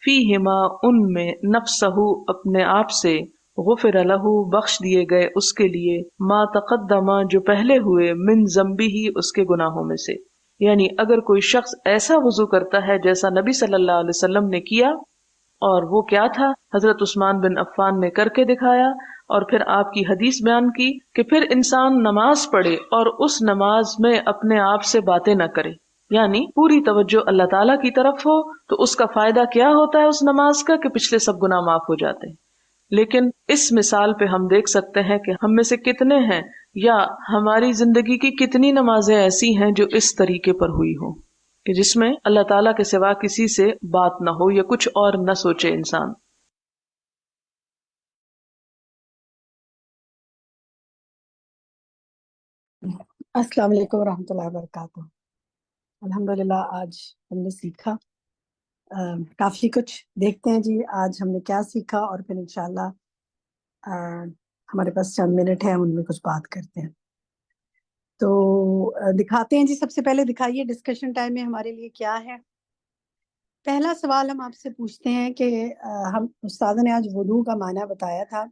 فیہما ان میں، نفسہ اپنے آپ سے، غفر لہ بخش دیے گئے اس کے لیے، ما تقدم جو پہلے ہوئے، من ذنبہ اس کے گناہوں میں سے. یعنی اگر کوئی شخص ایسا وضو کرتا ہے جیسا نبی صلی اللہ علیہ وسلم نے کیا، اور وہ کیا تھا، حضرت عثمان بن عفان نے کر کے دکھایا، اور پھر آپ کی حدیث بیان کی کہ پھر انسان نماز پڑھے اور اس نماز میں اپنے آپ سے باتیں نہ کرے، یعنی پوری توجہ اللہ تعالیٰ کی طرف ہو، تو اس کا فائدہ کیا ہوتا ہے اس نماز کا کہ پچھلے سب گناہ معاف ہو جاتے ہیں. لیکن اس مثال پہ ہم دیکھ سکتے ہیں کہ ہم میں سے کتنے ہیں یا ہماری زندگی کی کتنی نمازیں ایسی ہیں جو اس طریقے پر ہوئی ہوں کہ جس میں اللہ تعالیٰ کے سوا کسی سے بات نہ ہو یا کچھ اور نہ سوچے انسان. السلام علیکم ورحمۃ اللہ وبرکاتہ. الحمدللہ آج ہم نے سیکھا کافی کچھ. دیکھتے ہیں جی آج ہم نے کیا سیکھا، اور پھر انشاءاللہ ہمارے پاس چند منٹ ہیں، ان میں کچھ بات کرتے ہیں. تو دکھاتے ہیں جی، سب سے پہلے دکھائیے ڈسکشن ٹائم میں ہمارے لیے کیا ہے. پہلا سوال ہم آپ سے پوچھتے ہیں کہ ہم استاد نے آج وضو کا معنی بتایا تھا.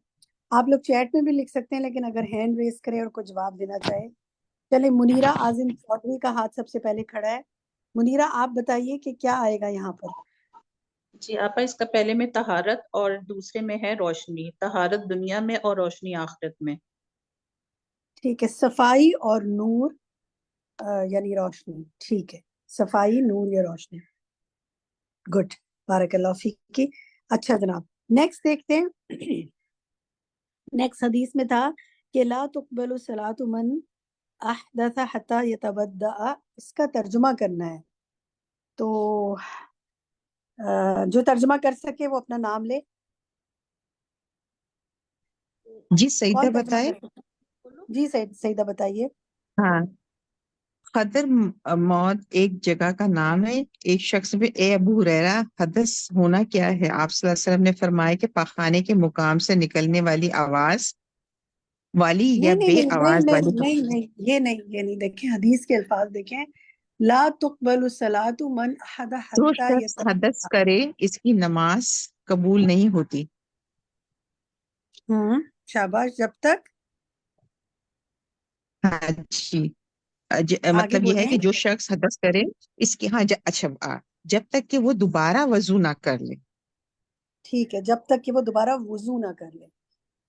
آپ لوگ چیٹ میں بھی لکھ سکتے ہیں، لیکن اگر ہینڈ ریز کرے اور کوئی جواب دینا چاہے. چلے منیرہ اعظم چودھری کا ہاتھ سب سے پہلے کھڑا ہے. منیرہ آپ بتائیے کہ کیا آئے گا یہاں پر. جی آپا، اس کا پہلے میں طہارت اور دوسرے میں ہے روشنی. طہارت دنیا میں اور روشنی آخرت میں. ٹھیک ہے، صفائی اور نور یعنی روشنی. ٹھیک ہے، صفائی، نور یا روشنی. گڈ، بارک اللہ فیک. اچھا جناب، نیکسٹ دیکھتے ہیں. نیکسٹ حدیث میں تھا کہ لا تقبل صلاۃ من احدث حتی یتودع. اس کا ترجمہ کرنا ہے، تو جو ترجمہ کر سکے وہ اپنا نام لے. جی سیدہ کون ترجمہ بتائے. کر سکے؟ جی سیدہ بتائیے. ہاں، قدر موت ایک جگہ کا نام ہے، ایک شخص پہ. اے ابو ہریرہ، حدث ہونا کیا ہے؟ آپ صلی اللہ علیہ وسلم نے فرمایا کہ پاخانے کے مقام سے نکلنے والی آواز والی یا نہیں نہیں بے نہیں آواز نہیں والی. نہیں نہیں نہیں، یہ نہیں دیکھیں حدیث کے الفاظ دیکھیں. لا تقبل الصلاۃ من احد جو حتی شخص حدث کرے اس کی نماز قبول نہیں ہوتی. شاباش. جب تک ہاں جی. آگے مطلب یہ ہے بولیں. کہ جو شخص حدث کرے اس کی، ہاں اچھا جب تک کہ وہ دوبارہ وضو نہ کر لے. ٹھیک ہے، جب تک کہ وہ دوبارہ وضو نہ کر لے.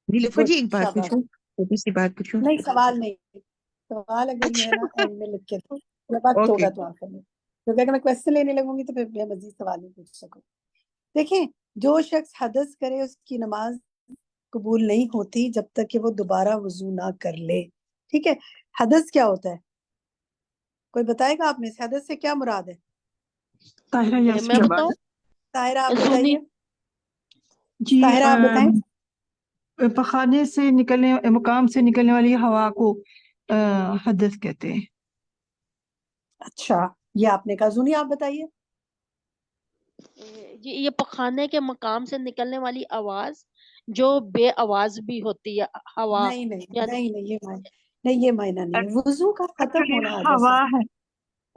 نیلوفر جی گڈ، ایک بات شاباش. پوچھوں، چھوٹی سی بات پوچھوں. نہیں سوال نہیں، سوال اگر یہ ہے نا اچھا، اینڈ میں لکھ کے تو جب وقت اوکے. ہوگا تو آپ کریں، کیونکہ اگر میں کوشچن لینے لگوں گی تو پھر میں مزید سوال نہیں پوچھ سکوں. دیکھیں، جو شخص حدث کرے اس کی نماز قبول نہیں ہوتی جب تک کہ وہ دوبارہ وضو نہ کر لے. ٹھیک ہے. حدث کیا ہوتا ہے؟ کوئی بتائے گا آپ میں سے حدث سے کیا مراد ہے؟ طاہرہ میں یاسمین. بتاؤں؟ طاہرہ آپ زونی. بتائیے. جی طاہرہ آپ بتائیں. پخانے سے نکلنے، مقام سے نکلنے والی ہوا کو حدث کہتے ہیں. اچھا، یہ آپ نے کہا. زونی آپ بتائیے. جی یہ پخانے کے مقام سے نکلنے والی آواز جو بے آواز بھی ہوتی ہے، ہوا نہیں نہیں یعنی نہیں نہیں، یہ معنی نہیں، یہ معنی نہیں ہے. وضو کا ختم ایکچولی ہونا حدث ہے. ہوا ہے،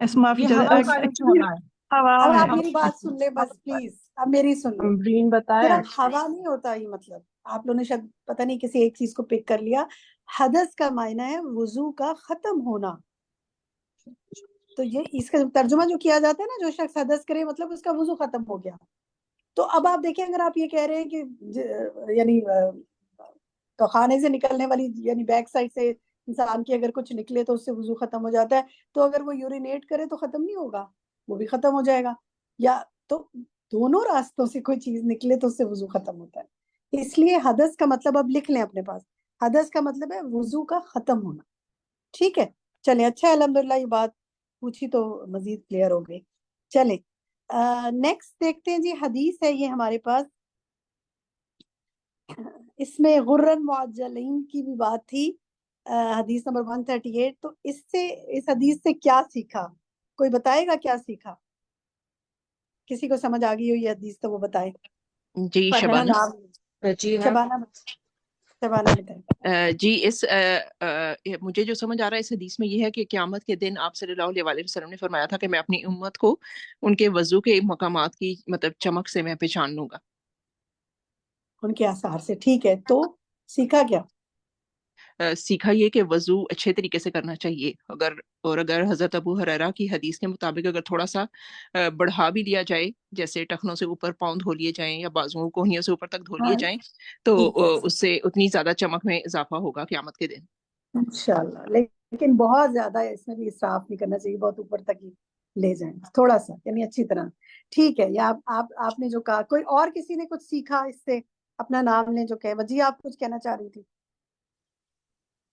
اس معافی یہ ہوا کا ہی ایکچولی ہوا ہے. ہوا اب ہے. آپ میری بات سن لیں بس پلیز، اب میری سن لیں. برین بتائے. صرف ہوا نہیں ہوتا یہ مطلب، آپ لوگوں نے شاید پتہ نہیں کسی ایک چیز کو پک کر لیا. حدث کا معنی ہے وضو کا ختم ہونا. تو یہ اس کا ترجمہ جو کیا جاتا ہے نا، جو شخص حدث کرے مطلب اس کا وضو ختم ہو گیا. تو اب آپ دیکھیں، اگر آپ یہ کہہ رہے ہیں کہ یعنی تو خانے سے نکلنے والی یعنی بیک سائڈ سے انسان کی اگر کچھ نکلے تو اس سے وضو ختم ہو جاتا ہے، تو اگر وہ یورینیٹ کرے تو ختم نہیں ہوگا، وہ بھی ختم ہو جائے گا. یا تو دونوں راستوں سے کوئی چیز نکلے تو اس سے وضو ختم ہوتا ہے. اس لیے حدث کا مطلب اب لکھ لیں اپنے پاس، حدث کا مطلب ہے وضو کا ختم ہونا. ٹھیک ہے، چلیں. اچھا ہے، الحمدللہ یہ بات پوچھی تو مزید کلیئر ہو گئی. چلیں نیکسٹ دیکھتے ہیں جی. حدیث ہے یہ ہمارے پاس، اس میں غرن معجلین کی بھی بات تھی. حدیث نمبر 138. تو اس حدیث سے کیا سیکھا؟ کوئی بتائے گا کیا سیکھا؟ کسی کو سمجھ آ گئی ہو یہ حدیث تو وہ بتائے. جی شبانہ. جی ہاں. شبانہ بتائیں. جی مجھے جو سمجھ آ رہا ہے اس حدیث میں یہ ہے کہ قیامت کے دن آپ صلی اللہ علیہ وسلم نے فرمایا تھا کہ میں اپنی امت کو ان کے وضو کے مقامات کی مطلب چمک سے میں پہچان لوں گا، ان کے آثار سے. ٹھیک ہے، تو سیکھا کیا؟ سیکھا یہ کہ وضو اچھے طریقے سے کرنا چاہیے. اگر حضرت ابو ہریرہ کی حدیث کے مطابق اگر تھوڑا سا بڑھا بھی لیا جائے، جیسے ٹخنوں سے اوپر پاؤں دھو لیے جائیں یا بازوؤں کوہنیوں سے اوپر تک دھو لیے جائیں، تو اس سے اتنی زیادہ چمک میں اضافہ ہوگا قیامت کے دن انشاءاللہ. لیکن بہت زیادہ اس میں بھی اسراف نہیں کرنا چاہیے، بہت اوپر تک ہی لے جائیں تھوڑا سا، یعنی اچھی طرح. ٹھیک ہے. یا آپ نے جو کہا، کوئی اور کسی نے کچھ سیکھا اس سے؟ اپنا نام لیں جو کہ وجی آپ کچھ کہنا چاہ رہی تھی.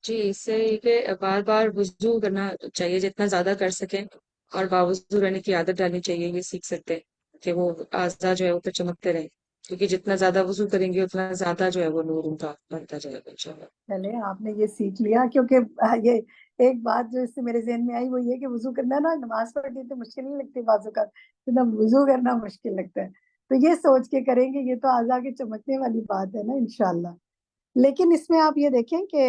جی اس سے یہ کہ بار بار وضو کرنا چاہیے جتنا زیادہ کر سکیں، اور باوضو رہنے کی عادت ڈالنی چاہیے. یہ سیکھ سکتے ہیں کہ وہ اعضاء جو ہے وہ پھر چمکتے رہیں، کیونکہ جتنا زیادہ وضو کریں گے اتنا زیادہ جو ہے وہ نور ان کا بڑھتا جائے گا انشاءاللہ. چلے آپ نے یہ سیکھ لیا. کیونکہ یہ ایک بات جو اس سے میرے ذہن میں آئی وہ یہ کہ وضو کرنا نا، نماز پڑھنی تو مشکل نہیں لگتی، بازو کا وضو کرنا مشکل لگتا ہے. تو یہ سوچ کے کریں گے، یہ تو اعضاء کے چمکنے والی بات ہے نا انشاءاللہ. لیکن اس میں آپ یہ دیکھیں کہ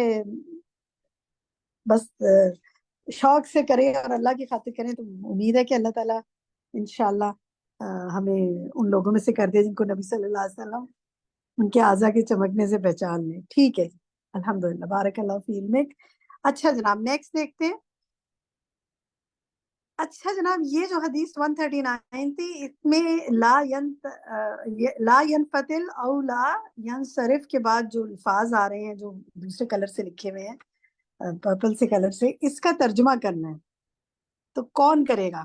بس شوق سے کریں اور اللہ کی خاطر کریں، تو امید ہے کہ اللہ تعالیٰ انشاءاللہ ہمیں ان لوگوں میں سے کر دے جن کو نبی صلی اللہ علیہ وسلم ان کے اعضاء کے چمکنے سے پہچان لیں. ٹھیک ہے، الحمدللہ، بارک اللہ فی علمک. اچھا جناب، نیکسٹ دیکھتے ہیں. اچھا جناب، یہ جو حدیث 139 تھی، اس میں لا ینفتل او لا ینصرف کے بعد جو الفاظ آ رہے ہیں جو دوسرے کلر سے لکھے ہوئے ہیں، پرپل سے کلر سے، اس کا ترجمہ کرنا ہے. تو کون کرے گا؟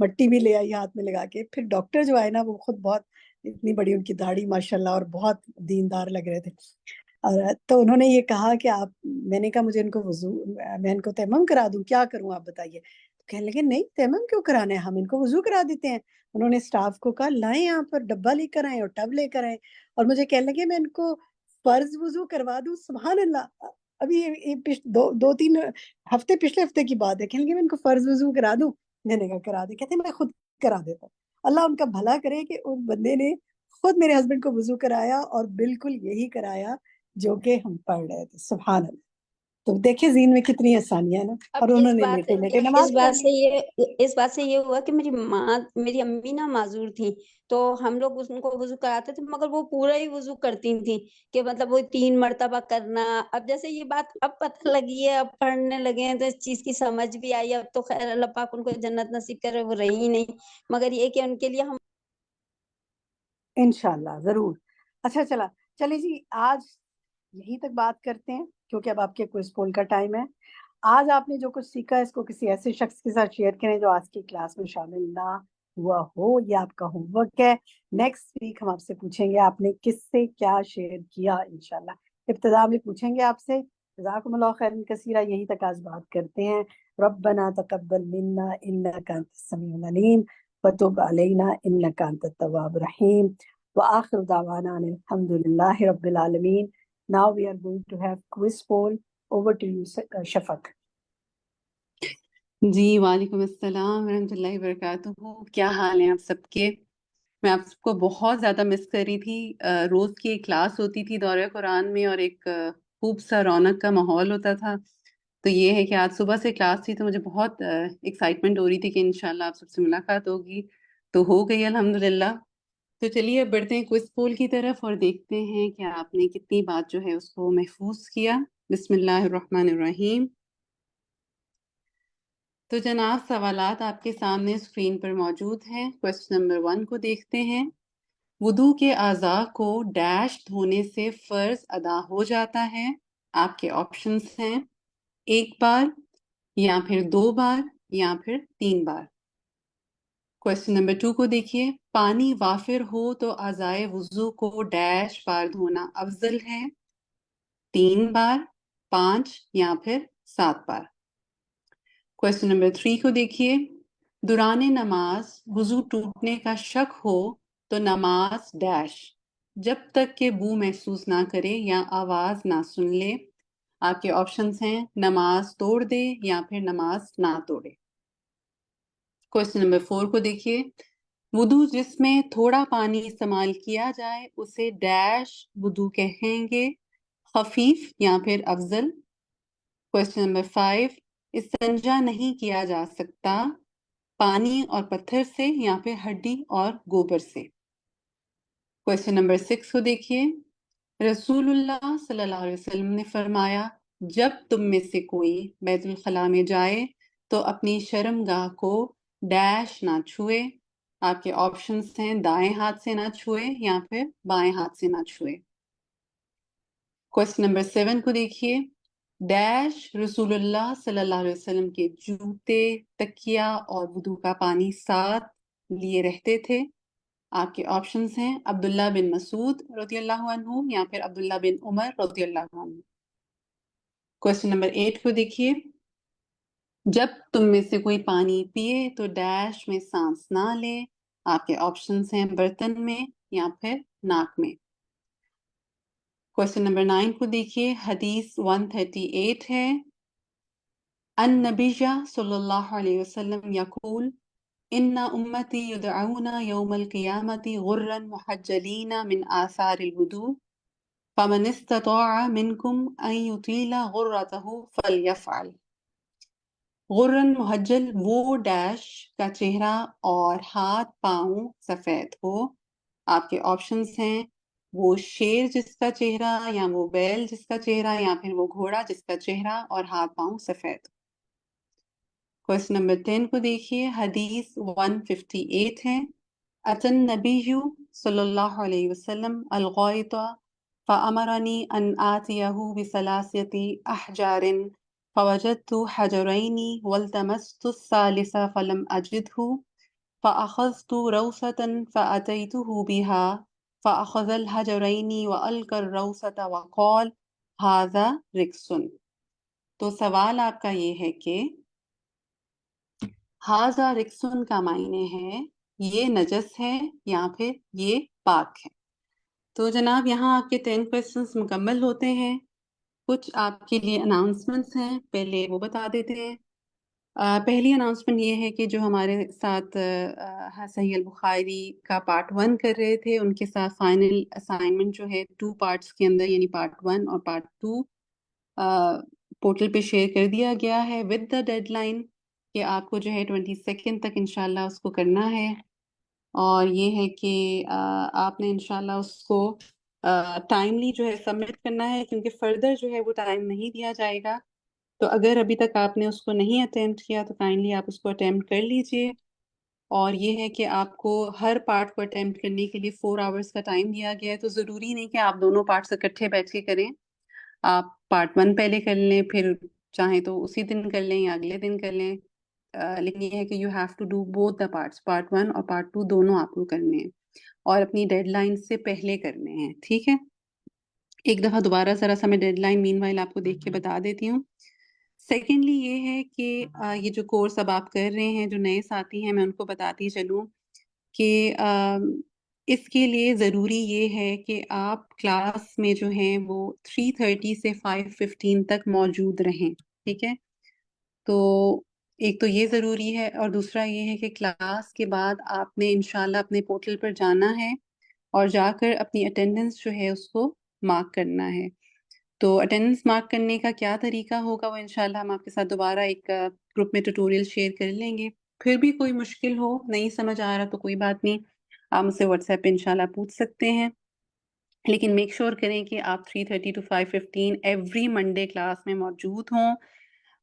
مٹی بھی لے آئی ہاتھ میں لگا کے. پھر ڈاکٹر جو آئے نا وہ خود بہت اتنی بڑی ان کی داڑھی ماشاءاللہ اور بہت دیندار لگ رہے تھے. تو انہوں نے یہ کہا کہ آپ, میں نے کہا مجھے ان کو وضو, میں ان کو تیمم کرا دوں, کیا کروں آپ بتائیے. تو کہنے لگے نہیں تیمم کیوں کرانا ہے, ہم ان کو وضو کرا دیتے ہیں. انہوں نے اسٹاف کو کہا لائیں یہاں پر ڈبہ لے کر آئیں اور ٹب لے کر آئیں, اور مجھے کہنے لگے میں ان کو فرض وضو کروا دوں. سبحان اللہ, ابھی دو تین ہفتے پچھلے ہفتے کی بات ہے, کہنے لگے میں ان کو فرض وضو کرا دوں. میں نے کہا کرا دے. کہتے ہیں میں خود کرا دیتا ہوں. اللہ ان کا بھلا کرے کہ اس بندے نے خود میرے ہسبینڈ کو وضو کرایا اور بالکل یہی کرایا جو کہ ہم پڑھ رہے تھے. سبحان اللہ. تو دیکھیں زین میں کتنی آسانیاں ہیں نا. اب اور انہوں نے لیٹے لیٹے نماز پڑھ لی. اس بات سے یہ ہوا کہ میری امی نا معذور تھیں, تو ہم لوگ ان کو وضو کراتے تھے, مگر وہ پورا ہی وضو کرتی تھیں کہ مطلب وہ 3 مرتبہ کرنا. اب جیسے یہ بات اب پتہ لگی ہے, اب پڑھنے لگے ہیں تو اس چیز کی سمجھ بھی آئی. اب تو خیر اللہ پاک ان کو جنت نصیب کرے, وہ رہی نہیں, مگر یہ کہ ان کے لیے ہم انشاءاللہ ضرور. اچھا چلے جی, آج یہیں تک بات کرتے ہیں کیونکہ اب آپ کے کوئز پول کا ٹائم ہے. آج آپ نے جو کچھ سیکھا ہے اس کو کسی ایسے شخص کے ساتھ شیئر کریں جو آج کی کلاس میں شامل نہ ہوا ہو. یہ آپ کا ہوم ورک ہے. نیکسٹ ویک ہم آپ سے پوچھیں گے آپ نے کس سے کیا شیئر کیا. انشاءاللہ ابتدا میں پوچھیں گے آپ سے. جزاکم اللہ خیرا کثیرا. یہیں تک آج بات کرتے ہیں. ربنا تقبل منا انک انت السمیع العلیم وتب علینا انک انت التواب الرحیم وآخر دعوانا الحمد للہ رب العالمین. Now we are going to have quiz poll. Over to you, Shafaq. جی وعلیکم السلام ورحمۃ اللہ وبرکاتہ. کیا حال ہیں آپ سب کے؟ میں آپ سب کو بہت زیادہ مس کر رہی تھی. روز کی ایک کلاس ہوتی تھی دورہ قرآن میں اور ایک خوب سا رونق کا ماحول ہوتا تھا. تو یہ ہے کہ آج صبح سے کلاس تھی تو مجھے بہت ایکسائٹمنٹ ہو رہی تھی کہ انشاءاللہ آپ سب سے ملاقات ہوگی. تو ہو گئی الحمدللہ. تو چلیے اب بڑھتے ہیں کوئز پول کی طرف اور دیکھتے ہیں کہ آپ نے کتنی بات جو ہے اس کو محفوظ کیا. بسم اللہ الرحمن الرحیم. تو جناب سوالات آپ کے سامنے اسکرین پر موجود ہیں. کوسچن نمبر 1 کو دیکھتے ہیں. وضو کے اعضاء کو ڈیش دھونے سے فرض ادا ہو جاتا ہے. آپ کے آپشنز ہیں 1 بار یا پھر 2 بار یا پھر 3 بار. کوسچن نمبر 2 کو دیکھیے. پانی وافر ہو تو اعضائے وضو کو ڈیش بار دھونا افضل ہے. 3 بار, 5 یا پھر 7 بار. کوسچن نمبر 3 کو دیکھیے. دوران نماز وضو ٹوٹنے کا شک ہو تو نماز ڈیش جب تک کہ بو محسوس نہ کرے یا آواز نہ سن لے. آپ کے آپشنز ہیں نماز توڑ دے یا پھر نماز نہ توڑے. کوسچن نمبر 4 کو دیکھیے. وضو جس میں تھوڑا پانی استعمال کیا جائے اسے ڈیش وضو کہیں گے, خفیف یا پھر افضل. Question number 5. استنجا نہیں کیا جا سکتا پانی اور پتھر سے یا پھر ہڈی اور گوبر سے. کوسچن نمبر 6 کو دیکھیے. رسول اللہ صلی اللہ علیہ وسلم نے فرمایا جب تم میں سے کوئی بیت الخلاء میں جائے تو اپنی شرمگاہ کو ڈیش نہ چھوئے. آپ کے آپشنز ہیں دائیں ہاتھ سے نہ چھوئے یا پھر بائیں ہاتھ سے نہ چھوئے. کوسچن نمبر 7 کو دیکھیے. ڈیش رسول اللہ صلی اللہ علیہ وسلم کے جوتے, تکیا اور وضو کا پانی ساتھ لیے رہتے تھے. آپ کے آپشنز ہیں عبداللہ بن مسعود رضی اللہ عنہ یا پھر عبداللہ بن عمر رضی اللہ عنہ. کوسچن نمبر 8 کو دیکھیے. جب تم میں سے کوئی پانی پیے تو ڈیش میں سانس نہ لے. آپ کے آپشنز ہیں برتن میں یا پھر ناک میں. کوسچن نمبر 9 کو دیکھیے. حدیث 138 ہے. ان نبی صلی اللہ علیہ وسلم یقول ان امتی یدعون یوم القیامت غرا محجلین من آثار الوضوء فمن استطاع منکم ان یطیل غرتہ فلیفعل. غرن محجل وہ ڈیش کا چہرہ اور ہاتھ پاؤں سفید ہو. آپ کے آپشنز ہیں وہ شیر جس کا چہرہ یا وہ بیل جس کا چہرہ یا پھر وہ گھوڑا جس کا چہرہ اور ہاتھ پاؤں سفید. کوسچن نمبر 10 کو دیکھیے. حدیث 158 ہے. اتن نبی صلی اللہ علیہ وسلم الغائط فامرنی ان آتیہ بثلاثۃ احجار فوجدت حجرین والتمست الثالث فلم اجدہ فأخذت روسة فأتيته بها فأخذ الحجرين وألقى الروسة وقال هذا ركس. تو سوال آپ کا یہ ہے کہ ہاذا رکسن کا معنی ہے یہ نجس ہے یا پھر یہ پاک ہے. تو جناب یہاں آپ کے 10 کویسچنس مکمل ہوتے ہیں. کچھ آپ کے لیے اناؤنسمنٹس ہیں، پہلے وہ بتا دیتے ہیں. پہلی اناؤنسمنٹ یہ ہے کہ جو ہمارے ساتھ صحیح البخاری کا پارٹ 1 کر رہے تھے، ان کے ساتھ فائنل اسائنمنٹ جو ہے 2 پارٹس کے اندر یعنی پارٹ 1 اور پارٹ 2 پورٹل پہ شیئر کر دیا گیا ہے ود دا ڈیڈ لائن کہ آپ کو جو ہے 22 تک انشاءاللہ اس کو کرنا ہے. اور یہ ہے کہ آپ نے انشاءاللہ اس کو ٹائملی جو ہے سبمٹ کرنا ہے، کیونکہ فردر جو ہے وہ ٹائم نہیں دیا جائے گا. تو اگر ابھی تک آپ نے اس کو نہیں اٹیمپٹ کیا تو کائنڈلی آپ اس کو اٹیمپٹ کر لیجئے. اور یہ ہے کہ آپ کو ہر پارٹ کو اٹیمپٹ کرنے کے لیے 4 آورس کا ٹائم دیا گیا ہے. تو ضروری نہیں کہ آپ دونوں پارٹس اکٹھے بیٹھ کے کریں. آپ پارٹ 1 پہلے کر لیں، پھر چاہیں تو اسی دن کر لیں یا اگلے دن کر لیں. لیکن یہ ہے کہ you have to do both the parts, part 1 اور پارٹ 2 دونوں آپ کو کرنے ہیں اور اپنی ڈیڈ لائن سے پہلے کرنے ہیں. ٹھیک ہے، ایک دفعہ دوبارہ ذرا سا میں ڈیڈ لائن مین وائل آپ کو دیکھ کے بتا دیتی ہوں. سیکنڈلی یہ ہے کہ یہ جو کورس اب آپ کر رہے ہیں، جو نئے ساتھی ہیں میں ان کو بتاتی چلوں کہ اس کے لیے ضروری یہ ہے کہ آپ کلاس میں جو ہیں وہ 3:30 سے 5:15 تک موجود رہیں. ٹھیک ہے، تو ایک تو یہ ضروری ہے، اور دوسرا یہ ہے کہ کلاس کے بعد آپ نے انشاءاللہ اپنے پورٹل پر جانا ہے اور جا کر اپنی اٹینڈنس جو ہے اس کو مارک کرنا ہے. تو اٹینڈنس مارک کرنے کا کیا طریقہ ہوگا وہ انشاءاللہ ہم آپ کے ساتھ دوبارہ ایک گروپ میں ٹیوٹوریل شیئر کر لیں گے. پھر بھی کوئی مشکل ہو، نہیں سمجھ آ رہا تو کوئی بات نہیں، آپ مجھ سے واٹس ایپ پہ انشاءاللہ پوچھ سکتے ہیں. لیکن میک شور کریں کہ آپ 3:30 to 5:15 ایوری منڈے کلاس میں موجود ہوں.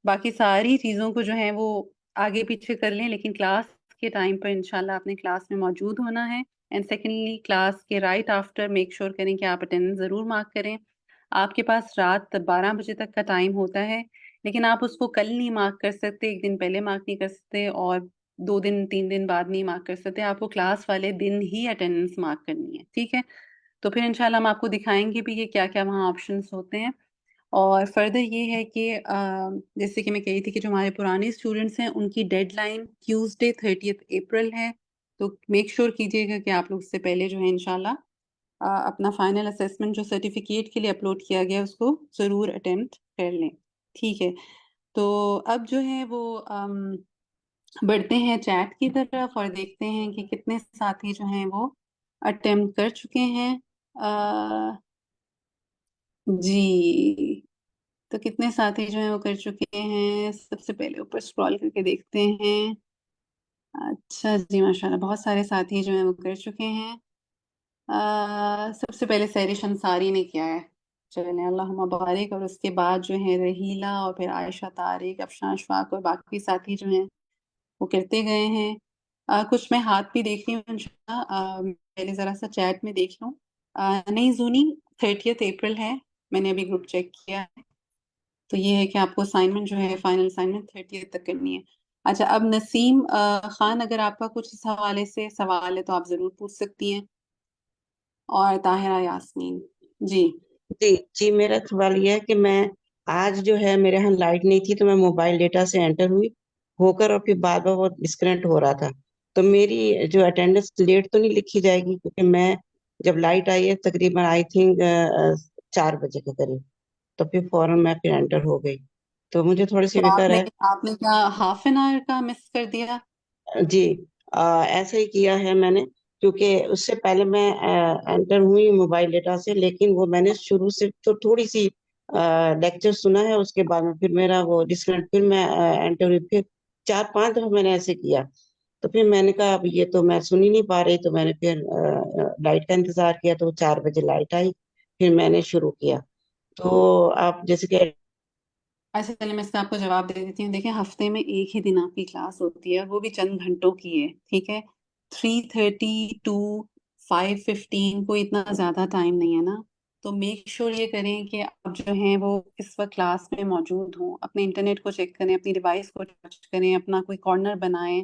باقی ساری چیزوں کو جو ہیں وہ آگے پیچھے کر لیں، لیکن کلاس کے ٹائم پر انشاءاللہ آپ نے کلاس میں موجود ہونا ہے. اینڈ سیکنڈلی کلاس کے رائٹ آفٹر میک شور کریں کہ آپ اٹینڈنس ضرور مارک کریں. آپ کے پاس رات 12 بجے تک کا ٹائم ہوتا ہے، لیکن آپ اس کو کل نہیں مارک کر سکتے، ایک دن پہلے مارک نہیں کر سکتے، اور 2 دن 3 دن بعد نہیں مارک کر سکتے. آپ کو کلاس والے دن ہی اٹینڈنس مارک کرنی ہے. ٹھیک ہے، تو پھر انشاءاللہ ہم آپ کو دکھائیں گے بھی کہ کیا کیا وہاں آپشنس ہوتے ہیں. اور فردر یہ ہے کہ جیسے کہ میں کہی تھی کہ جو ہمارے پرانے اسٹوڈنٹس ہیں ان کی ڈیڈ لائن ٹیوزڈے 30 اپریل ہے. تو میک شور کیجیے گا کہ آپ لوگ اس سے پہلے جو ہے انشاءاللہ اپنا فائنل اسیسمنٹ جو سرٹیفکیٹ کے لیے اپلوڈ کیا گیا اس کو ضرور اٹیمپٹ کر لیں. ٹھیک ہے، تو اب جو ہے وہ بڑھتے ہیں چیٹ کی طرف اور دیکھتے ہیں کہ کتنے ساتھی جو ہیں وہ اٹیمپٹ کر چکے ہیں. جی، تو کتنے ساتھی جو ہیں وہ کر چکے ہیں. سب سے پہلے اوپر اسکرال کر کے دیکھتے ہیں. اچھا جی، ماشاءاللہ بہت سارے ساتھی جو ہیں وہ کر چکے ہیں. سب سے پہلے سحرش انصاری نے کیا ہے، چلیں اللہم بارک. اور اس کے بعد جو ہے رحیلہ، اور پھر عائشہ طارق، افشان اشفاق اور باقی ساتھی جو ہیں وہ کرتے گئے ہیں. کچھ میں ہاتھ بھی دیکھ رہی ہوں انشاءاللہ. پہلے ذرا سا چیٹ میں دیکھ لوں. نہیں زونی 30 اپریل ہے، میں نے ابھی گروپ چیک کیا ہے. تو یہ ہے کہ آپ کو اسائنمنٹ جو ہے فائنل اسائنمنٹ 30 تک کرنی ہے. اچھا، اب نسیم خان، اگر آپ کا کچھ اس حوالے سے سوال ہے تو آپ ضرور پوچھ سکتی ہیں. اور طاہرہ یاسمین. جی جی میرا سوال یہ ہے کہ میں آج جو ہے میرے یہاں لائٹ نہیں تھی، تو میں موبائل ڈیٹا سے انٹر ہوئی ہو کر، اور پھر بار بار وہ ڈسکنیکٹ ہو رہا تھا. تو میری جو اٹینڈنس لیٹ تو نہیں لکھی جائے گی؟ کیونکہ میں جب لائٹ آئی ہے تقریباً آئی تھنک 4 بجے کے قریب، تو پھر فوراً میں پھر انٹر ہو گئی. تو مجھے تھوڑی سی تو فکر ہے. آپ نے کیا ہاف این آور کا مس کر دیا؟ جی ایسا ہی کیا ہے میں نے، کیونکہ اس سے پہلے میں انٹر ہوئی موبائل ڈیٹا سے، لیکن وہ میں نے شروع سے تو تھوڑی سی لیکچر سنا ہے، اس کے بعد میں پھر میرا وہ ڈسکنیکٹ، پھر میں انٹر ہوئی، پھر 4-5 دفعہ میں نے ایسے کیا. تو پھر میں نے کہا اب یہ تو میں سن ہی نہیں پا رہی، تو میں نے پھر لائٹ کا انتظار کیا. تو 4 بجے لائٹ آئی، پھر میں نے شروع کیا. تو آپ جیسے کہ اچھا چلیں میں اس کا آپ کو جواب دے دیتی ہوں. دیکھیں ہفتے میں ایک ہی دن آپ کی کلاس ہوتی ہے، وہ بھی چند گھنٹوں کی ہے. ٹھیک ہے، 3:30 to 5:15 کوئی اتنا زیادہ ٹائم نہیں ہے نا. تو میک شور یہ کریں کہ آپ جو ہیں وہ اس وقت کلاس میں موجود ہوں. اپنے انٹرنیٹ کو چیک کریں، اپنی ڈیوائس کو ٹچ کریں، اپنا کوئی کارنر بنائیں،